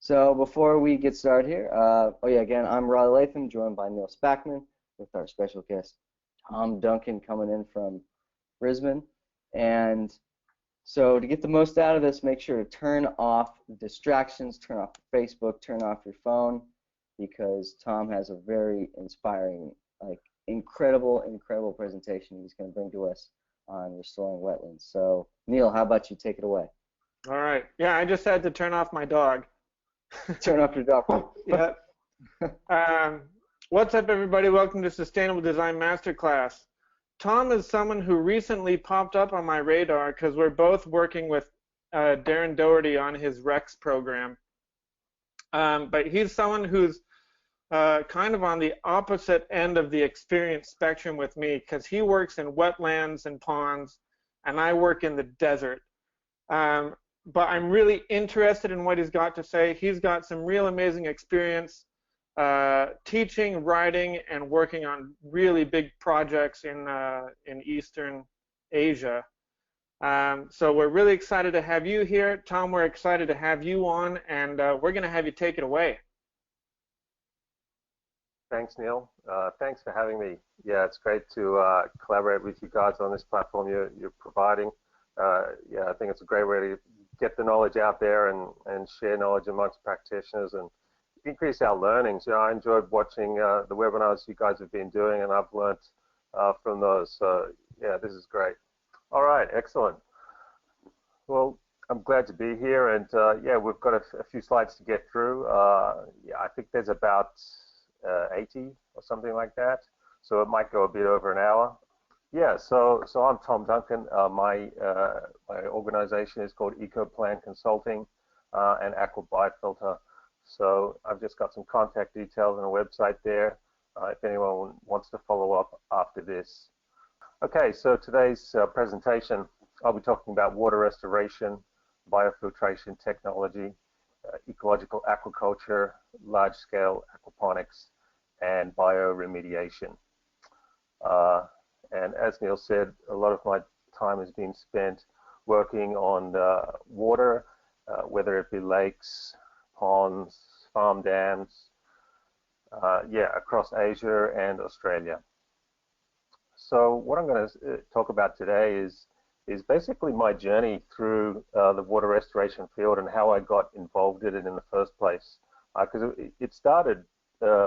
So before we get started here, oh yeah, again, I'm Riley Latham, joined by Neil Spackman with our special guest, Tom Duncan, coming in from Brisbane. And so to get the most out of this, make sure to turn off distractions, turn off Facebook, turn off your phone, because Tom has a very inspiring, incredible presentation he's going to bring to us on restoring wetlands. So Neil, how about you take it away? All right. Yeah, I just had to turn off my dog. Turn off your dog. Yeah. What's up, everybody? Welcome to Sustainable Design Masterclass. Tom is someone who recently popped up on my radar because we're both working with Darren Doherty on his REX program. But he's someone who's kind of on the opposite end of the experience spectrum with me, because he works in wetlands and ponds, and I work in the desert. But I'm really interested in what he's got to say. He's got some real amazing experience teaching, writing, and working on really big projects in Eastern Asia. So we're really excited to have you here. Tom, we're excited to have you on, and we're going to have you take it away. Thanks, Neil. Thanks for having me. Yeah, it's great to collaborate with you guys on this platform you're providing. Yeah, I think it's a great way to get the knowledge out there and share knowledge amongst practitioners and increase our learnings. You know, I enjoyed watching the webinars you guys have been doing, and I've learned from those. So yeah, this is great. All right, excellent. Well, I'm glad to be here, and yeah, we've got a few slides to get through. Yeah, I think there's about 80 or something like that, so it might go a bit over an hour. Yeah, so I'm Tom Duncan. My organization is called EcoPlan Consulting and Aqua Biofilter. So I've just got some contact details and a website there if anyone wants to follow up after this. Okay, so today's presentation, I'll be talking about water restoration, biofiltration technology, ecological aquaculture, large-scale aquaponics, and bioremediation. And as Neil said, a lot of my time has been spent working on water, whether it be lakes, ponds, farm dams, yeah, across Asia and Australia. So what I'm going to talk about today is basically my journey through the water restoration field and how I got involved in it in the first place. Because it started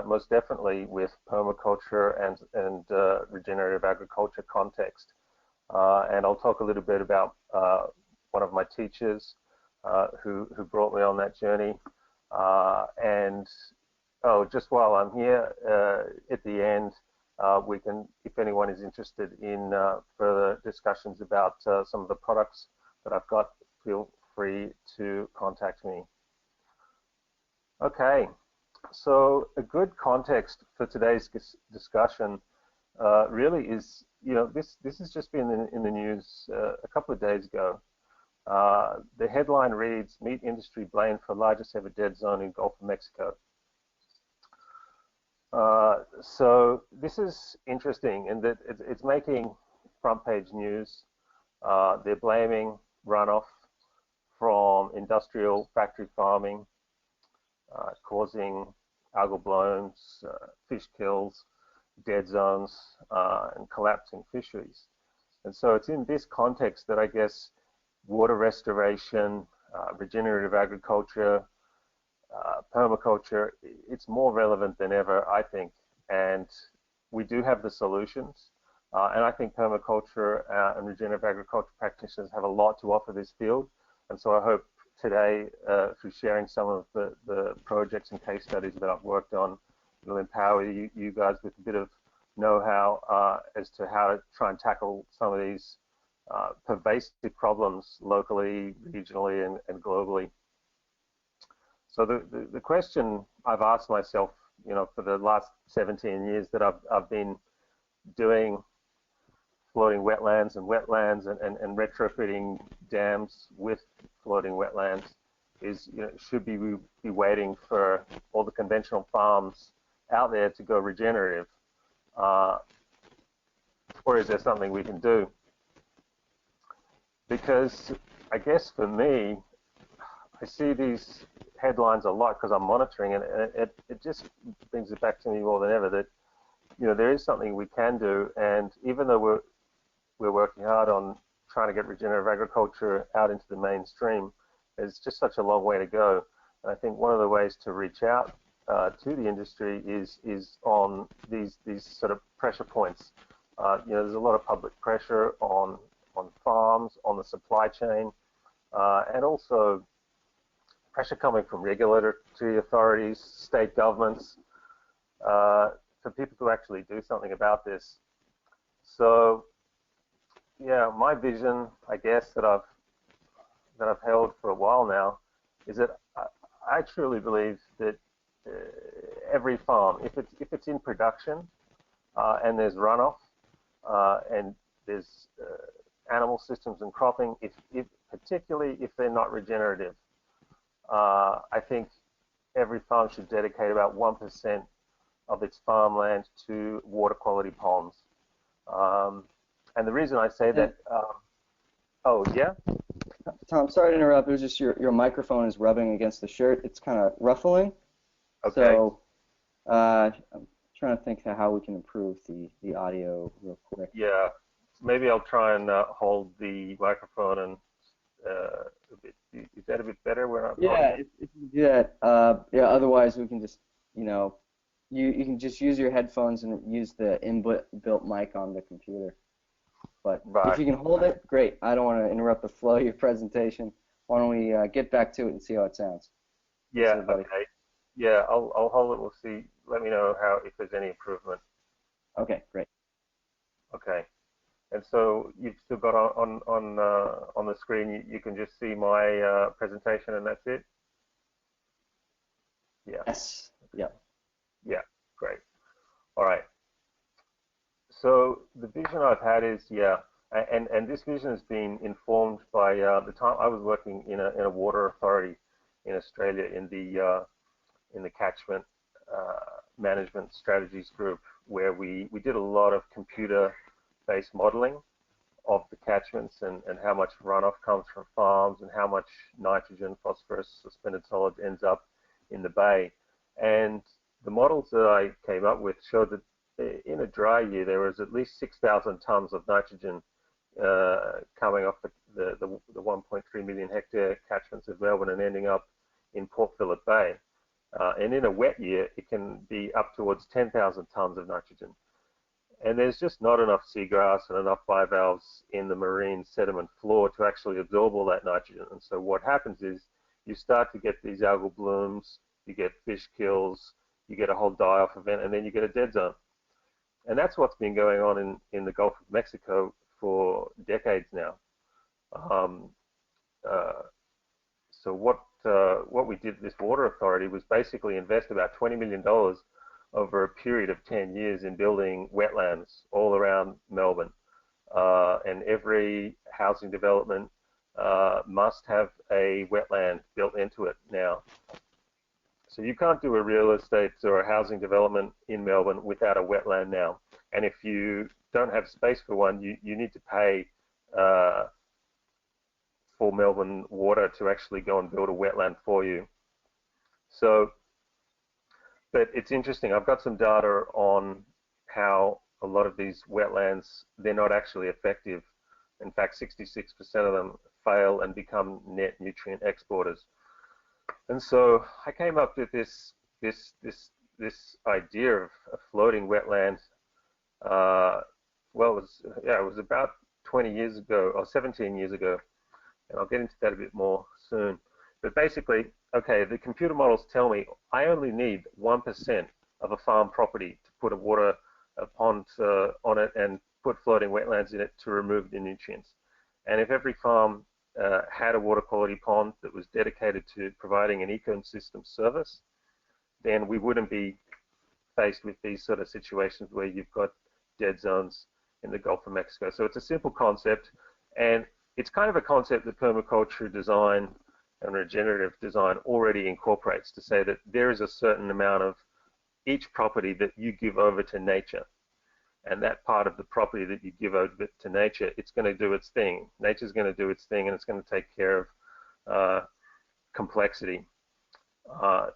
most definitely with permaculture and regenerative agriculture context. And I'll talk a little bit about one of my teachers who brought me on that journey. And just while I'm here, at the end, we can, if anyone is interested in further discussions about some of the products that I've got, feel free to contact me. Okay. So a good context for today's discussion really is, you know, this has just been in the news a couple of days ago. The headline reads, "Meat industry blamed for largest ever dead zone in Gulf of Mexico." So this is interesting in that it's making front page news. They're blaming runoff from industrial factory farming, causing algal blooms, fish kills, dead zones, and collapsing fisheries. And so it's in this context that I guess water restoration, regenerative agriculture, permaculture, it's more relevant than ever, I think. And we do have the solutions. And I think permaculture and regenerative agriculture practitioners have a lot to offer this field. And so I hope today, through sharing some of the projects and case studies that I've worked on, it'll empower you guys with a bit of know-how as to how to try and tackle some of these pervasive problems locally, regionally, and globally. So the question I've asked myself, you know, for the last 17 years that I've been doing floating wetlands and retrofitting dams with floating wetlands is, you know, should we be waiting for all the conventional farms out there to go regenerative, or is there something we can do? Because I guess for me, I see these headlines a lot because I'm monitoring it, and it just brings it back to me more than ever that there is something we can do, and even though we're working hard on trying to get regenerative agriculture out into the mainstream, there's just such a long way to go. And I think one of the ways to reach out to the industry is on these sort of pressure points. There's a lot of public pressure on farms, on the supply chain, and also pressure coming from regulatory authorities, state governments, for people to actually do something about this. So, yeah, my vision, I guess, that I've held for a while now, is that I truly believe that every farm, if it's in production and there's runoff and there's animal systems and cropping, particularly if they're not regenerative, I think every farm should dedicate about 1% of its farmland to water quality ponds. And the reason I say that, oh yeah? Tom, sorry to interrupt. It was just your microphone is rubbing against the shirt. It's kind of ruffling. Okay. So I'm trying to think how we can improve the audio real quick. Yeah, maybe I'll try and hold the microphone and a bit. Is that a bit better? Yeah, if you do that, yeah. Otherwise, we can just, you can just use your headphones and use the inbuilt mic on the computer. But right. If you can hold it, great. I don't want to interrupt the flow of your presentation. Why don't we get back to it and see how it sounds? Yeah. Okay. Yeah, I'll hold it. We'll see. Let me know if there's any improvement. Okay, great. Okay. And so you've still got on the screen. You can just see my presentation, and that's it. Yeah. Yes. Yeah. Yeah. Great. All right. So the vision I've had is, and this vision has been informed by the time I was working in a water authority in Australia in the catchment management strategies group, where we did a lot of computer-based modeling of the catchments and how much runoff comes from farms and how much nitrogen, phosphorus, suspended solids ends up in the bay. And the models that I came up with showed that in a dry year there was at least 6,000 tons of nitrogen coming off the 1.3 million hectare catchments of Melbourne and ending up in Port Phillip Bay. And in a wet year, it can be up towards 10,000 tons of nitrogen. And there's just not enough seagrass and enough bivalves in the marine sediment floor to actually absorb all that nitrogen. And so what happens is you start to get these algal blooms, you get fish kills, you get a whole die-off event, and then you get a dead zone. And that's what's been going on in the Gulf of Mexico for decades now. So what we did at this water authority was basically invest about $20 million over a period of 10 years in building wetlands all around Melbourne. And every housing development must have a wetland built into it now. So you can't do a real estate or a housing development in Melbourne without a wetland now. And if you don't have space for one, you need to pay for Melbourne Water to actually go and build a wetland for you. So, but it's interesting. I've got some data on how a lot of these wetlands, they're not actually effective. In fact, 66% of them fail and become net nutrient exporters. And so I came up with this idea of a floating wetland. Well, it was about 20 years ago or 17 years ago, and I'll get into that a bit more soon. But basically, okay, the computer models tell me I only need 1% of a farm property to put a pond on it and put floating wetlands in it to remove the nutrients. And if every farm had a water quality pond that was dedicated to providing an ecosystem service, then we wouldn't be faced with these sort of situations where you've got dead zones in the Gulf of Mexico. So it's a simple concept, and it's kind of a concept that permaculture design and regenerative design already incorporates, to say that there is a certain amount of each property that you give over to nature. And that part of the property that you give over to nature, it's going to do its thing. Nature's going to do its thing, and it's going to take care of complexity.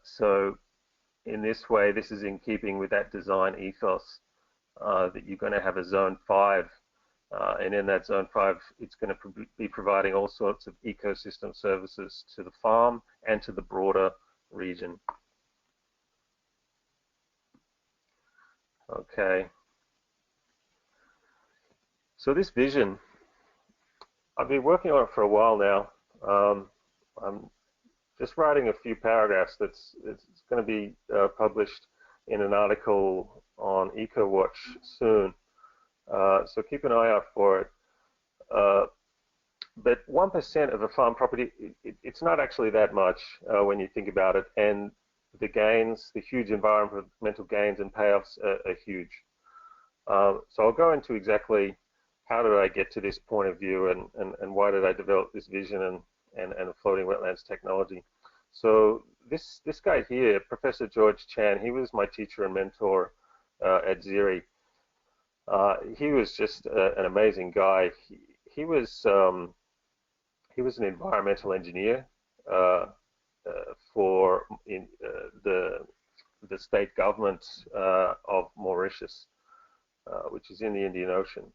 So in this way, this is in keeping with that design ethos that you're going to have a zone 5. And in that zone 5, it's going to be providing all sorts of ecosystem services to the farm and to the broader region. Okay. So this vision, I've been working on it for a while now. I'm just writing a few paragraphs it's going to be published in an article on EcoWatch soon. So keep an eye out for it. But 1% of a farm property, it's not actually that much when you think about it. And the gains, the huge environmental gains and payoffs are huge. So I'll go into exactly how did I get to this point of view and why did I develop this vision and floating wetlands technology. So this guy here, Professor George Chan, he was my teacher and mentor at Ziri. He was just an amazing guy. He was an environmental engineer for the state government of Mauritius, which is in the Indian Ocean,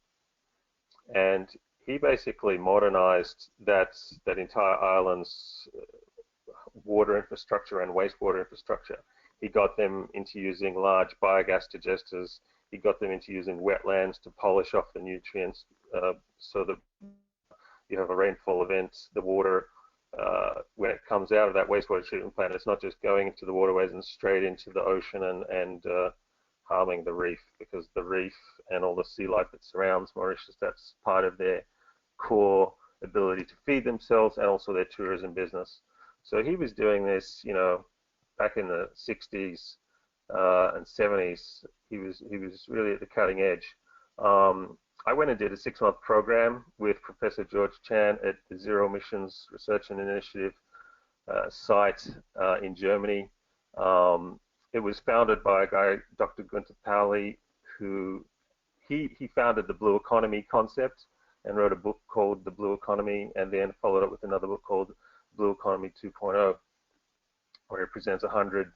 and he basically modernized that entire island's water infrastructure and wastewater infrastructure. He got them into using large biodigesters. He got them into using wetlands to polish off the nutrients so that you have a rainfall event, the water, when it comes out of that wastewater treatment plant, it's not just going into the waterways and straight into the ocean and harming the reef, because the reef and all the sea life that surrounds Mauritius, that's part of their core ability to feed themselves and also their tourism business. So he was doing this, you know, back in the 60s and 70s. He was really at the cutting edge. I went and did a 6-month program with Professor George Chan at the Zero Emissions Research and Initiative site in Germany. It was founded by a guy, Dr. Gunther Pauli, who he founded the Blue Economy concept and wrote a book called The Blue Economy, and then followed up with another book called Blue Economy 2.0, where it presents 100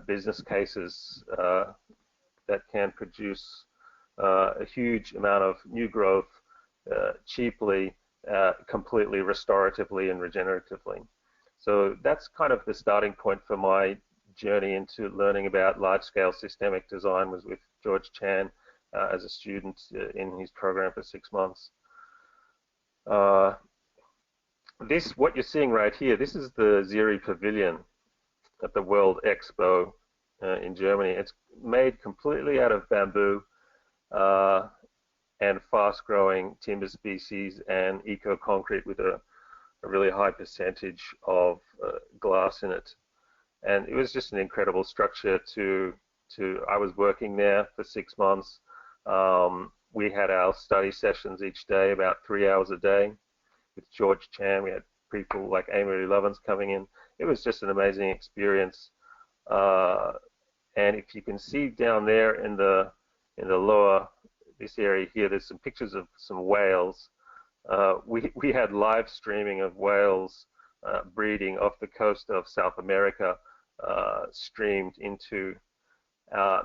business cases that can produce a huge amount of new growth cheaply, completely restoratively and regeneratively. So that's kind of the starting point for my journey into learning about large-scale systemic design, was with George Chan as a student in his program for 6 months. What you're seeing right here, this is the Ziri Pavilion at the World Expo in Germany. It's made completely out of bamboo and fast-growing timber species and eco-concrete with a really high percentage of glass in it. And it was just an incredible structure I was working there for 6 months. We had our study sessions each day, about 3 hours a day with George Chan. We had people like Amy Lovins coming in. It was just an amazing experience. And if you can see down there in the lower, this area here, there's some pictures of some whales. We had live streaming of whales breeding off the coast of South America, streamed into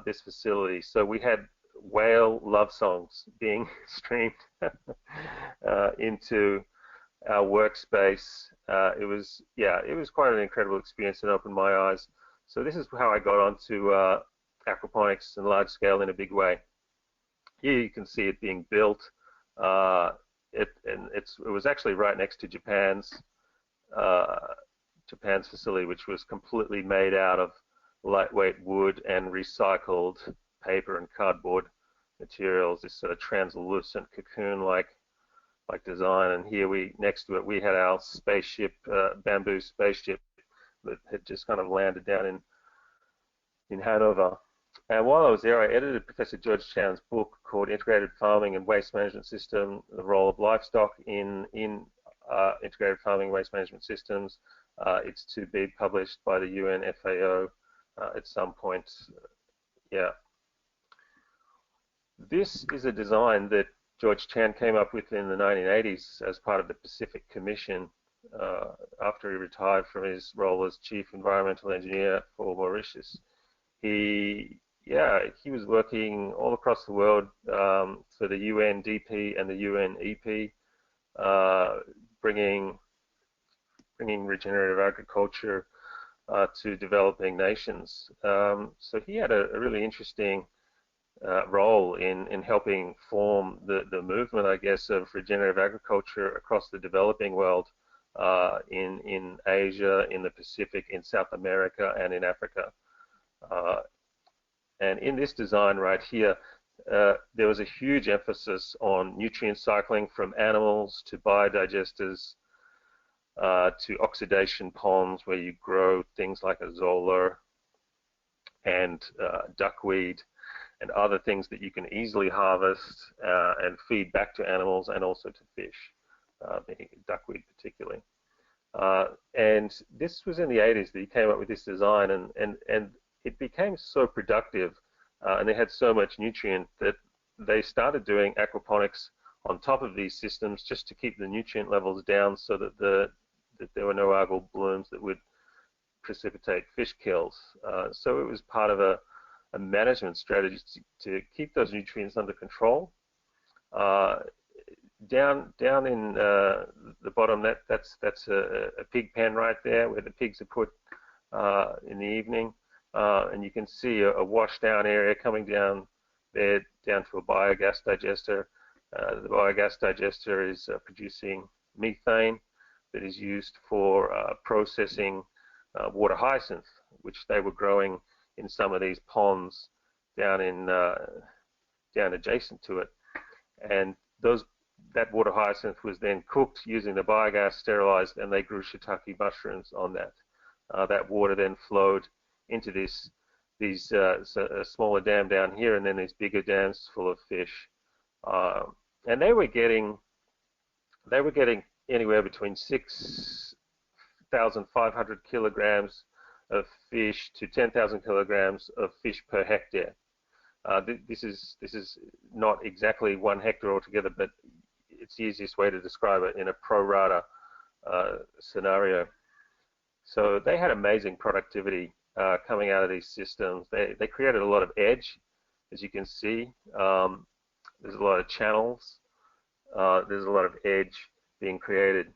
this facility. So we had whale love songs being streamed into our workspace. It was quite an incredible experience and opened my eyes. So this is how I got onto aquaponics and large scale in a big way. Here you can see it being built. It was actually right next to Japan's facility, which was completely made out of lightweight wood and recycled paper and cardboard materials. This sort of translucent cocoon-like design. And here next to it, we had our spaceship, bamboo spaceship, that had just kind of landed down in Hanover. And while I was there, I edited Professor George Chan's book called Integrated Farming and Waste Management System: The Role of Livestock in Integrated Farming and Waste Management Systems. It's to be published by the UN FAO at some point. Yeah. This is a design that George Chan came up with in the 1980s as part of the Pacific Commission after he retired from his role as chief environmental engineer for Mauritius. He was working all across the world for the UNDP and the UNEP, bringing regenerative agriculture to developing nations. So he had a really interesting role in helping form the movement, I guess, of regenerative agriculture across the developing world, in Asia, in the Pacific, in South America, and in Africa. And in this design right here, there was a huge emphasis on nutrient cycling from animals to biodigesters to oxidation ponds where you grow things like azolla and duckweed and other things that you can easily harvest and feed back to animals and also to fish, duckweed particularly. And this was in the 80s that he came up with this design, and it became so productive and they had so much nutrient that they started doing aquaponics on top of these systems just to keep the nutrient levels down so that there were no algal blooms that would precipitate fish kills. So it was part of a management strategy to keep those nutrients under control. Down in the bottom, that's a pig pen right there where the pigs are put in the evening, and you can see a washdown area coming down there down to a biogas digester. The biogas digester is producing methane that is used for processing water hyacinth, which they were growing in some of these ponds down adjacent to it, and that water hyacinth was then cooked using the biogas, sterilized, and they grew shiitake mushrooms on that. That water then flowed into these smaller dam down here, and then these bigger dams full of fish, and they were getting anywhere between 6,500 kilograms of fish to 10,000 kilograms of fish per hectare. This is not exactly 1 hectare altogether, but it's the easiest way to describe it in a pro rata scenario. So they had amazing productivity coming out of these systems. They created a lot of edge, as you can see. There's a lot of channels. There's a lot of edge being created.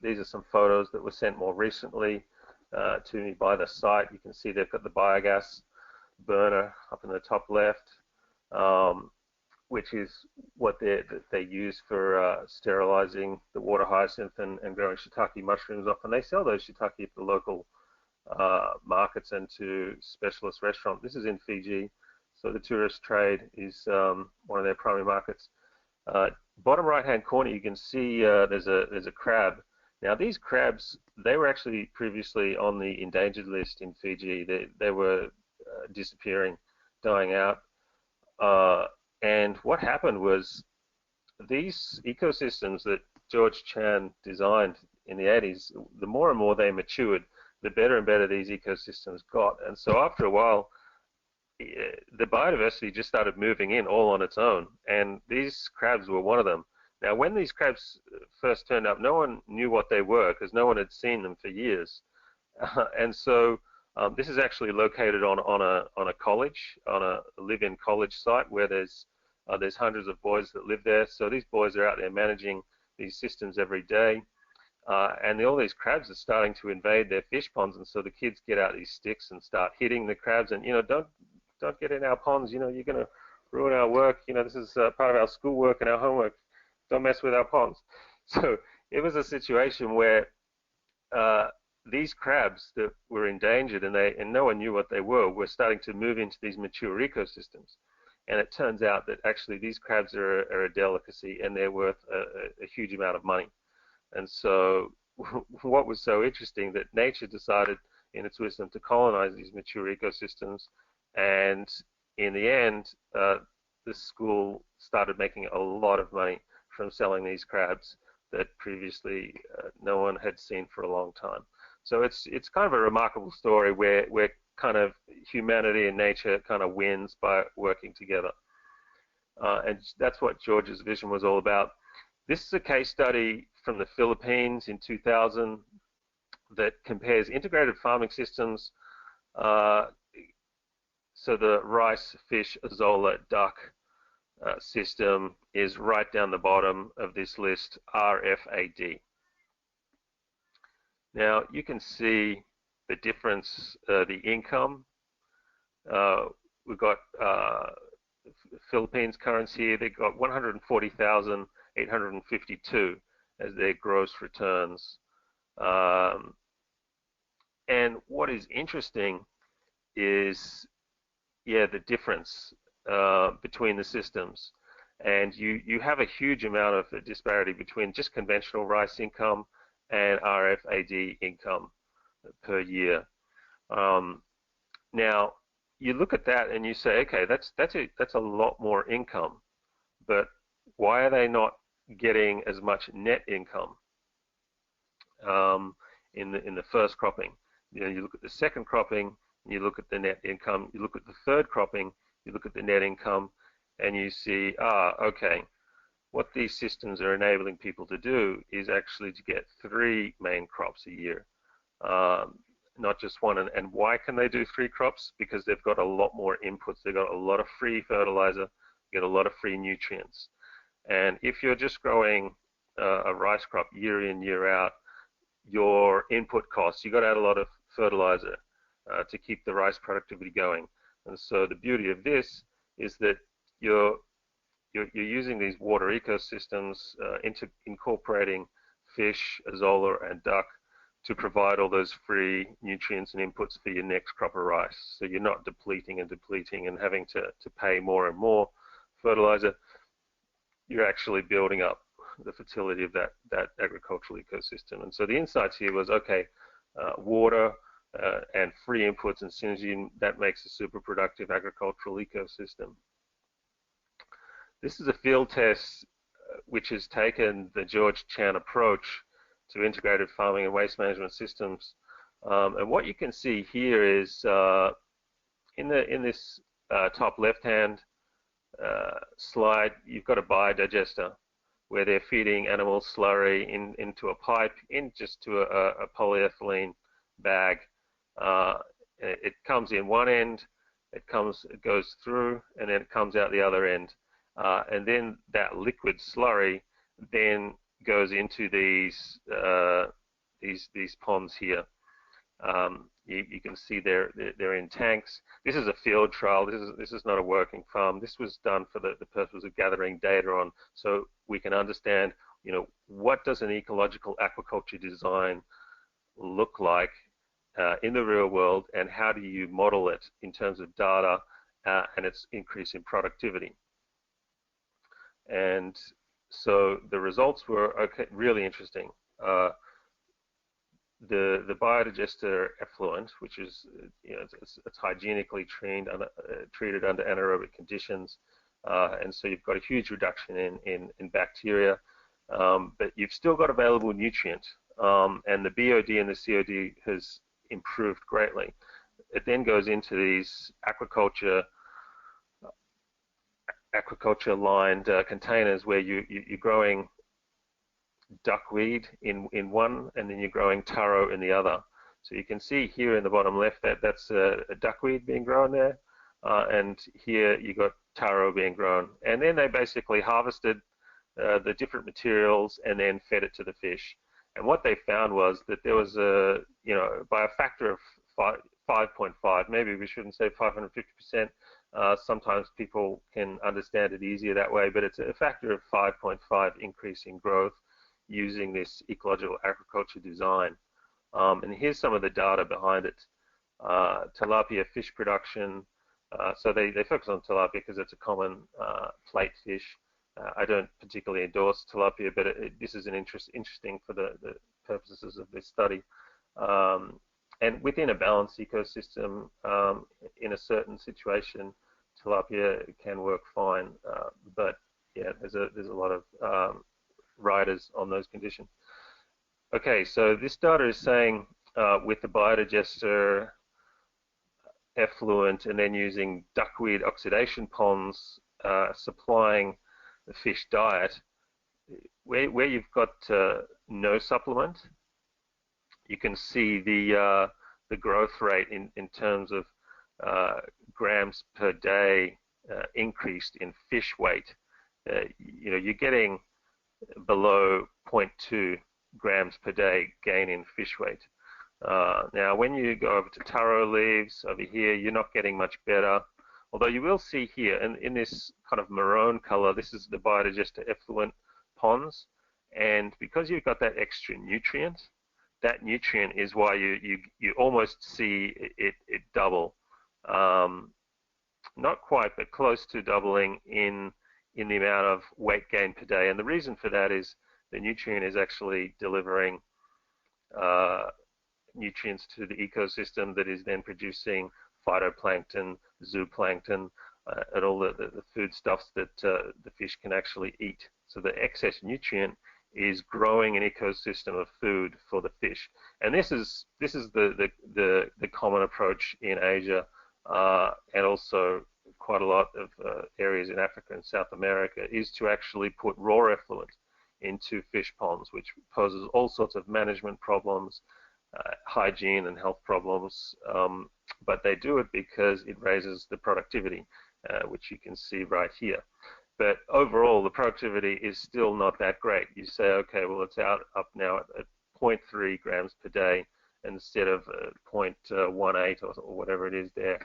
These are some photos that were sent more recently to me by the site. You can see they've got the biogas burner up in the top left, which is what they use for sterilizing the water hyacinth and growing shiitake mushrooms off. And they sell those shiitake at the local markets and to specialist restaurants. This is in Fiji, so the tourist trade is one of their primary markets. Bottom right-hand corner, you can see there's a crab. Now these crabs, they were actually previously on the endangered list in Fiji. They were disappearing, dying out. And what happened was these ecosystems that George Chan designed in the 80s, the more and more they matured, the better and better these ecosystems got. And so after a while, the biodiversity just started moving in all on its own, and these crabs were one of them. Now, when these crabs first turned up, no one knew what they were because no one had seen them for years. And so this is actually located on a college, on a live-in college site where there's hundreds of boys that live there. So these boys are out there managing these systems every day, and all these crabs are starting to invade their fish ponds. And so the kids get out these sticks and start hitting the crabs, and don't get in our ponds. You're going to ruin our work. This is part of our schoolwork and our homework. Don't mess with our ponds. So it was a situation where these crabs that were endangered and no one knew what they were starting to move into these mature ecosystems. And it turns out that actually these crabs are a delicacy and they're worth a huge amount of money. And so what was so interesting that nature decided in its wisdom to colonize these mature ecosystems, and in the end the school started making a lot of money from selling these crabs that previously no one had seen for a long time. So it's kind of a remarkable story where kind of humanity and nature kind of wins by working together. And that's what George's vision was all about. This is a case study from the Philippines in 2000 that compares integrated farming systems. So the rice, fish, azolla, duck system is right down the bottom of this list, RFAD. Now you can see the difference, the income. We've got Philippines currency. They've got 140,852 as their gross returns. And what is interesting is, yeah, the difference between the systems. And you have a huge amount of disparity between just conventional rice income and RFAD income per year. Now, you look at that and you say, okay, that's a lot more income, but why are they not getting as much net income in the first cropping? You know, you look at the second cropping, you look at the net income, you look at the third cropping, you look at the net income, and you see, okay, what these systems are enabling people to do is actually to get 3 main crops a year, not just one. And why can they do 3 crops? Because they've got a lot more inputs. They've got a lot of free fertilizer, get a lot of free nutrients. And if you're just growing a rice crop year in, year out, your input costs, you've got to add a lot of fertilizer to keep the rice productivity going. And so the beauty of this is that you're using these water ecosystems, incorporating fish, azolla, and duck to provide all those free nutrients and inputs for your next crop of rice. So you're not depleting and having to pay more and more fertilizer. You're actually building up the fertility of that agricultural ecosystem. And so the insights here was, okay, water and free inputs and synergy, that makes a super productive agricultural ecosystem. This is a field test which has taken the George Chan approach to integrated farming and waste management systems. And what you can see here is in this top left-hand slide, you've got a biodigester where they're feeding animal slurry into a pipe, to a polyethylene bag. It comes in one end, it goes through, and then it comes out the other end. And then that liquid slurry then goes into these ponds here. You can see they're in tanks. This is a field trial. This is not a working farm. This was done for the purpose of gathering data on, so we can understand, you know, what does an ecological aquaculture design look like in the real world, and how do you model it in terms of data and its increase in productivity. And so the results were really interesting. The biodigester effluent, which is, you know, it's hygienically treated under anaerobic conditions, and so you've got a huge reduction in bacteria, but you've still got available nutrient, and the BOD and the COD has improved greatly. It then goes into these aquaculture lined containers where you're growing duckweed in one, and then you're growing taro in the other. So you can see here in the bottom left that's a duckweed being grown there, and here you got taro being grown. And then they basically harvested the different materials and then fed it to the fish. And what they found was that there was by a factor of 5.5, maybe we shouldn't say 550%. Sometimes people can understand it easier that way, but it's a factor of 5.5 increase in growth using this ecological agriculture design. And here's some of the data behind it. Tilapia fish production. So they focus on tilapia because it's a common plate fish. I don't particularly endorse tilapia, but this is an interesting for the purposes of this study. And within a balanced ecosystem, in a certain situation, tilapia can work fine. But yeah, there's a lot of riders on those conditions. Okay, so this data is saying with the biodigester effluent and then using duckweed oxidation ponds supplying the fish diet, where you've got no supplement, you can see the growth rate in terms of grams per day increased in fish weight. You're getting below 0.2 grams per day gain in fish weight. Now, when you go over to taro leaves over here, you're not getting much better. Although you will see here, in this kind of maroon color, this is the biodigester effluent ponds. And because you've got that extra nutrient, that nutrient is why you almost see it double. Not quite, but close to doubling in the amount of weight gain per day. And the reason for that is the nutrient is actually delivering nutrients to the ecosystem that is then producing phytoplankton, zooplankton, and all the foodstuffs that the fish can actually eat. So the excess nutrient is growing an ecosystem of food for the fish. And this is the common approach in Asia, and also quite a lot of areas in Africa and South America, is to actually put raw effluent into fish ponds, which poses all sorts of management problems, hygiene and health problems, but they do it because it raises the productivity, which you can see right here. But overall, the productivity is still not that great. You say, okay, well, it's up now at 0.3 grams per day instead of 0.18 or whatever it is there.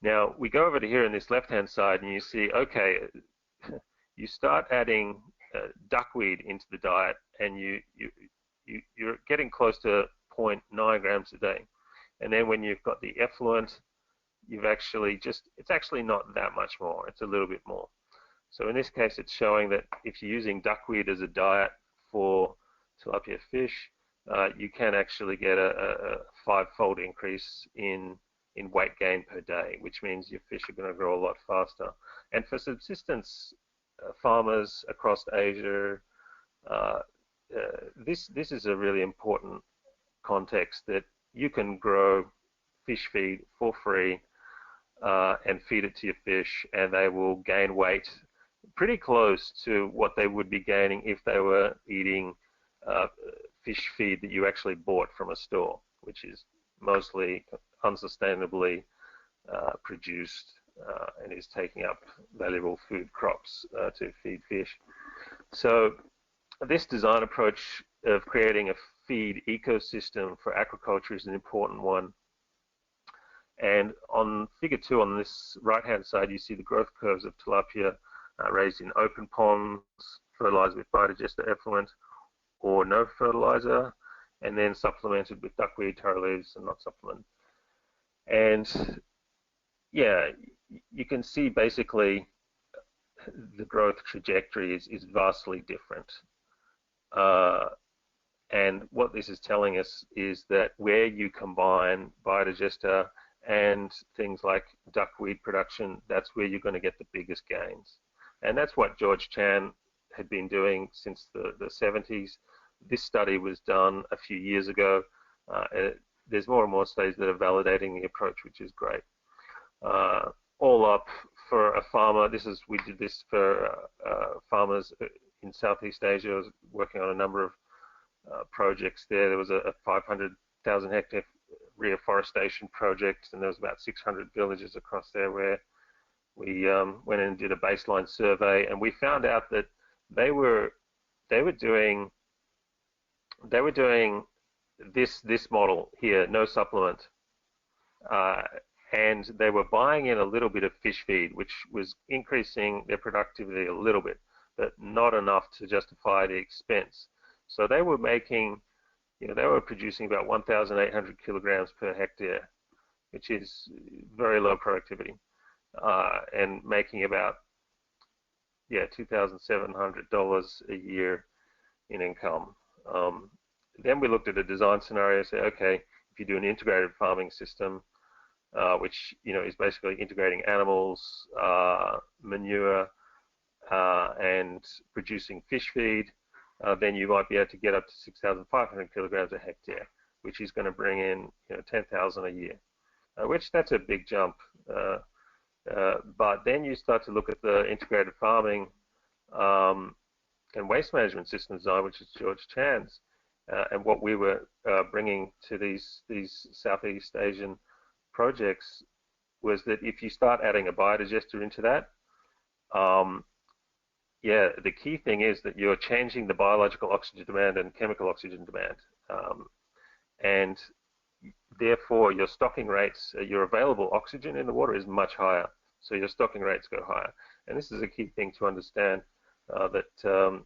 Now, we go over to here in this left-hand side, and you see, okay, you start adding duckweed into the diet, and you're getting close to 0.9 grams a day. And then when you've got the effluent, you've actually it's actually not that much more. It's a little bit more. So in this case, it's showing that if you're using duckweed as a diet for tilapia fish, you can actually get a 5-fold increase in weight gain per day, which means your fish are going to grow a lot faster. And for subsistence farmers across Asia, this is a really important context, that you can grow fish feed for free and feed it to your fish, and they will gain weight pretty close to what they would be gaining if they were eating fish feed that you actually bought from a store, which is mostly unsustainably produced and is taking up valuable food crops to feed fish. So this design approach of creating a feed ecosystem for aquaculture is an important one. And on figure 2 on this right-hand side, you see the growth curves of tilapia raised in open ponds, fertilized with biodigester effluent or no fertilizer, and then supplemented with duckweed, taro leaves, and not supplement. And yeah, you can see basically the growth trajectory is vastly different. And what this is telling us is that where you combine biodigester and things like duckweed production, that's where you're going to get the biggest gains. And that's what George Chan had been doing since the 70s. This study was done a few years ago. There's more and more studies that are validating the approach, which is great. All up, for a farmer, we did this for farmers in Southeast Asia. I was working on a number of projects there. There was a 500,000 hectare reforestation project, and there was about 600 villages across there where we went in and did a baseline survey, and we found out that they were doing this model here, no supplement, and they were buying in a little bit of fish feed, which was increasing their productivity a little bit, but not enough to justify the expense. So they were making, they were producing about 1,800 kilograms per hectare, which is very low productivity, and making about, $2,700 a year in income. Then we looked at a design scenario, say, okay, if you do an integrated farming system, which is basically integrating animals, manure, and producing fish feed, then you might be able to get up to 6,500 kilograms a hectare, which is going to bring in 10,000 a year, which that's a big jump. But then you start to look at the integrated farming, and waste management system design, which is George Chan's, and what we were bringing to these Southeast Asian projects was that if you start adding a biodigester into that, yeah, the key thing is that you're changing the biological oxygen demand and chemical oxygen demand, and therefore your stocking rates, your available oxygen in the water is much higher, so your stocking rates go higher. And this is a key thing to understand, that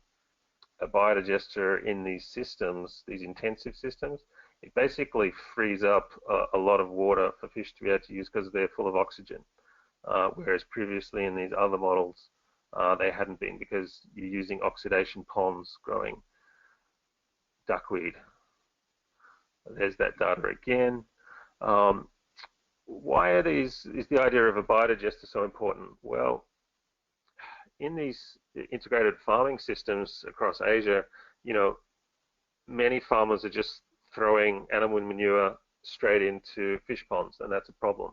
a biodigester in these systems, these intensive systems, it basically frees up a lot of water for fish to be able to use because they're full of oxygen, whereas previously in these other models they hadn't been, because you're using oxidation ponds growing duckweed. There's that data again. Why is the idea of a biodigester so important? Well, in these integrated farming systems across Asia, you know, many farmers are just throwing animal manure straight into fish ponds, and that's a problem.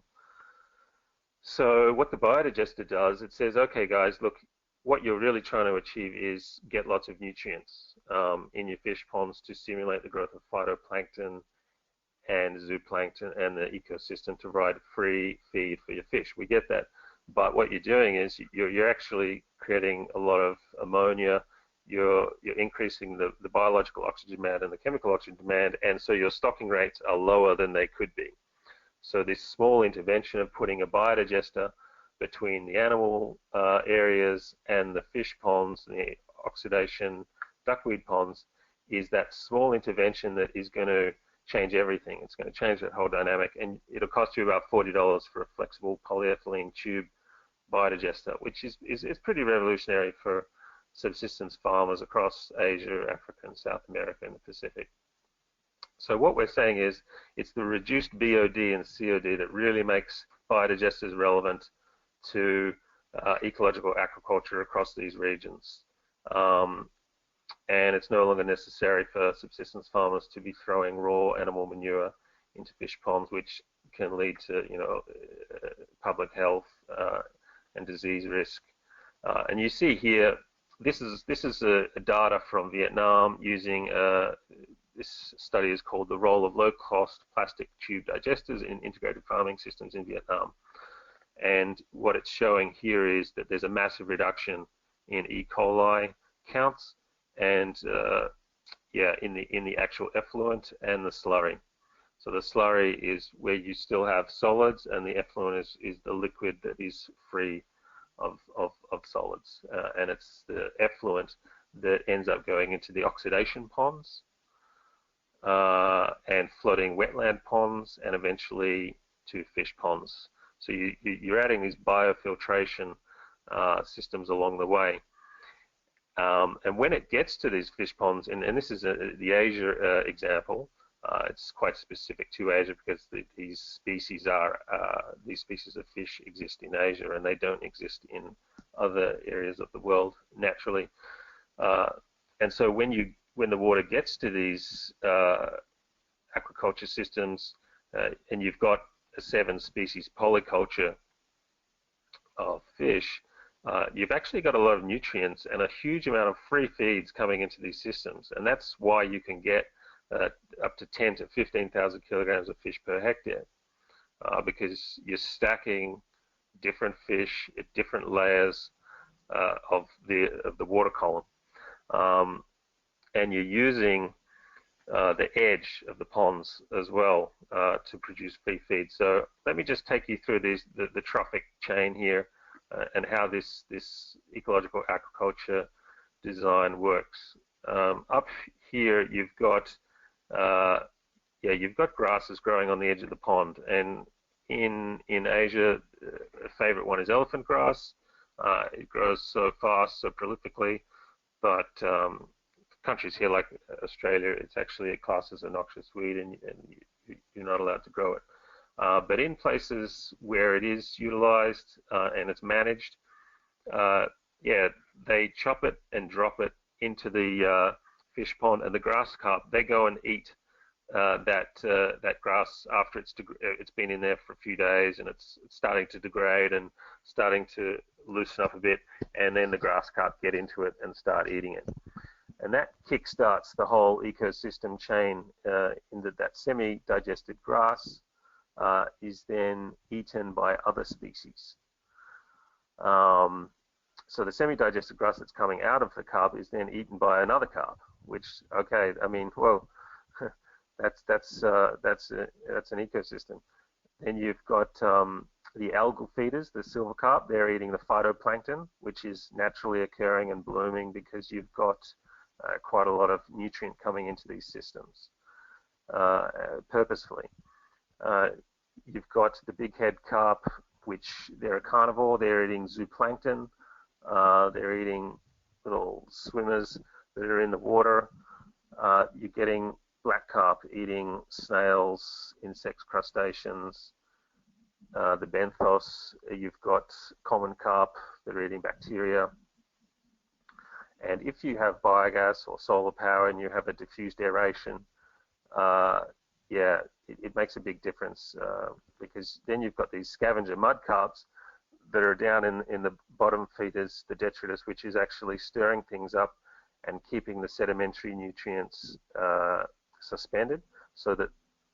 So what the biodigester does, it says, okay guys, look, what you're really trying to achieve is get lots of nutrients in your fish ponds to stimulate the growth of phytoplankton and zooplankton and the ecosystem to provide free feed for your fish. We get that. But what you're doing is you're actually creating a lot of ammonia, you're increasing the biological oxygen demand and the chemical oxygen demand, and so your stocking rates are lower than they could be. So this small intervention of putting a biodigester between the animal areas and the fish ponds, the oxidation duckweed ponds, is that small intervention that is going to change everything. It's going to change that whole dynamic, and it'll cost you about $40 for a flexible polyethylene tube biodigester, which is pretty revolutionary for subsistence farmers across Asia, Africa, and South America, and the Pacific. So what we're saying is it's the reduced BOD and COD that really makes biodigesters relevant to ecological aquaculture across these regions. And it's no longer necessary for subsistence farmers to be throwing raw animal manure into fish ponds, which can lead to, you know, public health and disease risk. And you see here, this is a data from Vietnam using this study is called the role of low-cost plastic tube digesters in integrated farming systems in Vietnam. And what it's showing here is that there's a massive reduction in E. coli counts, and yeah, in the actual effluent and the slurry. So the slurry is where you still have solids, and the effluent is the liquid that is free of solids, and it's the effluent that ends up going into the oxidation ponds and flooding wetland ponds, and eventually to fish ponds. So you're adding these biofiltration systems along the way. And when it gets to these fish ponds, and this is the Asia example, it's quite specific to Asia because these species of fish exist in Asia, and they don't exist in other areas of the world naturally. And so when the water gets to these aquaculture systems, and you've got a 7-species polyculture of fish, you've actually got a lot of nutrients and a huge amount of free feeds coming into these systems, and that's why you can get up to 10 to 15,000 kilograms of fish per hectare, because you're stacking different fish at different layers of the water column, and you're using the edge of the ponds as well to produce free feed. So let me just take you through the trophic chain here. And how this ecological aquaculture design works. Up here, you've got grasses growing on the edge of the pond, and in Asia, a favorite one is elephant grass. It grows so fast, so prolifically, but countries here like Australia, it's actually classed as a noxious weed, and you're not allowed to grow it. But in places where it is utilized and it's managed, yeah, they chop it and drop it into the fish pond, and the grass carp, they go and eat that grass after it's been in there for a few days and it's starting to degrade and starting to loosen up a bit, and then the grass carp get into it and start eating it. And that kickstarts the whole ecosystem chain in that semi-digested grass is then eaten by other species. So the semi-digested grass that's coming out of the carp is then eaten by another carp, which, okay, I mean, well, that's an ecosystem. Then you've got the algal feeders, the silver carp. They're eating the phytoplankton, which is naturally occurring and blooming because you've got quite a lot of nutrient coming into these systems purposefully. You've got the big head carp, which they're a carnivore. They're eating zooplankton. They're eating little swimmers that are in the water. You're getting black carp eating snails, insects, crustaceans. The benthos, you've got common carp that are eating bacteria. And if you have biogas or solar power and you have a diffused aeration, yeah, it makes a big difference because then you've got these scavenger mud carps that are down in the bottom feeders, the detritus, which is actually stirring things up and keeping the sedimentary nutrients suspended, so that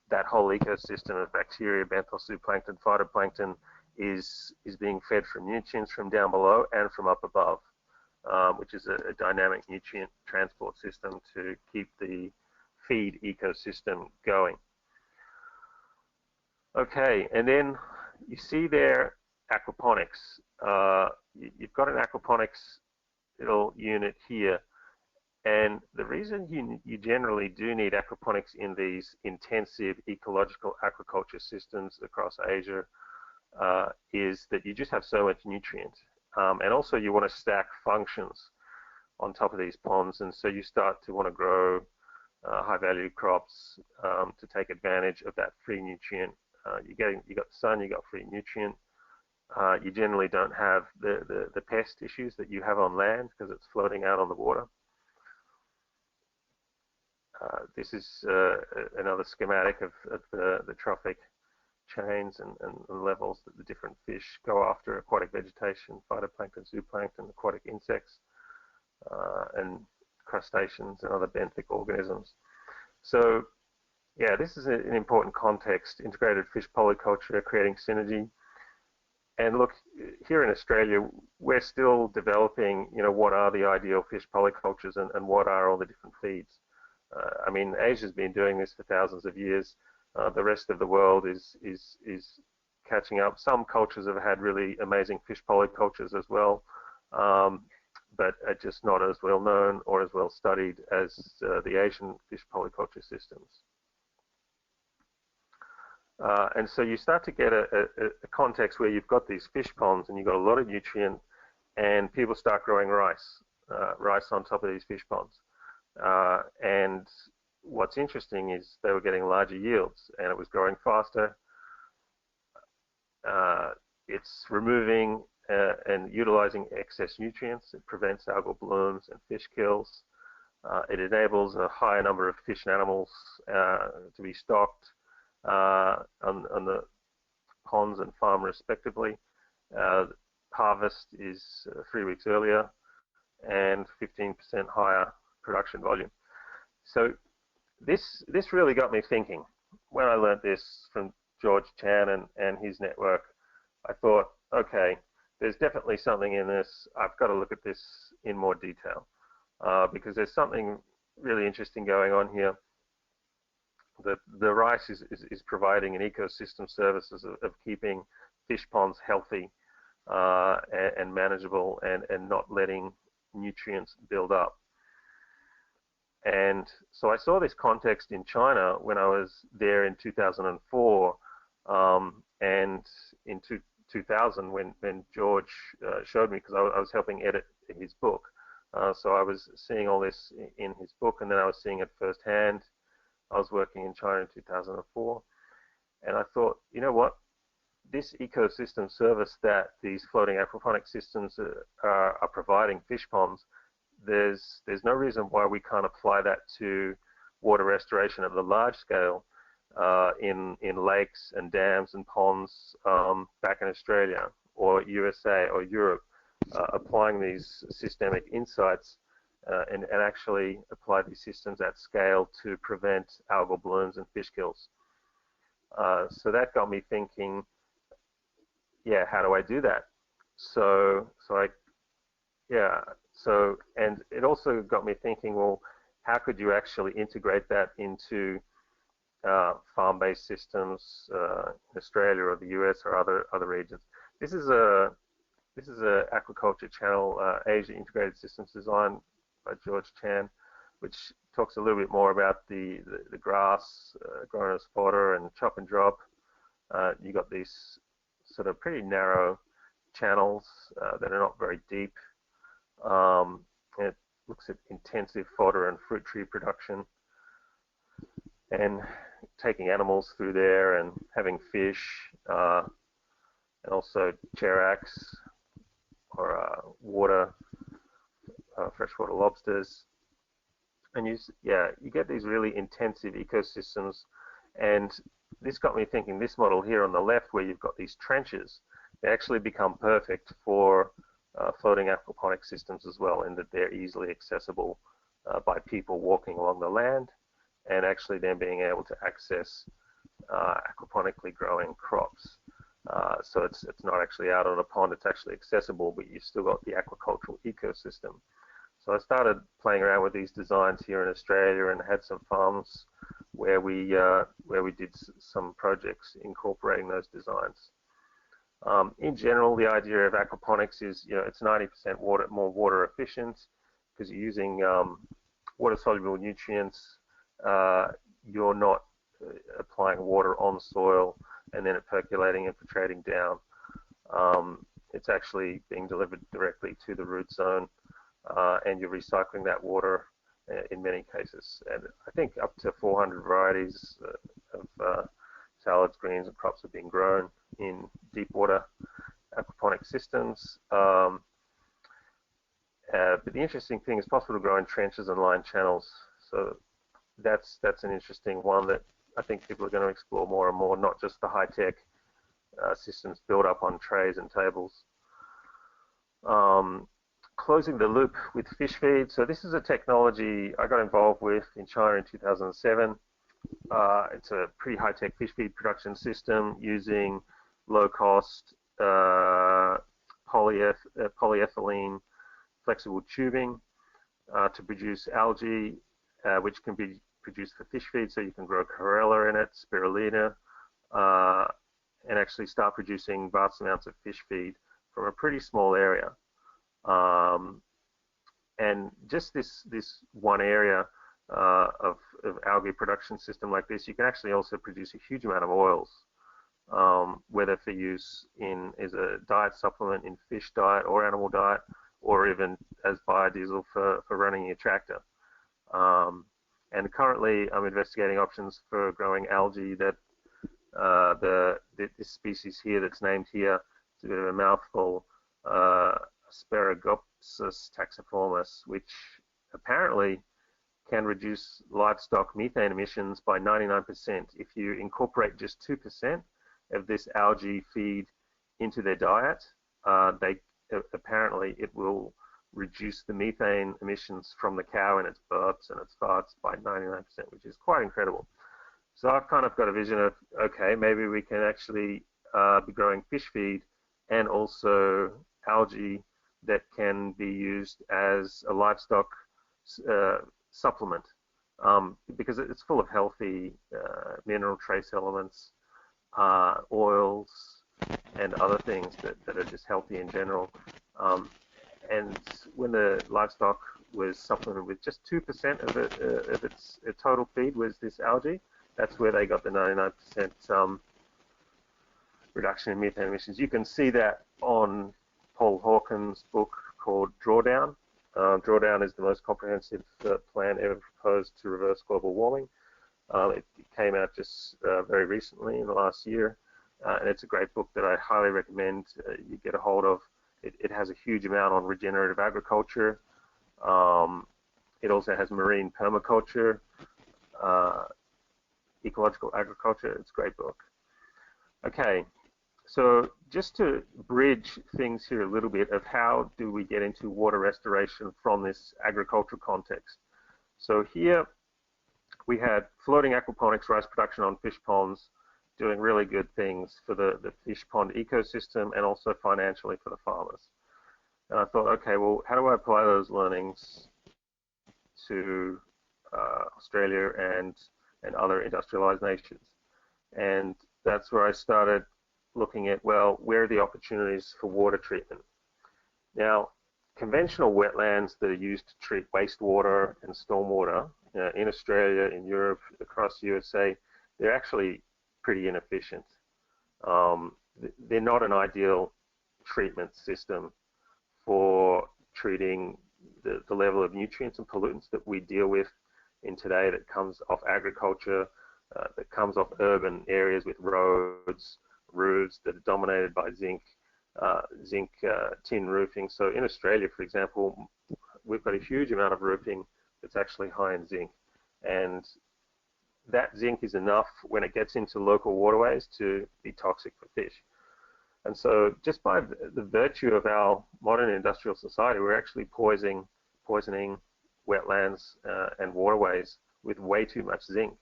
that whole ecosystem of bacteria, benthos, zooplankton, phytoplankton is being fed from nutrients from down below and from up above, which is a dynamic nutrient transport system to keep the feed ecosystem going. Okay, and then you see there aquaponics. You've got an aquaponics little unit here. And the reason you generally do need aquaponics in these intensive ecological aquaculture systems across Asia is that you just have so much nutrient. And also you want to stack functions on top of these ponds. And so you start to want to grow high-value crops to take advantage of that free nutrient. You got sun, you got free nutrient. You generally don't have the pest issues that you have on land because it's floating out on the water. This is another schematic of the trophic chains and levels that the different fish go after: aquatic vegetation, phytoplankton, zooplankton, aquatic insects, and crustaceans and other benthic organisms. So, yeah, this is an important context: integrated fish polyculture, creating synergy. And look, here in Australia, we're still developing, what are the ideal fish polycultures and what are all the different feeds. I mean, Asia's been doing this for thousands of years. The rest of the world is catching up. Some cultures have had really amazing fish polycultures as well, but are just not as well known or as well studied as the Asian fish polyculture systems. And so you start to get a context where you've got these fish ponds and you've got a lot of nutrient, and people start growing rice on top of these fish ponds. And what's interesting is they were getting larger yields and it was growing faster. It's removing and utilizing excess nutrients. It prevents algal blooms and fish kills. It enables a higher number of fish and animals to be stocked on the ponds and farm respectively. Harvest is 3 weeks earlier and 15% higher production volume. So this really got me thinking. When I learned this from George Chan and his network, I thought, okay, there's definitely something in this. I've got to look at this in more detail because there's something really interesting going on here. The rice is providing an ecosystem services of keeping fish ponds healthy and manageable and not letting nutrients build up. And so I saw this context in China when I was there in 2004, and in 2000 when George showed me, because I was helping edit his book. So I was seeing all this in his book, and then I was seeing it firsthand. I was working in China in 2004, and I thought, you know what? This ecosystem service that these floating aquaponic systems are providing fish ponds, there's no reason why we can't apply that to water restoration at the large scale in lakes and dams and ponds back in Australia or USA or Europe, applying these systemic insights and actually apply these systems at scale to prevent algal blooms and fish kills. So that got me thinking, yeah, how do I do that? And it also got me thinking, well, how could you actually integrate that into farm-based systems in Australia or the US or other regions? This is a aquaculture channel, Asia Integrated Systems Design by George Chan, which talks a little bit more about the grass grown as fodder and chop and drop. You got these sort of pretty narrow channels that are not very deep. It looks at intensive fodder and fruit tree production and taking animals through there and having fish and also cherax or freshwater lobsters. And you get these really intensive ecosystems. And this got me thinking, this model here on the left where you've got these trenches, they actually become perfect for floating aquaponic systems as well, in that they're easily accessible by people walking along the land and actually then being able to access aquaponically growing crops. So it's not actually out on a pond, it's actually accessible, but you've still got the aquacultural ecosystem. So I started playing around with these designs here in Australia and had some farms where we did some projects incorporating those designs. In general, the idea of aquaponics is, it's 90% more water efficient because you're using water-soluble nutrients. You're not applying water on soil and then it percolating, infiltrating down. It's actually being delivered directly to the root zone, and you're recycling that water in many cases. And I think up to 400 varieties of salads, greens, and crops are being grown in deep water aquaponic systems. But the interesting thing is possible to grow in trenches and line channels. So that's an interesting one that I think people are going to explore more and more, not just the high-tech systems built up on trays and tables. Closing the loop with fish feed. So this is a technology I got involved with in China in 2007. It's a pretty high-tech fish feed production system using low-cost polyethylene flexible tubing to produce algae, which can be produced for fish feed. So you can grow chlorella in it, spirulina, and actually start producing vast amounts of fish feed from a pretty small area. And just this one area of algae production system like this, you can actually also produce a huge amount of oils, whether for use as a diet supplement in fish diet or animal diet, or even as biodiesel for running your tractor. And currently, I'm investigating options for growing algae that this species here that's named here, it's a bit of a mouthful, Asparagopsis taxiformis, which apparently can reduce livestock methane emissions by 99%. If you incorporate just 2% of this algae feed into their diet, apparently it will reduce the methane emissions from the cow in its burps and its farts by 99%, which is quite incredible. So I've kind of got a vision of, okay, maybe we can actually be growing fish feed and also algae that can be used as a livestock supplement, because it's full of healthy mineral trace elements, oils, and other things that are just healthy in general. And when the livestock was supplemented with just 2% of its total feed was this algae, that's where they got the 99% reduction in methane emissions. You can see that on Paul Hawken's book called Drawdown. Drawdown is the most comprehensive plan ever proposed to reverse global warming. It came out just very recently in the last year, and it's a great book that I highly recommend you get a hold of. It has a huge amount on regenerative agriculture. It also has marine permaculture, Ecological Agriculture. It's a great book. Okay, so just to bridge things here a little bit of how do we get into water restoration from this agricultural context. So here we had floating aquaponics, rice production on fish ponds, doing really good things for the fish pond ecosystem and also financially for the farmers. And I thought, okay, well, how do I apply those learnings to Australia and other industrialized nations? And that's where I started looking at, well, where are the opportunities for water treatment? Now, conventional wetlands that are used to treat wastewater and stormwater in Australia, in Europe, across USA, they're actually pretty inefficient. They're not an ideal treatment system for treating the level of nutrients and pollutants that we deal with in today that comes off agriculture, that comes off urban areas with roads, roofs that are dominated by zinc tin roofing. So in Australia, for example, we've got a huge amount of roofing that's actually high in zinc. And that zinc is enough when it gets into local waterways to be toxic for fish. And so just by the virtue of our modern industrial society, we're actually poisoning wetlands and waterways with way too much zinc,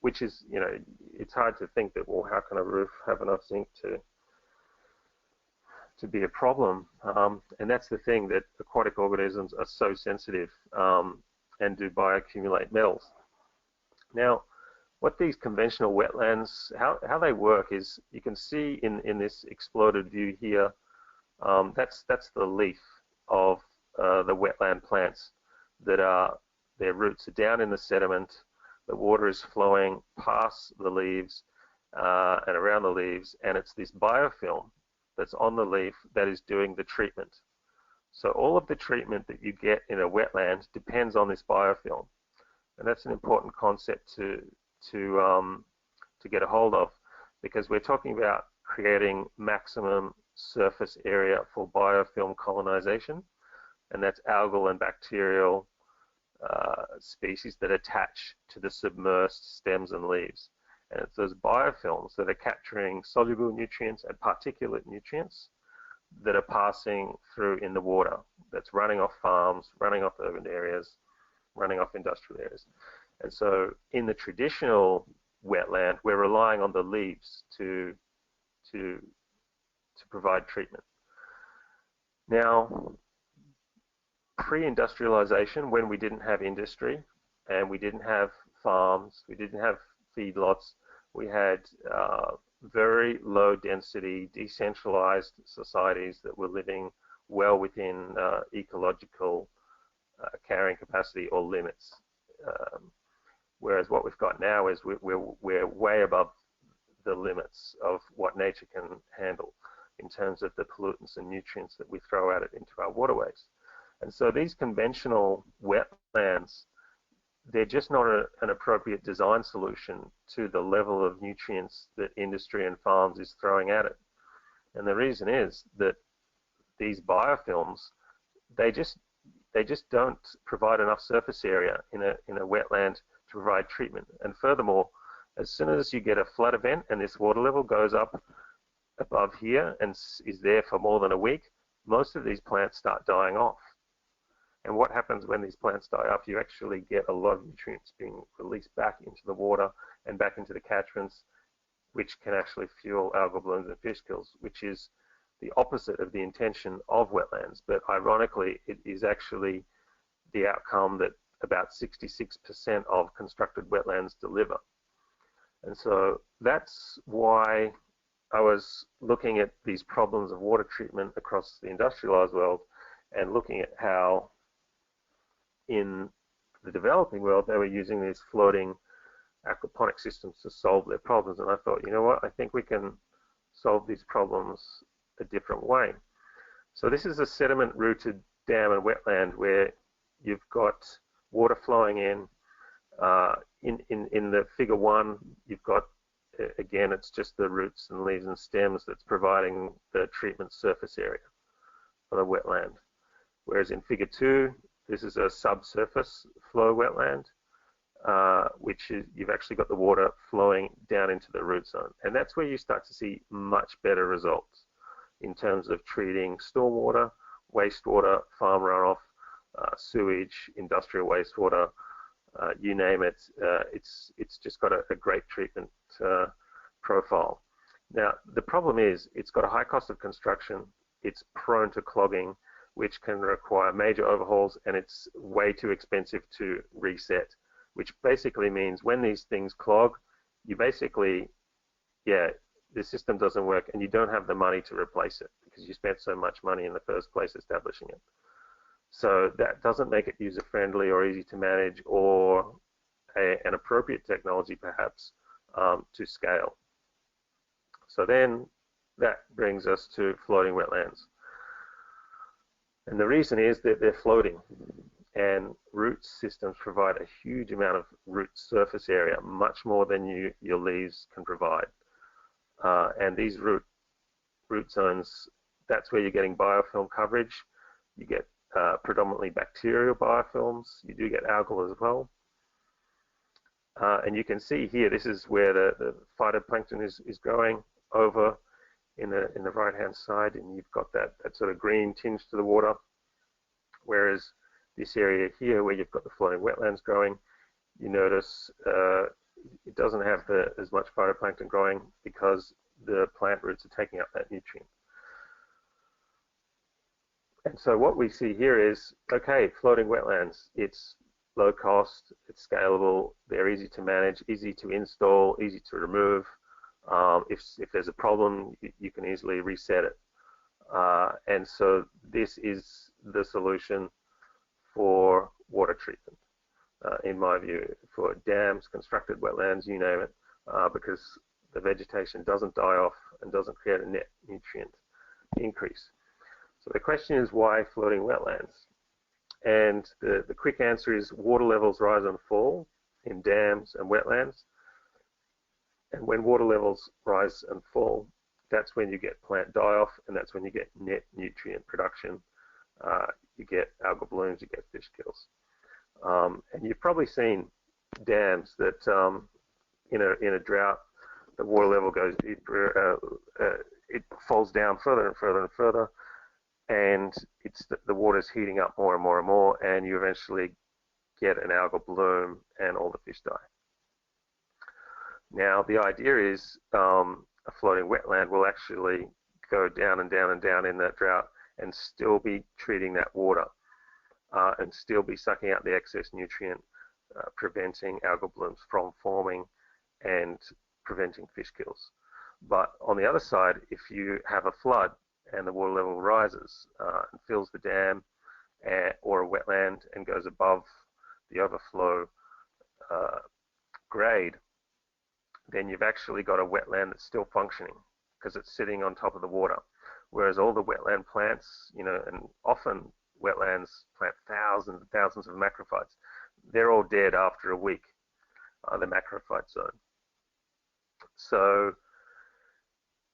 which is, it's hard to think that, well, how can a roof have enough zinc to be a problem? And that's the thing, that aquatic organisms are so sensitive and do bioaccumulate metals. Now, what these conventional wetlands, how they work is, you can see in this exploded view here, that's the leaf of the wetland plants that their roots are down in the sediment. The water is flowing past the leaves and around the leaves, and it's this biofilm that's on the leaf that is doing the treatment. So all of the treatment that you get in a wetland depends on this biofilm, and that's an important concept to get a hold of, because we're talking about creating maximum surface area for biofilm colonization, and that's algal and bacterial species that attach to the submersed stems and leaves. And it's those biofilms that are capturing soluble nutrients and particulate nutrients that are passing through in the water, that's running off farms, running off urban areas, running off industrial areas. And so in the traditional wetland, we're relying on the leaves to provide treatment. Now, pre-industrialization, when we didn't have industry and we didn't have farms, we didn't have feedlots, we had very low density, decentralized societies that were living well within ecological carrying capacity or limits. Whereas what we've got now is we're way above the limits of what nature can handle in terms of the pollutants and nutrients that we throw at it into our waterways. And so these conventional wetlands, they're just not an appropriate design solution to the level of nutrients that industry and farms is throwing at it. And the reason is that these biofilms, they just don't provide enough surface area in a wetland to provide treatment. And furthermore, as soon as you get a flood event and this water level goes up above here and is there for more than a week, most of these plants start dying off. And what happens when these plants die off? You actually get a lot of nutrients being released back into the water and back into the catchments, which can actually fuel algal blooms and fish kills, which is the opposite of the intention of wetlands. But ironically, it is actually the outcome that about 66% of constructed wetlands deliver. And so that's why I was looking at these problems of water treatment across the industrialized world and looking at how in the developing world they were using these floating aquaponic systems to solve their problems. And I thought, you know what, I think we can solve these problems a different way. So this is a sediment-rooted dam and wetland where you've got water flowing in. In the figure one, you've got, again, it's just the roots and leaves and stems that's providing the treatment surface area for the wetland. Whereas in figure two, this is a subsurface flow wetland. which is you've actually got the water flowing down into the root zone. And that's where you start to see much better results in terms of treating stormwater, wastewater, farm runoff, sewage, industrial wastewater, you name it. It's just got a great treatment profile. Now, the problem is it's got a high cost of construction, it's prone to clogging, which can require major overhauls, and it's way too expensive to reset, which basically means when these things clog, you basically, yeah, the system doesn't work and you don't have the money to replace it because you spent so much money in the first place establishing it. So that doesn't make it user-friendly or easy to manage or an appropriate technology perhaps to scale. So then that brings us to floating wetlands. And the reason is that they're floating, and root systems provide a huge amount of root surface area, much more than your leaves can provide. And these root zones, that's where you're getting biofilm coverage. You get predominantly bacterial biofilms. You do get algal as well. And you can see here, this is where the phytoplankton is growing over in the right-hand side, and you've got that sort of green tinge to the water, whereas this area here where you've got the floating wetlands growing, you notice it doesn't have as much phytoplankton growing because the plant roots are taking up that nutrient. And so what we see here is, okay, floating wetlands, it's low cost, it's scalable, they're easy to manage, easy to install, easy to remove. If there's a problem, you can easily reset it. And so this is the solution for water treatment, in my view, for dams, constructed wetlands, you name it, because the vegetation doesn't die off and doesn't create a net nutrient increase. So the question is, why floating wetlands? And the quick answer is water levels rise and fall in dams and wetlands. And when water levels rise and fall, that's when you get plant die-off, and that's when you get net nutrient production. You get algal blooms, you get fish kills. And you've probably seen dams that, in a drought, the water level goes, it falls down further and further and further, and the water's heating up more and more and more, and you eventually get an algal bloom and all the fish die. Now, the idea is a floating wetland will actually go down and down and down in that drought and still be treating that water and still be sucking out the excess nutrient, preventing algal blooms from forming and preventing fish kills. But on the other side, if you have a flood and the water level rises and fills the dam or a wetland and goes above the overflow grade, then you've actually got a wetland that's still functioning because it's sitting on top of the water. Whereas all the wetland plants, and often wetlands plant thousands and thousands of macrophytes, they're all dead after a week, the macrophyte zone. So,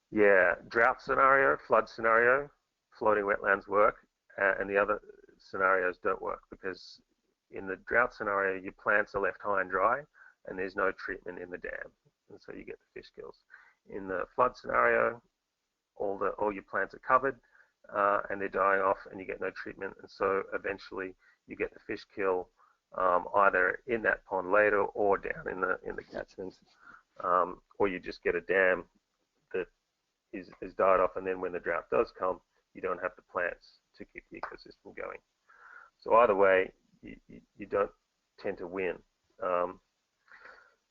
yeah, drought scenario, flood scenario, floating wetlands work, and the other scenarios don't work because in the drought scenario, your plants are left high and dry, and there's no treatment in the dam, and so you get the fish kills. In the flood scenario, all your plants are covered, and they're dying off, and you get no treatment, and so eventually you get the fish kill either in that pond later or down in the catchment, or you just get a dam that is died off, and then when the drought does come, you don't have the plants to keep the ecosystem going. So either way, you don't tend to win.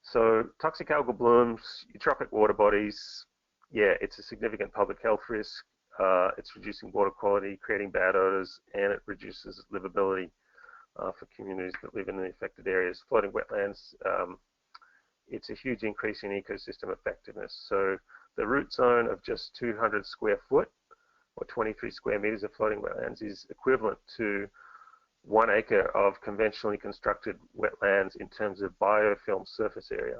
So toxic algal blooms, eutrophic water bodies, yeah, it's a significant public health risk. It's reducing water quality, creating bad odors, and it reduces livability for communities that live in the affected areas. Floating wetlands, it's a huge increase in ecosystem effectiveness. So the root zone of just 200 square foot or 23 square meters of floating wetlands is equivalent to 1 acre of conventionally constructed wetlands in terms of biofilm surface area.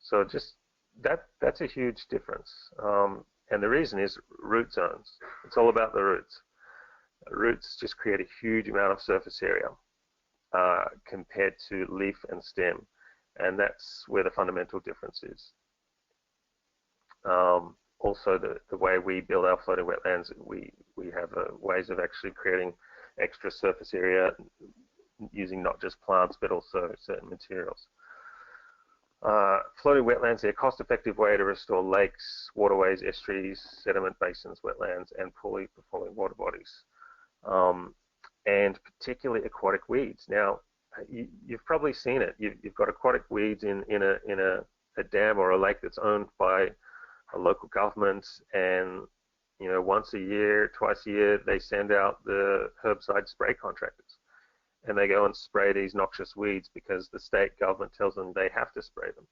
So just that's a huge difference. And the reason is root zones. It's all about the roots. Roots just create a huge amount of surface area. compared to leaf and stem, and that's where the fundamental difference is. Also, the way we build our floating wetlands, we have ways of actually creating extra surface area using not just plants but also certain materials. Floating wetlands are a cost-effective way to restore lakes, waterways, estuaries, sediment basins, wetlands, and poorly performing water bodies, and particularly aquatic weeds. Now, you've probably seen it. You've got aquatic weeds in a dam or a lake that's owned by a local government, and once a year, twice a year, they send out the herbicide spray contractors, and they go and spray these noxious weeds because the state government tells them they have to spray them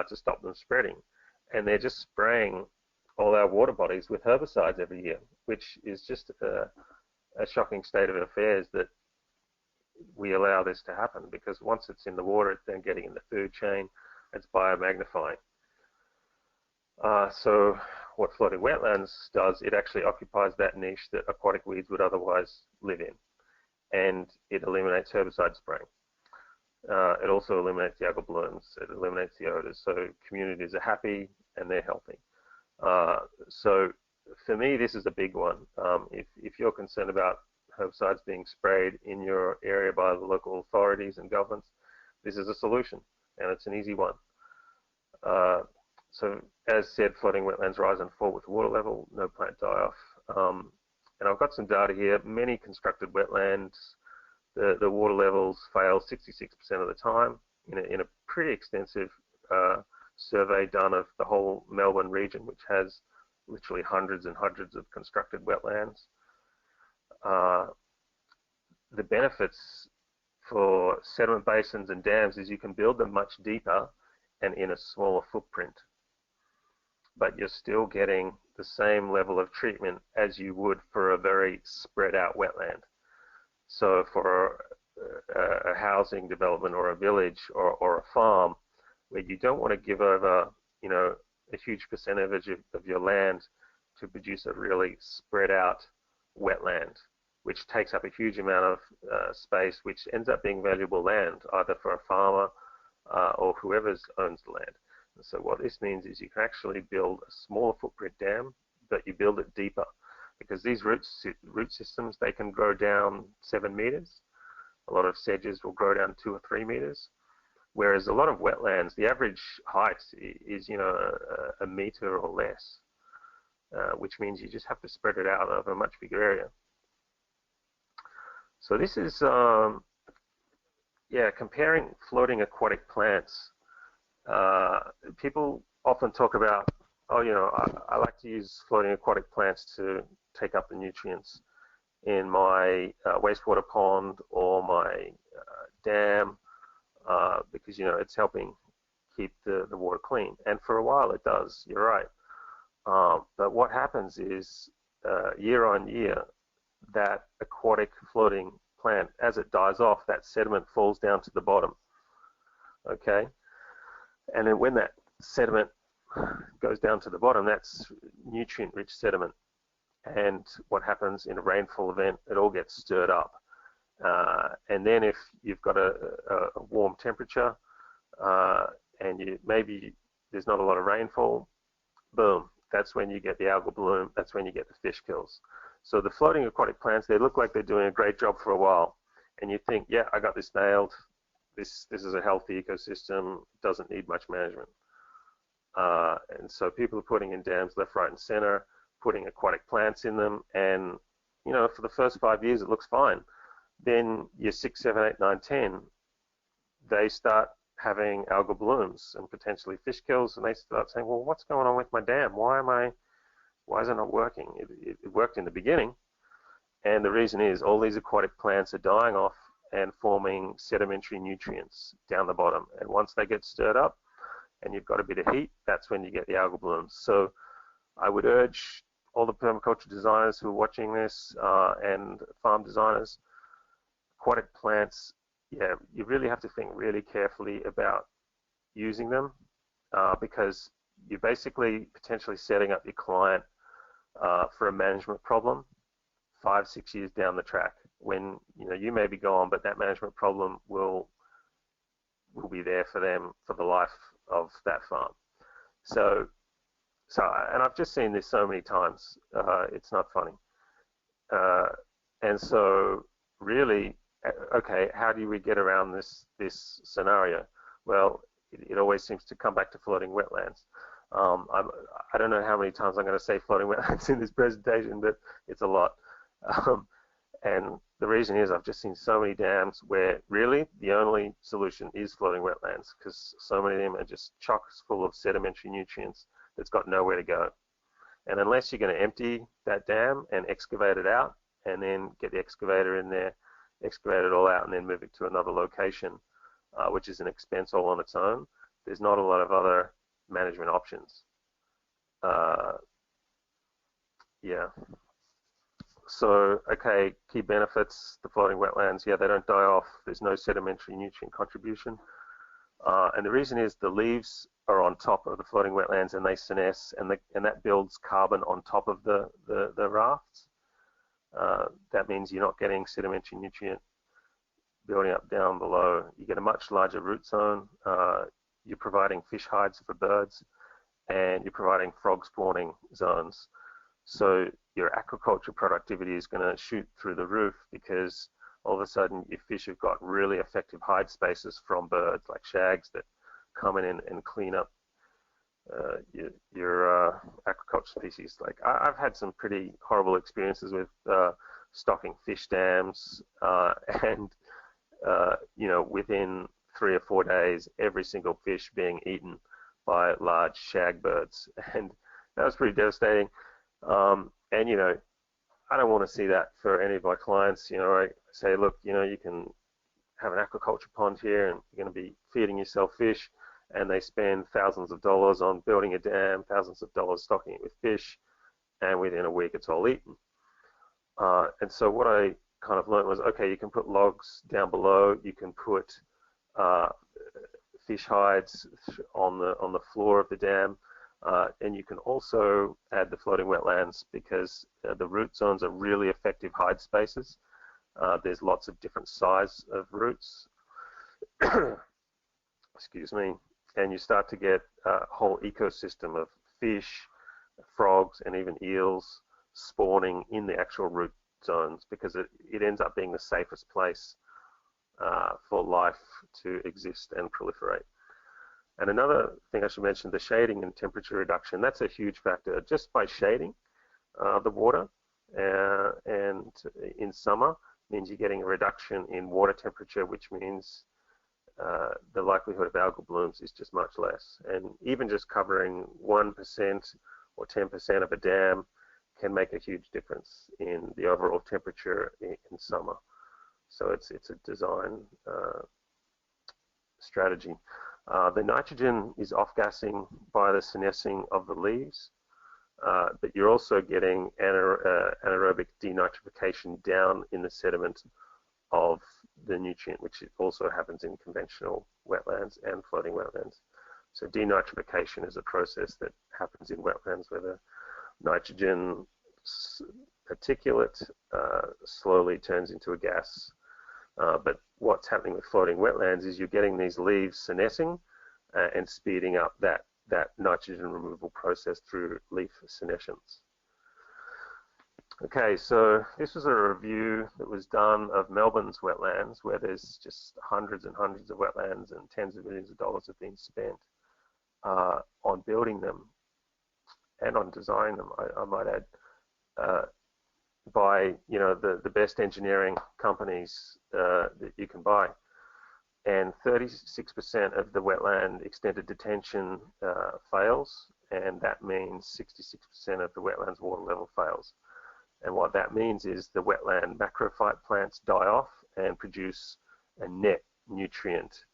to stop them spreading. And they're just spraying all our water bodies with herbicides every year, which is just a shocking state of affairs that we allow this to happen, because once it's in the water, it's then getting in the food chain, it's biomagnifying. So what floating wetlands does, it actually occupies that niche that aquatic weeds would otherwise live in, and it eliminates herbicide spraying. It also eliminates the algal blooms, it eliminates the odors, so communities are happy and they're healthy. So for me, this is a big one. If you're concerned about herbicides being sprayed in your area by the local authorities and governments, this is a solution, and it's an easy one. So as said, floating wetlands rise and fall with water level, no plant die-off. And I've got some data here. Many constructed wetlands, the water levels fail 66% of the time in a pretty extensive survey done of the whole Melbourne region, which has literally hundreds and hundreds of constructed wetlands. The benefits for sediment basins and dams is you can build them much deeper and in a smaller footprint, but you're still getting the same level of treatment as you would for a very spread out wetland. So for a housing development or a village or a farm, where you don't want to give over, a huge percentage of your land to produce a really spread out wetland, which takes up a huge amount of space, which ends up being valuable land, either for a farmer or whoever owns the land. And so what this means is you can actually build a smaller footprint dam, but you build it deeper, because these root systems, they can grow down 7 meters. A lot of sedges will grow down 2 or 3 meters, whereas a lot of wetlands, the average height is a meter or less, which means you just have to spread it out over a much bigger area. So this is comparing floating aquatic plants. People often talk about, I like to use floating aquatic plants to take up the nutrients in my wastewater pond or my dam, because it's helping keep the water clean, and for a while it does, you're right. But what happens is year on year, that aquatic floating plant, as it dies off, that sediment falls down to the bottom, okay? And then when that sediment goes down to the bottom, that's nutrient-rich sediment. And what happens in a rainfall event, it all gets stirred up. And then if you've got a warm temperature and maybe there's not a lot of rainfall, boom, that's when you get the algal bloom, that's when you get the fish kills. So the floating aquatic plants, they look like they're doing a great job for a while. And you think, yeah, I got this nailed. This is a healthy ecosystem, doesn't need much management. And so people are putting in dams left, right, and center, putting aquatic plants in them, and for the first 5 years it looks fine. Then year 6, 7, 8, 9, 10, they start having algal blooms and potentially fish kills, and they start saying, well, what's going on with my dam? Why is it not working? It worked in the beginning, and the reason is all these aquatic plants are dying off and forming sedimentary nutrients down the bottom. And once they get stirred up and you've got a bit of heat, that's when you get the algal blooms. So I would urge all the permaculture designers who are watching this and farm designers, aquatic plants, yeah, you really have to think really carefully about using them because you're basically potentially setting up your client for a management problem 5, 6 years down the track. when you may be gone, but that management problem will be there for them for the life of that farm. So and I've just seen this so many times. It's not funny. And so really, okay, how do we get around this scenario? Well, it always seems to come back to floating wetlands. I don't know how many times I'm going to say floating wetlands in this presentation, but it's a lot. And the reason is I've just seen so many dams where really the only solution is floating wetlands, because so many of them are just chock full of sedimentary nutrients that's got nowhere to go. And unless you're going to empty that dam and excavate it out, and then get the excavator in there, excavate it all out, and then move it to another location, which is an expense all on its own, there's not a lot of other management options. Yeah. So, okay, key benefits, the floating wetlands, yeah, they don't die off. There's no sedimentary nutrient contribution. And the reason is the leaves are on top of the floating wetlands and they senesce, and that builds carbon on top of the rafts. That means you're not getting sedimentary nutrient building up down below. You get a much larger root zone. You're providing fish hides for birds, and you're providing frog spawning zones. So your aquaculture productivity is going to shoot through the roof, because all of a sudden your fish have got really effective hide spaces from birds like shags that come in and clean up your aquaculture species. Like I've had some pretty horrible experiences with stocking fish dams, and within 3 or 4 days, every single fish being eaten by large shag birds, and that was pretty devastating. And I don't want to see that for any of my clients. I say, look, you can have an aquaculture pond here, and you're going to be feeding yourself fish, and they spend thousands of dollars on building a dam, thousands of dollars stocking it with fish, and within a week it's all eaten. And so what I kind of learned was, okay, you can put logs down below, you can put fish hides on the floor of the dam, and you can also add the floating wetlands, because the root zones are really effective hide spaces. There's lots of different size of roots. Excuse me. And you start to get a whole ecosystem of fish, frogs, and even eels spawning in the actual root zones, because it ends up being the safest place for life to exist and proliferate. And another thing I should mention, the shading and temperature reduction, that's a huge factor. Just by shading the water, and in summer, means you're getting a reduction in water temperature, which means the likelihood of algal blooms is just much less. And even just covering 1% or 10% of a dam can make a huge difference in the overall temperature in summer. So it's a design strategy. The nitrogen is off-gassing by the senescing of the leaves, but you're also getting anaerobic denitrification down in the sediment of the nutrient, which also happens in conventional wetlands and floating wetlands. So denitrification is a process that happens in wetlands where the nitrogen particulate slowly turns into a gas. But what's happening with floating wetlands is you're getting these leaves senescing and speeding up that nitrogen removal process through leaf senescence. Okay, so this was a review that was done of Melbourne's wetlands, where there's just hundreds and hundreds of wetlands, and tens of millions of dollars have been spent on building them and on designing them, I might add, by the best engineering companies that you can buy. And 36% of the wetland extended detention fails, and that means 66% of the wetland's water level fails. And what that means is the wetland macrophyte plants die off and produce a net nutrient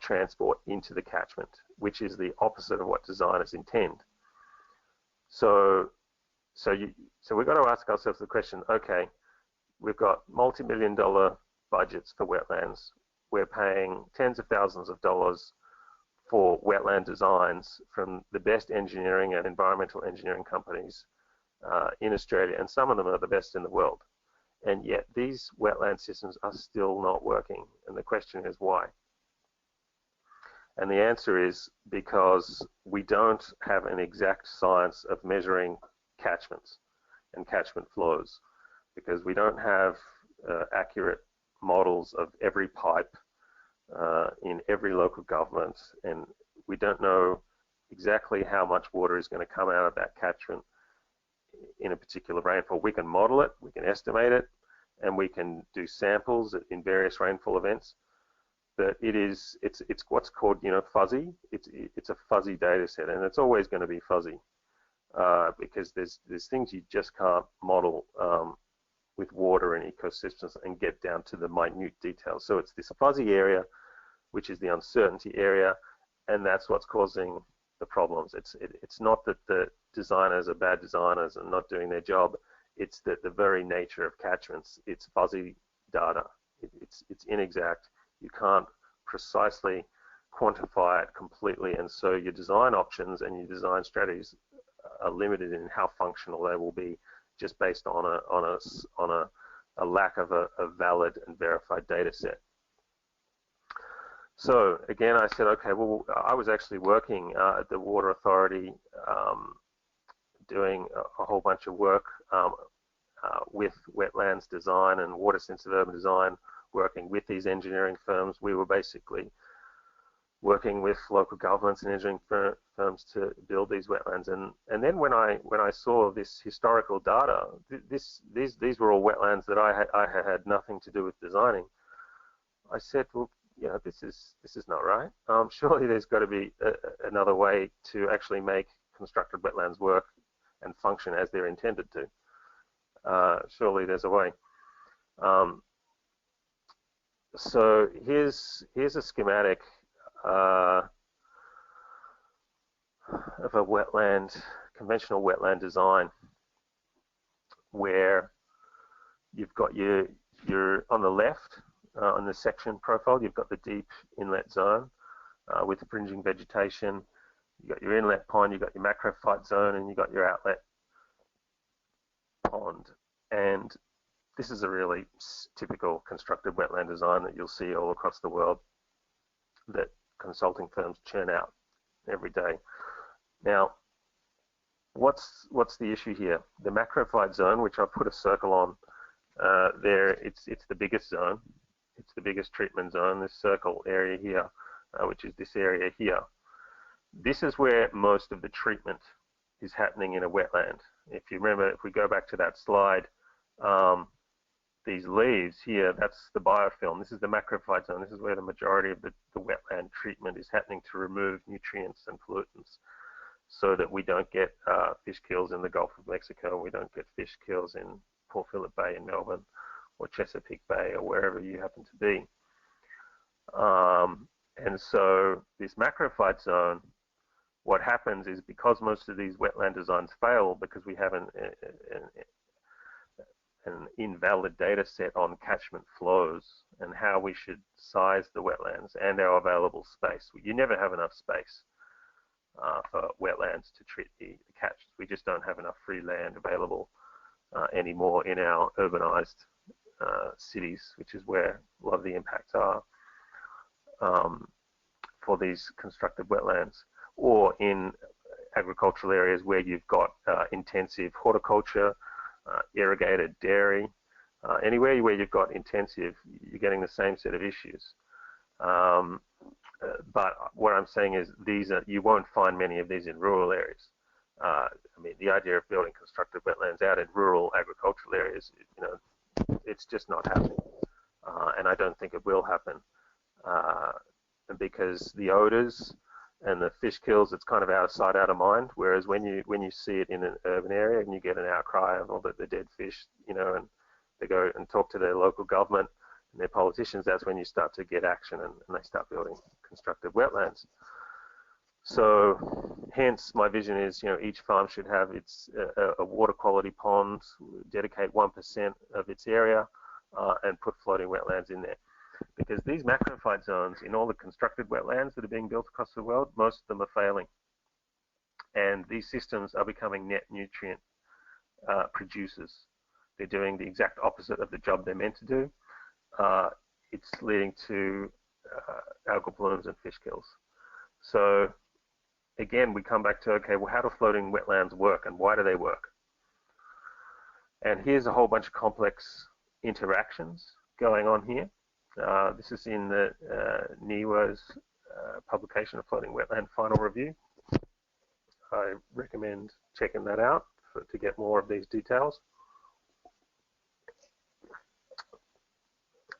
transport into the catchment, which is the opposite of what designers intend. So we've got to ask ourselves the question, okay, we've got multi-million-dollar budgets for wetlands. We're paying tens of thousands of dollars for wetland designs from the best engineering and environmental engineering companies in Australia, and some of them are the best in the world. and yet these wetland systems are still not working. And the question is why? And the answer is because we don't have an exact science of measuring catchments and catchment flows, because we don't have accurate models of every pipe in every local government, and we don't know exactly how much water is going to come out of that catchment in a particular rainfall. We can model it, we can estimate it, and we can do samples in various rainfall events. But it's what's called, fuzzy. It's a fuzzy data set, and it's always going to be fuzzy because there's things you just can't model with water and ecosystems and get down to the minute details. So it's this fuzzy area, which is the uncertainty area, and that's what's causing the problems. It's not that the designers are bad designers and not doing their job. It's that the very nature of catchments, it's fuzzy data. It's inexact. You can't precisely quantify it completely, and so your design options and your design strategies are limited in how functional they will be, just based on a lack of a valid and verified data set. So again, I said, okay, well, I was actually working at the Water Authority, doing a whole bunch of work with wetlands design and water sensitive urban design, working with these engineering firms. We were basically working with local governments and engineering firms to build these wetlands. And then when I saw this historical data, these were all wetlands that I had nothing to do with designing. I said, well, this is not right. Surely there's got to be another way to actually make constructed wetlands work and function as they're intended to. Surely there's a way. So here's a schematic of a conventional wetland design, where you've got your on the left, on the section profile, you've got the deep inlet zone with the fringing vegetation. You've got your inlet pond, you've got your macrophyte zone, and you've got your outlet pond. And this is a really typical constructed wetland design that you'll see all across the world that consulting firms churn out every day. Now, what's the issue here? The macrophyte zone, which I've put a circle on there, it's the biggest zone. It's the biggest treatment zone, this circle area here, which is this area here. This is where most of the treatment is happening in a wetland. If you remember, if we go back to that slide, these leaves here, that's the biofilm. This is the macrophyte zone. This is where the majority of the wetland treatment is happening to remove nutrients and pollutants, so that we don't get fish kills in the Gulf of Mexico. We don't get fish kills in Port Phillip Bay in Melbourne, or Chesapeake Bay, or wherever you happen to be. And so this macrophyte zone, what happens is, because most of these wetland designs fail because we have an invalid data set on catchment flows and how we should size the wetlands and our available space. You never have enough space for wetlands to treat the catches. We just don't have enough free land available anymore in our urbanized cities, which is where a lot of the impacts are for these constructed wetlands, or in agricultural areas where you've got intensive horticulture, irrigated dairy, anywhere where you've got intensive, you're getting the same set of issues. But what I'm saying is, you won't find many of these in rural areas. I mean, the idea of building constructed wetlands out in rural agricultural areas, it's just not happening, and I don't think it will happen, because the odors and the fish kills, it's kind of out of sight, out of mind. Whereas when you see it in an urban area and you get an outcry of all the dead fish, and they go and talk to their local government and their politicians, that's when you start to get action, and they start building constructed wetlands. So hence my vision is, each farm should have a water quality pond, dedicate 1% of its area, and put floating wetlands in there. Because these macrophyte zones in all the constructed wetlands that are being built across the world, most of them are failing. And these systems are becoming net nutrient producers. they're doing the exact opposite of the job they're meant to do. It's leading to algal blooms and fish kills. So again, we come back to, okay, well, how do floating wetlands work and why do they work? And here's a whole bunch of complex interactions going on here. This is in the NIWA's publication of Floating Wetland Final Review. I recommend checking that out to get more of these details.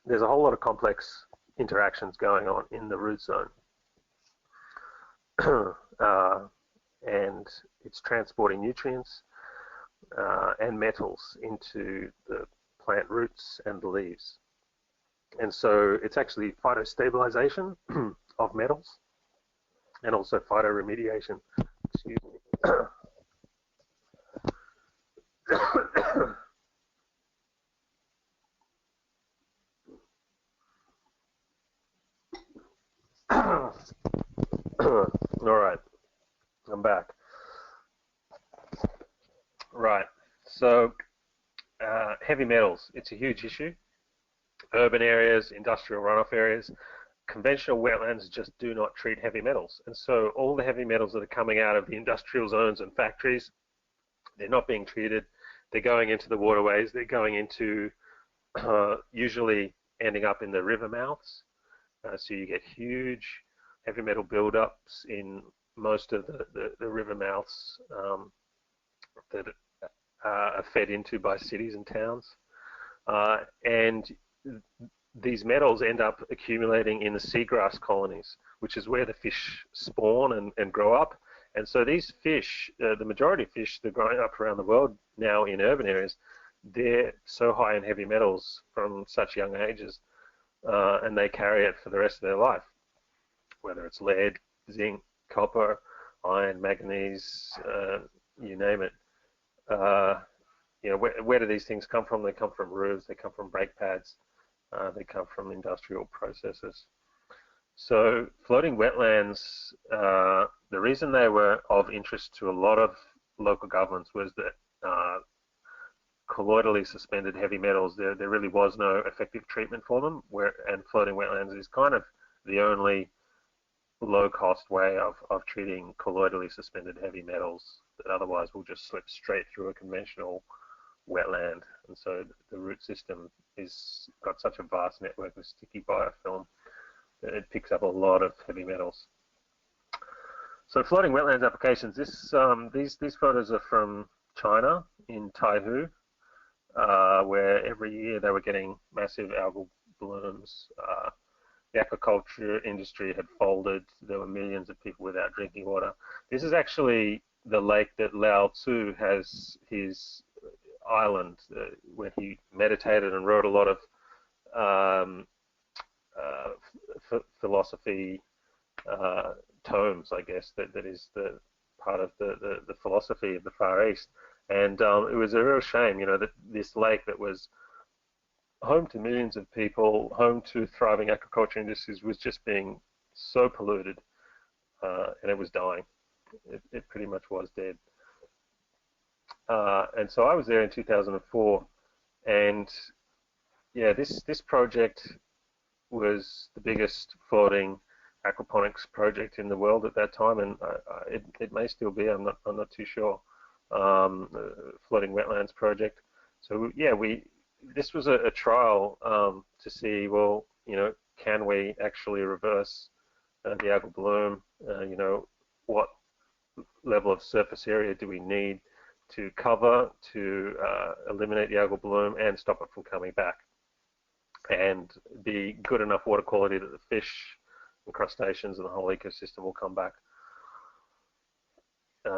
There's a whole lot of complex interactions going on in the root zone. And it's transporting nutrients and metals into the plant roots and the leaves. And so it's actually phytostabilization of metals and also phytoremediation. Excuse me. All right, I'm back. Right, so heavy metals, it's a huge issue. Urban areas, industrial runoff areas, conventional wetlands just do not treat heavy metals. And so all the heavy metals that are coming out of the industrial zones and factories, they're not being treated. They're going into the waterways. They're going into usually ending up in the river mouths. So you get huge heavy metal buildups in most of the river mouths that are fed into by cities and towns. And these metals end up accumulating in the seagrass colonies, which is where the fish spawn and grow up. And so these fish, the majority of fish that are growing up around the world now in urban areas, they're so high in heavy metals from such young ages, and they carry it for the rest of their life, whether it's lead, zinc, copper, iron, manganese, you name it. You know, where do these things come from? They come from roofs, they come from brake pads, they come from industrial processes. So floating wetlands, the reason they were of interest to a lot of local governments was that colloidally suspended heavy metals, there really was no effective treatment for them, and floating wetlands is kind of the only low-cost way of treating colloidally suspended heavy metals that otherwise will just slip straight through a conventional wetland. And so the root system is got such a vast network of sticky biofilm that it picks up a lot of heavy metals. So floating wetlands applications, these photos are from China in Taihu, where every year they were getting massive algal blooms. The aquaculture industry had folded. There were millions of people without drinking water. This is actually the lake that Lao Tzu has his island, where he meditated and wrote a lot of philosophy tomes, I guess, that is the part of the philosophy of the Far East. And it was a real shame, you know, that this lake that was home to millions of people, home to thriving aquaculture industries, was just being so polluted, and it was dying. It pretty much was dead. And so I was there in 2004, and yeah, this project was the biggest floating aquaponics project in the world at that time, and it may still be. I'm not too sure. Floating wetlands project. So yeah, this was a trial to see, well, you know, can we actually reverse the algal bloom? You know, what level of surface area do we need to cover to eliminate the algal bloom and stop it from coming back, and be good enough water quality that the fish and crustaceans and the whole ecosystem will come back.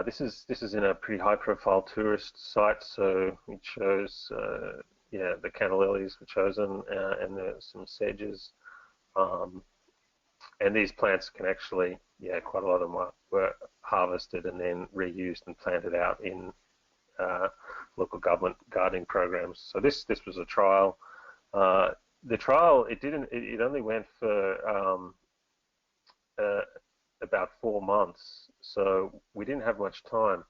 This is in a pretty high-profile tourist site, so it shows, yeah, the canna lilies were chosen, and there's some sedges, and these plants can actually, yeah, quite a lot of them were harvested and then reused and planted out in local government gardening programs. So this was a trial. The trial, it only went for about 4 months, so we didn't have much time.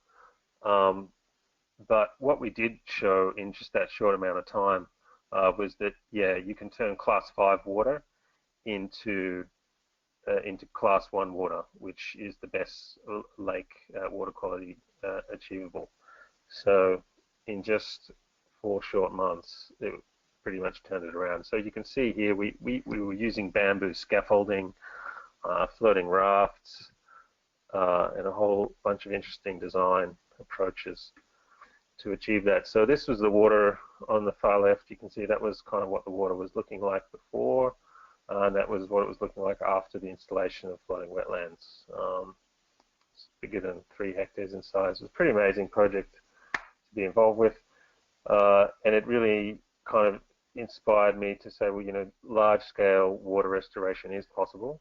But what we did show in just that short amount of time was that, yeah, you can turn class 5 water into class 1 water, which is the best lake water quality achievable. So in just 4 short months, it pretty much turned it around. So you can see here we were using bamboo scaffolding, floating rafts, and a whole bunch of interesting design approaches to achieve that. So this was the water on the far left. You can see that was kind of what the water was looking like before. And that was what it was looking like after the installation of floating wetlands. It's bigger than 3 hectares in size. It was a pretty amazing project to be involved with. And it really kind of inspired me to say, well, you know, large-scale water restoration is possible,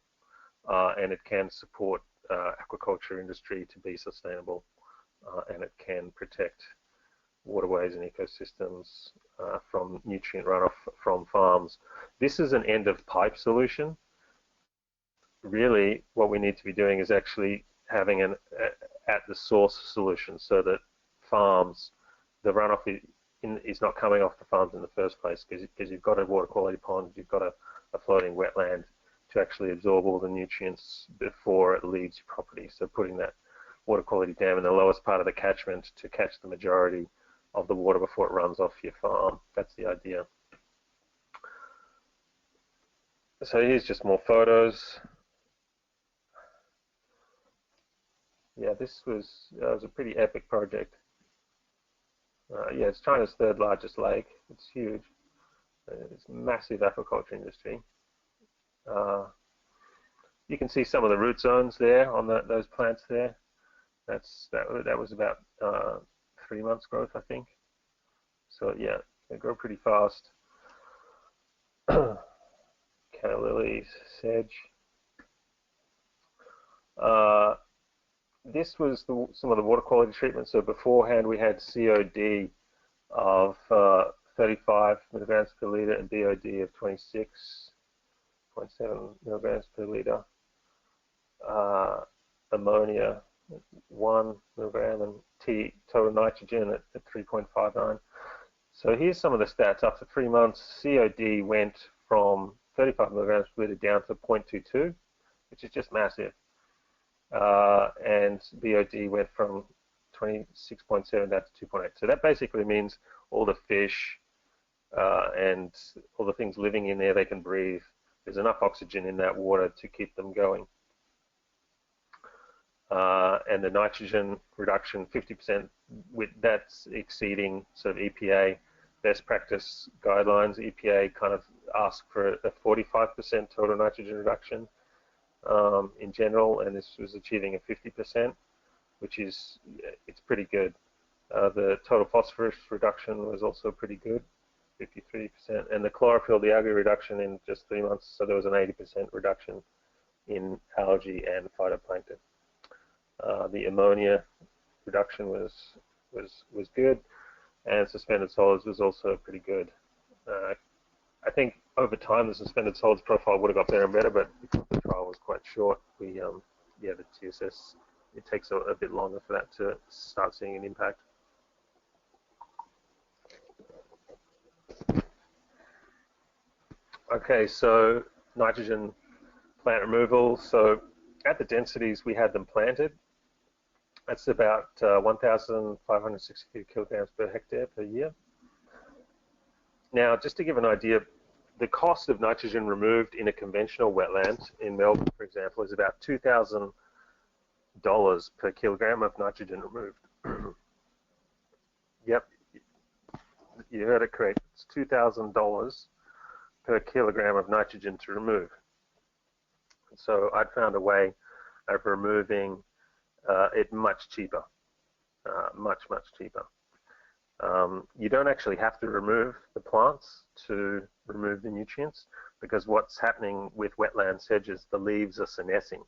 and it can support aquaculture industry to be sustainable, and it can protect waterways and ecosystems from nutrient runoff from farms. This is an end-of-pipe solution. Really, what we need to be doing is actually having an at-the-source solution so that farms, the runoff is not coming off the farms in the first place, because you've got a water quality pond, you've got a floating wetland to actually absorb all the nutrients before it leaves your property. So putting that water quality dam in the lowest part of the catchment to catch the majority of the water before it runs off your farm. That's the idea. So here's just more photos. Yeah, this was a pretty epic project. Yeah, it's China's 3rd largest lake. It's huge. It's a massive aquaculture industry. You can see some of the root zones there on those plants there. That was about 3 months growth, I think. So yeah, they grow pretty fast. Canna lilies, sedge. This was some of the water quality treatment. So beforehand we had COD of 35 milligrams per liter and BOD of 26.7 milligrams per liter. Ammonia 1 milligram, and total nitrogen at 3.59. So here's some of the stats. After 3 months, COD went from 35 milligrams per liter down to 0.22, which is just massive. And BOD went from 26.7 down to 2.8. So that basically means all the fish and all the things living in there, they can breathe. There's enough oxygen in that water to keep them going. And the nitrogen reduction, 50%, that's exceeding sort of EPA best practice guidelines. EPA kind of asked for a 45% total nitrogen reduction in general, and this was achieving a 50%, which is, it's pretty good. The total phosphorus reduction was also pretty good, 53%, and the chlorophyll, the algae reduction in just 3 months, so there was an 80% reduction in algae and phytoplankton. The ammonia reduction was good, and suspended solids was also pretty good. I think over time the suspended solids profile would have got better and better, but because the trial was quite short, yeah, the TSS, it takes a bit longer for that to start seeing an impact. Okay, so nitrogen plant removal. So at the densities we had them planted, that's about 1,562 kilograms per hectare per year. Now, just to give an idea, the cost of nitrogen removed in a conventional wetland in Melbourne, for example, is about $2,000 per kilogram of nitrogen removed. Yep, you heard it correct. It's $2,000 per kilogram of nitrogen to remove. So I'd found a way of removing it much cheaper, much cheaper. You don't actually have to remove the plants to remove the nutrients, because what's happening with wetland sedge is the leaves are senescing,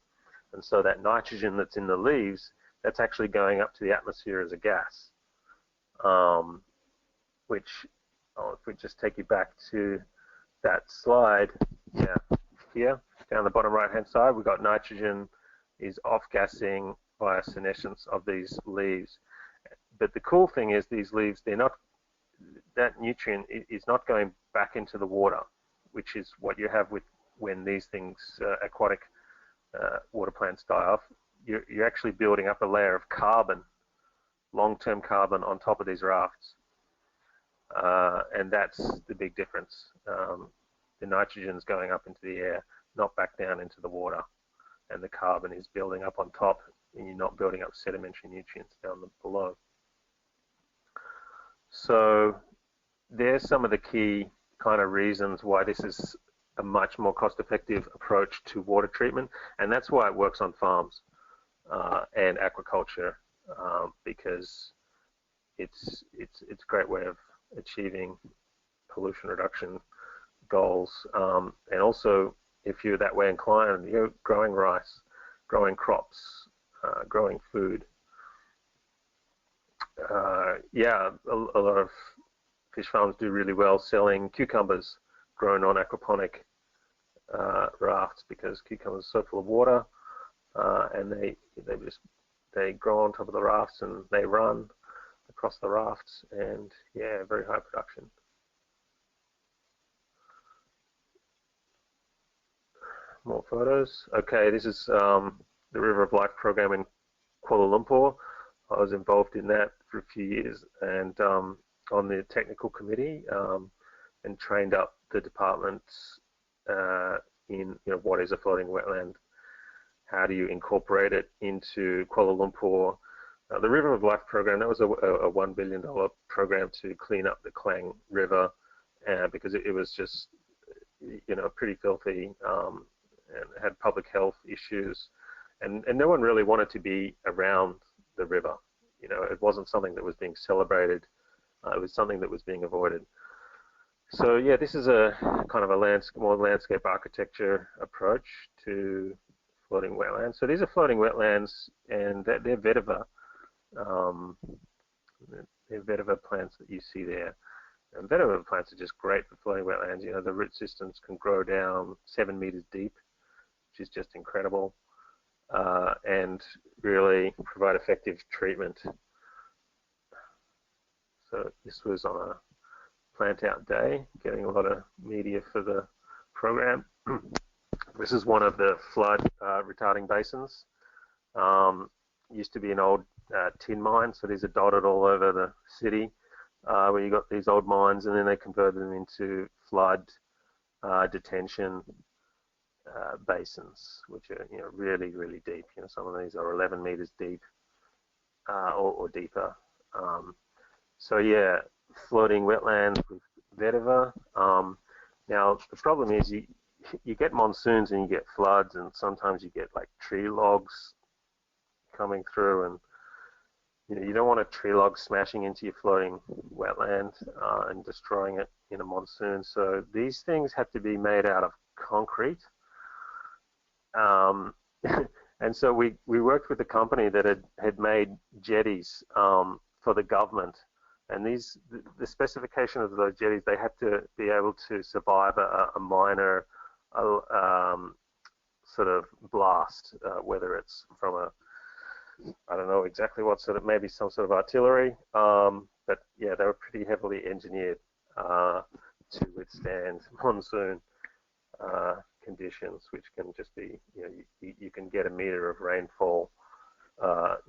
and so that nitrogen that's in the leaves, that's actually going up to the atmosphere as a gas, which, if we just take you back to that slide, yeah, here down the bottom right hand side, we've got nitrogen is off-gassing via senescence of these leaves. but the cool thing is these leaves, they're not, that nutrient is not going back into the water, which is what you have with when these things, aquatic water plants die off. You're actually building up a layer of carbon, long-term carbon on top of these rafts. And that's the big difference. The nitrogen's going up into the air, not back down into the water. And the carbon is building up on top, and you're not building up sedimentary nutrients down below. So there's some of the key kind of reasons why this is a much more cost-effective approach to water treatment, and that's why it works on farms and aquaculture, because it's a great way of achieving pollution reduction goals, and also if you're that way inclined, you're growing rice, growing crops, growing food. Yeah, a lot of fish farms do really well selling cucumbers grown on aquaponic rafts, because cucumbers are so full of water, and they grow on top of the rafts and they run across the rafts, and yeah, very high production. More photos. Okay, this is the River of Life program in Kuala Lumpur. I was involved in that for a few years, and on the technical committee, and trained up the departments in, what is a floating wetland, how do you incorporate it into Kuala Lumpur. The River of Life program, that was a $1 billion program to clean up the Klang River, because it was just, pretty filthy, and had public health issues, and no one really wanted to be around the river. It wasn't something that was being celebrated. It was something that was being avoided. So yeah, this is a kind of a more landscape architecture approach to floating wetlands. So these are floating wetlands, and they're vetiver. They're vetiver plants that you see there. And vetiver plants are just great for floating wetlands. The root systems can grow down 7 meters deep, which is just incredible, and really provide effective treatment. So this was on a plant out day, getting a lot of media for the program. This is one of the flood retarding basins. Used to be an old tin mine, so these are dotted all over the city, where you got these old mines, and then they converted them into flood detention basins, which are really, really deep. Some of these are 11 meters deep or deeper. So yeah, floating wetlands with vetiver. Now the problem is you get monsoons and you get floods, and sometimes you get like tree logs coming through, and you don't want a tree log smashing into your floating wetland and destroying it in a monsoon. So these things have to be made out of concrete. And so we worked with a company that had made jetties for the government, and the specification of those jetties, they had to be able to survive a minor sort of blast, whether it's from I don't know exactly what sort of, maybe some sort of artillery, but yeah, they were pretty heavily engineered to withstand monsoon conditions, which can just be, you can get a meter of rainfall,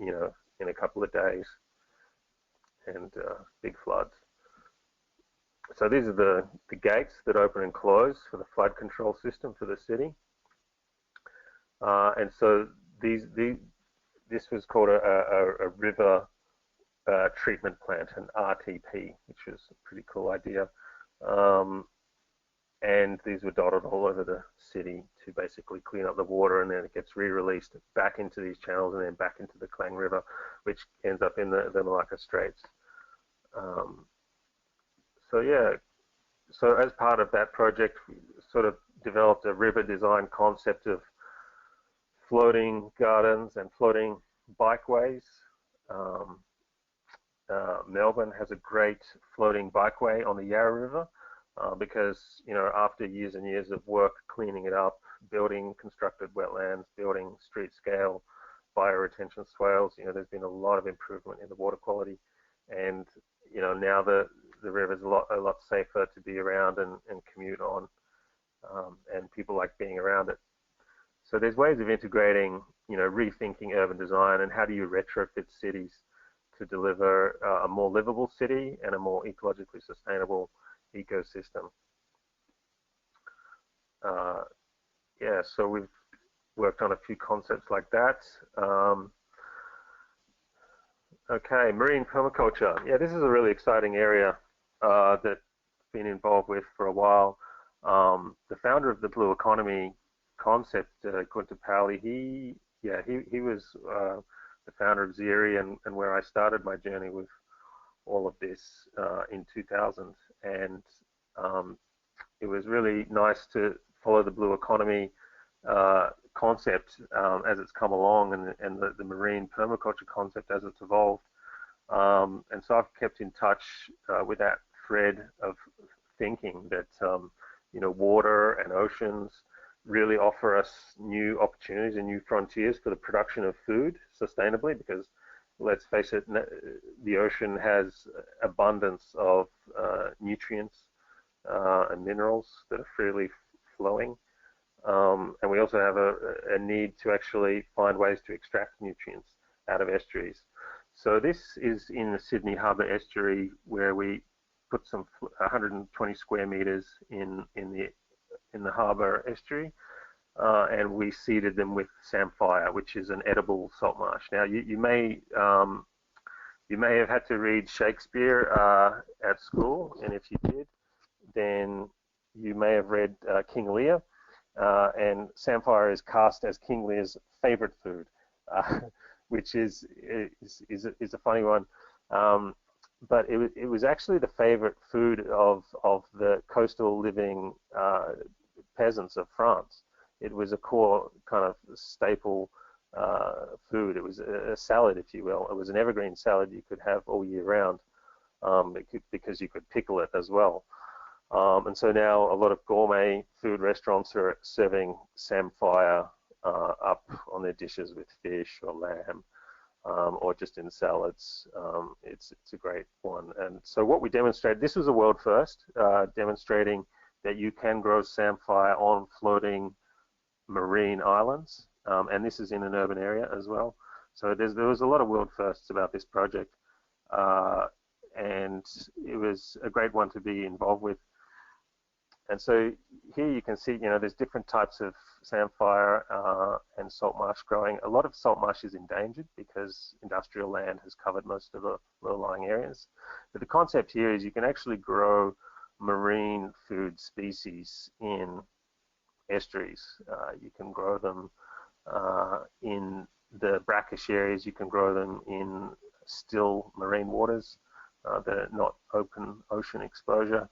in a couple of days, and big floods. So these are the gates that open and close for the flood control system for the city. And so this was called a river treatment plant, an RTP, which was a pretty cool idea. And these were dotted all over the city to basically clean up the water, and then it gets re-released back into these channels and then back into the Klang River, which ends up in the Malacca Straits. So yeah, so as part of that project, we sort of developed a river design concept of floating gardens and floating bikeways. Melbourne has a great floating bikeway on the Yarra River, because after years and years of work cleaning it up, building constructed wetlands, building street scale bioretention swales. There's been a lot of improvement in the water quality, and now the river's a lot safer to be around and commute on, and people like being around it. So there's ways of integrating, rethinking urban design, and how do you retrofit cities to deliver a more livable city and a more ecologically sustainable ecosystem. So we've worked on a few concepts like that. Okay, marine permaculture. Yeah, this is a really exciting area that I've been involved with for a while. The founder of the blue economy concept, Gunter Pauli, he was the founder of Zeri, and where I started my journey with all of this in 2000. And it was really nice to follow the blue economy concept as it's come along, and the marine permaculture concept as it's evolved. And so I've kept in touch with that thread of thinking that water and oceans really offer us new opportunities and new frontiers for the production of food sustainably, because let's face it, the ocean has abundance of nutrients and minerals that are freely flowing. And we also have a need to actually find ways to extract nutrients out of estuaries. So this is in the Sydney Harbour estuary, where we put some 120 square meters in the harbour estuary, and we seeded them with samphire, which is an edible salt marsh. Now you may have had to read Shakespeare at school, and if you did, then you may have read King Lear. And samphire is cast as King Lear's favorite food, which is a funny one. But it was actually the favorite food of the coastal living peasants of France. It was a core kind of staple food. It was a salad, if you will. It was an evergreen salad you could have all year round, because you could pickle it as well. And so now a lot of gourmet food restaurants are serving samphire up on their dishes with fish or lamb, or just in salads. It's a great one. And so what we demonstrated, this was a world first, demonstrating that you can grow samphire on floating marine islands, and this is in an urban area as well. So there was a lot of world firsts about this project, and it was a great one to be involved with. And so here you can see, there's different types of samphire and salt marsh growing. A lot of salt marsh is endangered because industrial land has covered most of the low-lying areas. But the concept here is you can actually grow marine food species in estuaries. You can grow them in the brackish areas. You can grow them in still marine waters that are not open ocean exposure.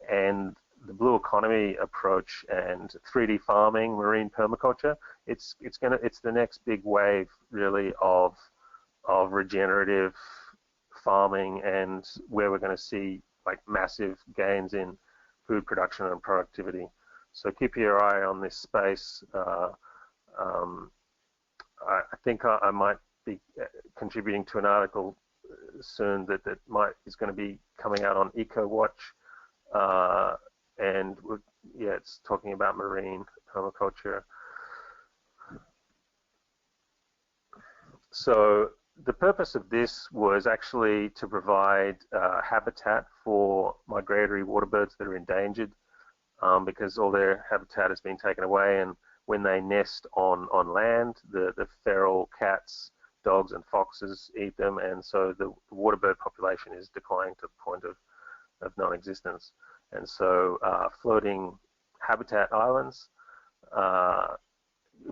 And the blue economy approach and 3D farming, marine permaculture, it's the next big wave really of regenerative farming, and where we're going to see like massive gains in food production and productivity. So keep your eye on this space. I think I might be contributing to an article soon that is going to be coming out on EcoWatch. And it's talking about marine permaculture. So the purpose of this was actually to provide habitat for migratory water birds that are endangered, because all their habitat has been taken away, and when they nest on land, the feral cats, dogs and foxes eat them, and so the water bird population is declining to the point of non-existence. And so floating habitat islands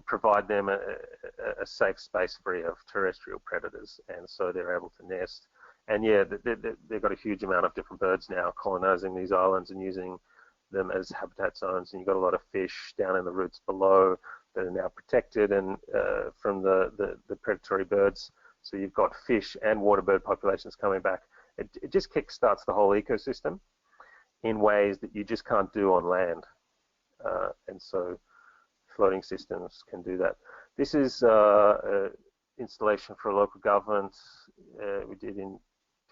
provide them a safe space free of terrestrial predators, and so they're able to nest. And yeah, they've got a huge amount of different birds now colonizing these islands and using them as habitat zones, and you've got a lot of fish down in the roots below that are now protected and from the predatory birds. So you've got fish and water bird populations coming back. It just kickstarts the whole ecosystem in ways that you just can't do on land, and so floating systems can do that. This is an installation for a local government we did in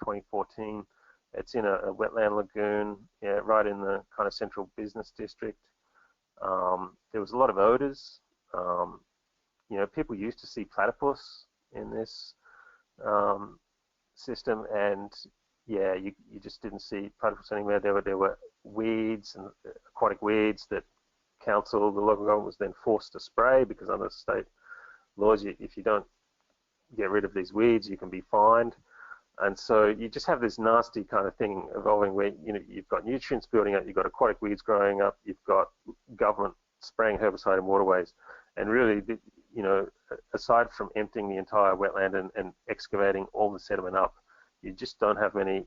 2014. It's in a wetland lagoon, yeah, right in the kind of central business district. There was a lot of odors. You know, people used to see platypus in this system, and yeah, you just didn't see platypus anywhere. There were weeds and aquatic weeds that the local government was then forced to spray, because under state laws, if you don't get rid of these weeds, you can be fined. And so you just have this nasty kind of thing evolving where, you know, you've got nutrients building up, you've got aquatic weeds growing up, you've got government spraying herbicide in waterways, and really, you know, aside from emptying the entire wetland and excavating all the sediment up, you just don't have many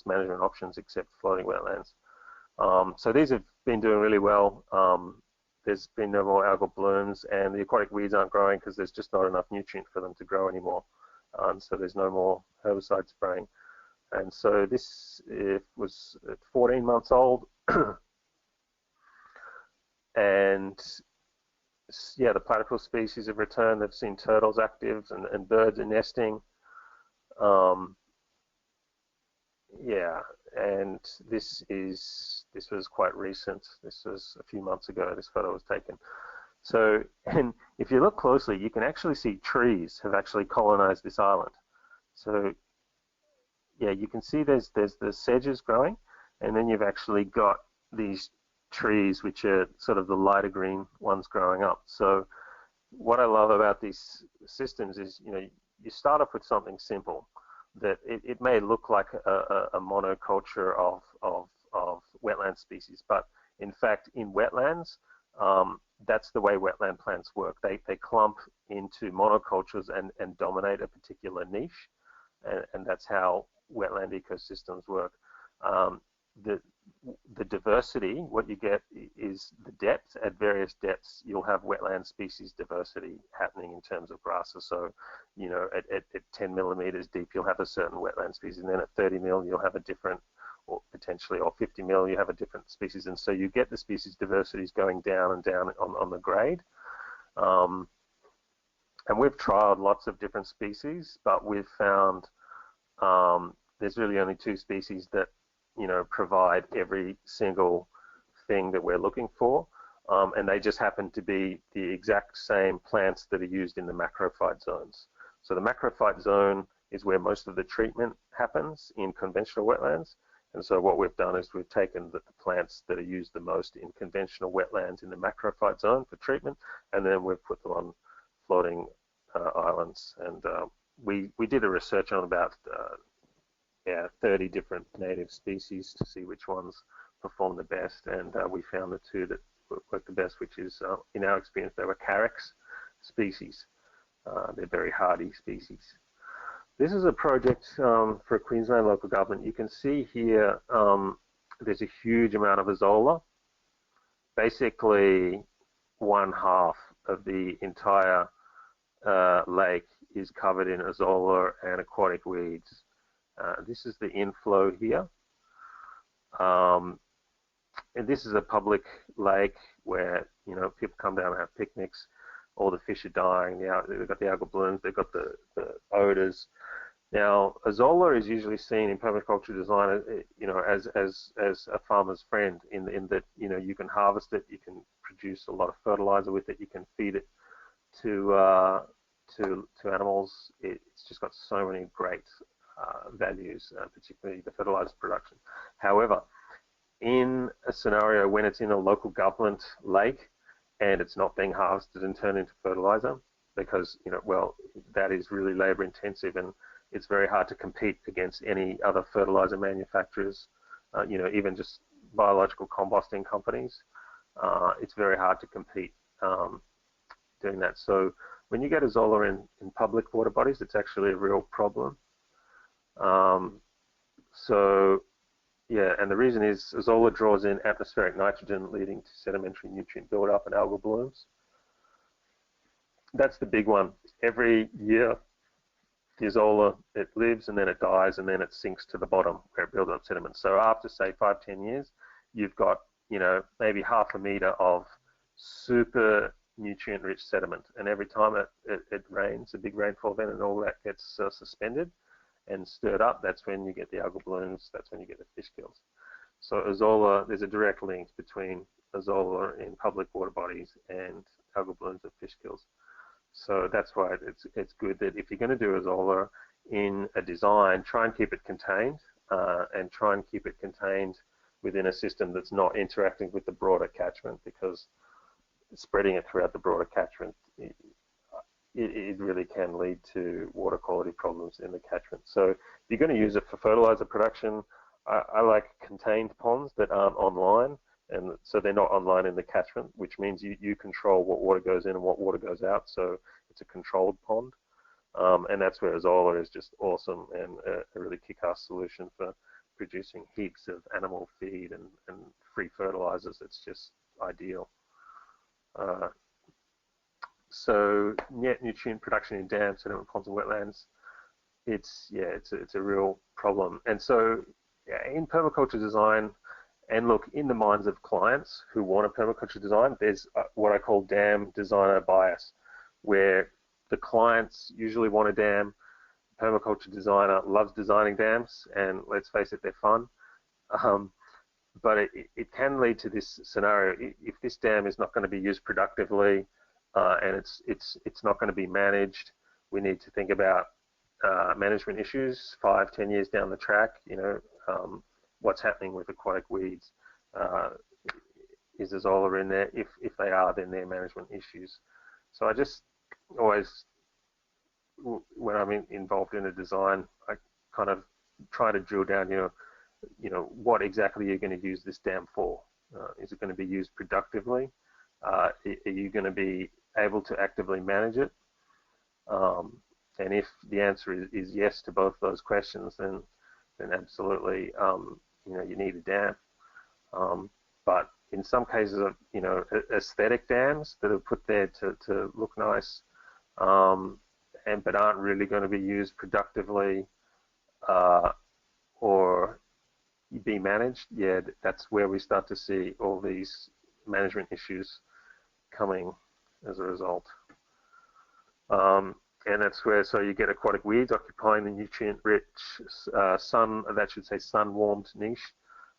management options except floating wetlands. So these have been doing really well. There's been no more algal blooms, and the aquatic weeds aren't growing because there's just not enough nutrient for them to grow anymore. So there's no more herbicide spraying. And so this was 14 months old. And yeah, the platypus species have returned. They've seen turtles active, and birds are nesting. Yeah, and this was quite recent. This was a few months ago. This photo was taken. So, and if you look closely, you can actually see trees have actually colonized this island. So, yeah, you can see there's the sedges growing, and then you've actually got these trees, which are sort of the lighter green ones growing up. So, what I love about these systems is, you know, you start off with something simple that it may look like a monoculture of wetland species, but in fact, in wetlands, that's the way wetland plants work. They clump into monocultures and dominate a particular niche, and that's how wetland ecosystems work. The diversity, what you get is the depth. At various depths, you'll have wetland species diversity happening in terms of grasses. So, you know, at 10 millimeters deep, you'll have a certain wetland species, and then at 30 mil, you'll have a different, or potentially, or 50 mil, you have a different species. And so you get the species diversities going down and down on the grade. And we've trialed lots of different species, but we've found there's really only 2 species that, you know, provide every single thing that we're looking for, and they just happen to be the exact same plants that are used in the macrophyte zones. So the macrophyte zone is where most of the treatment happens in conventional wetlands, and so what we've done is we've taken the plants that are used the most in conventional wetlands in the macrophyte zone for treatment, and then we've put them on floating islands. And we did a research on about 30 different native species to see which ones perform the best, and we found the 2 that worked the best, which is, in our experience, they were carex species. They're very hardy species. This is a project for a Queensland local government. You can see here there's a huge amount of azolla. Basically, 1/2 of the entire lake is covered in azolla and aquatic weeds. This is the inflow here. And this is a public lake where, you know, people come down and have picnics. All the fish are dying. They've got the algal blooms. They've got the odors. Now, azolla is usually seen in permaculture design, you know, as a farmer's friend in that, you know, you can harvest it, you can produce a lot of fertilizer with it, you can feed it to animals. It's just got so many great values, particularly the fertilizer production. However, in a scenario when it's in a local government lake and it's not being harvested and turned into fertilizer, because, you know, well, that is really labor intensive, and it's very hard to compete against any other fertilizer manufacturers, you know, even just biological composting companies. It's very hard to compete doing that. So when you get azolla in public water bodies, it's actually a real problem. So yeah, and the reason is azolla draws in atmospheric nitrogen, leading to sedimentary nutrient buildup and algal blooms. That's the big one. Every year, the azolla, it lives and then it dies and then it sinks to the bottom where it builds up sediment. So after, say, 5-10 years, you've got, you know, maybe 1/2 meter of super nutrient-rich sediment, and every time it rains, a big rainfall event, and all that gets suspended and stirred up, that's when you get the algal blooms, that's when you get the fish kills. So Azolla, there's a direct link between Azolla in public water bodies and algal blooms and fish kills. So that's why it's good that if you're going to do Azolla in a design, try and keep it contained, and try and keep it contained within a system that's not interacting with the broader catchment, because spreading it throughout the broader catchment, it really can lead to water quality problems in the catchment. So if you're going to use it for fertilizer production, I like contained ponds that aren't online, and so they're not online in the catchment, which means you control what water goes in and what water goes out, so it's a controlled pond. And that's where Azolla is just awesome and a really kick-ass solution for producing heaps of animal feed and free fertilizers. It's just ideal. So net nutrient production in dams, sediment ponds, and wetlands, it's a real problem. And so in permaculture design, and look, in the minds of clients who want a permaculture design, there's what I call dam designer bias, where the clients usually want a dam. Permaculture designer loves designing dams, and let's face it, they're fun. But it can lead to this scenario: if this dam is not going to be used productively, and it's not going to be managed, we need to think about management issues 5-10 years down the track. What's happening with aquatic weeds? Is Azolla in there? If they are, then they're management issues. So I just always, when I'm involved in a design, I kind of try to drill down, what exactly you're going to use this dam for. Is it going to be used productively? Are you going to be able to actively manage it? And if the answer is yes to both those questions, then absolutely, you need a dam. But in some cases of, aesthetic dams that are put there to look nice, but aren't really going to be used productively or be managed, that's where we start to see all these management issues coming as a result. And that's where, so you get aquatic weeds occupying the nutrient-rich sun-warmed niche.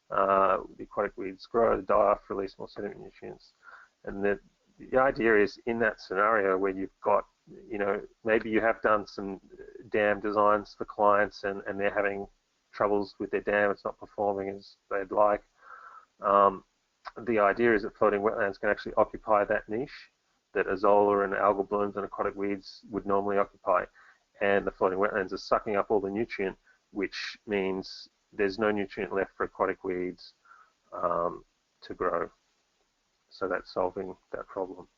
The aquatic weeds grow, die off, release more sediment nutrients. And the idea is, in that scenario where you've got, maybe you have done some dam designs for clients and they're having troubles with their dam, it's not performing as they'd like. The idea is that floating wetlands can actually occupy that niche that Azolla and algal blooms and aquatic weeds would normally occupy. And the floating wetlands are sucking up all the nutrient, which means there's no nutrient left for aquatic weeds to grow. So that's solving that problem.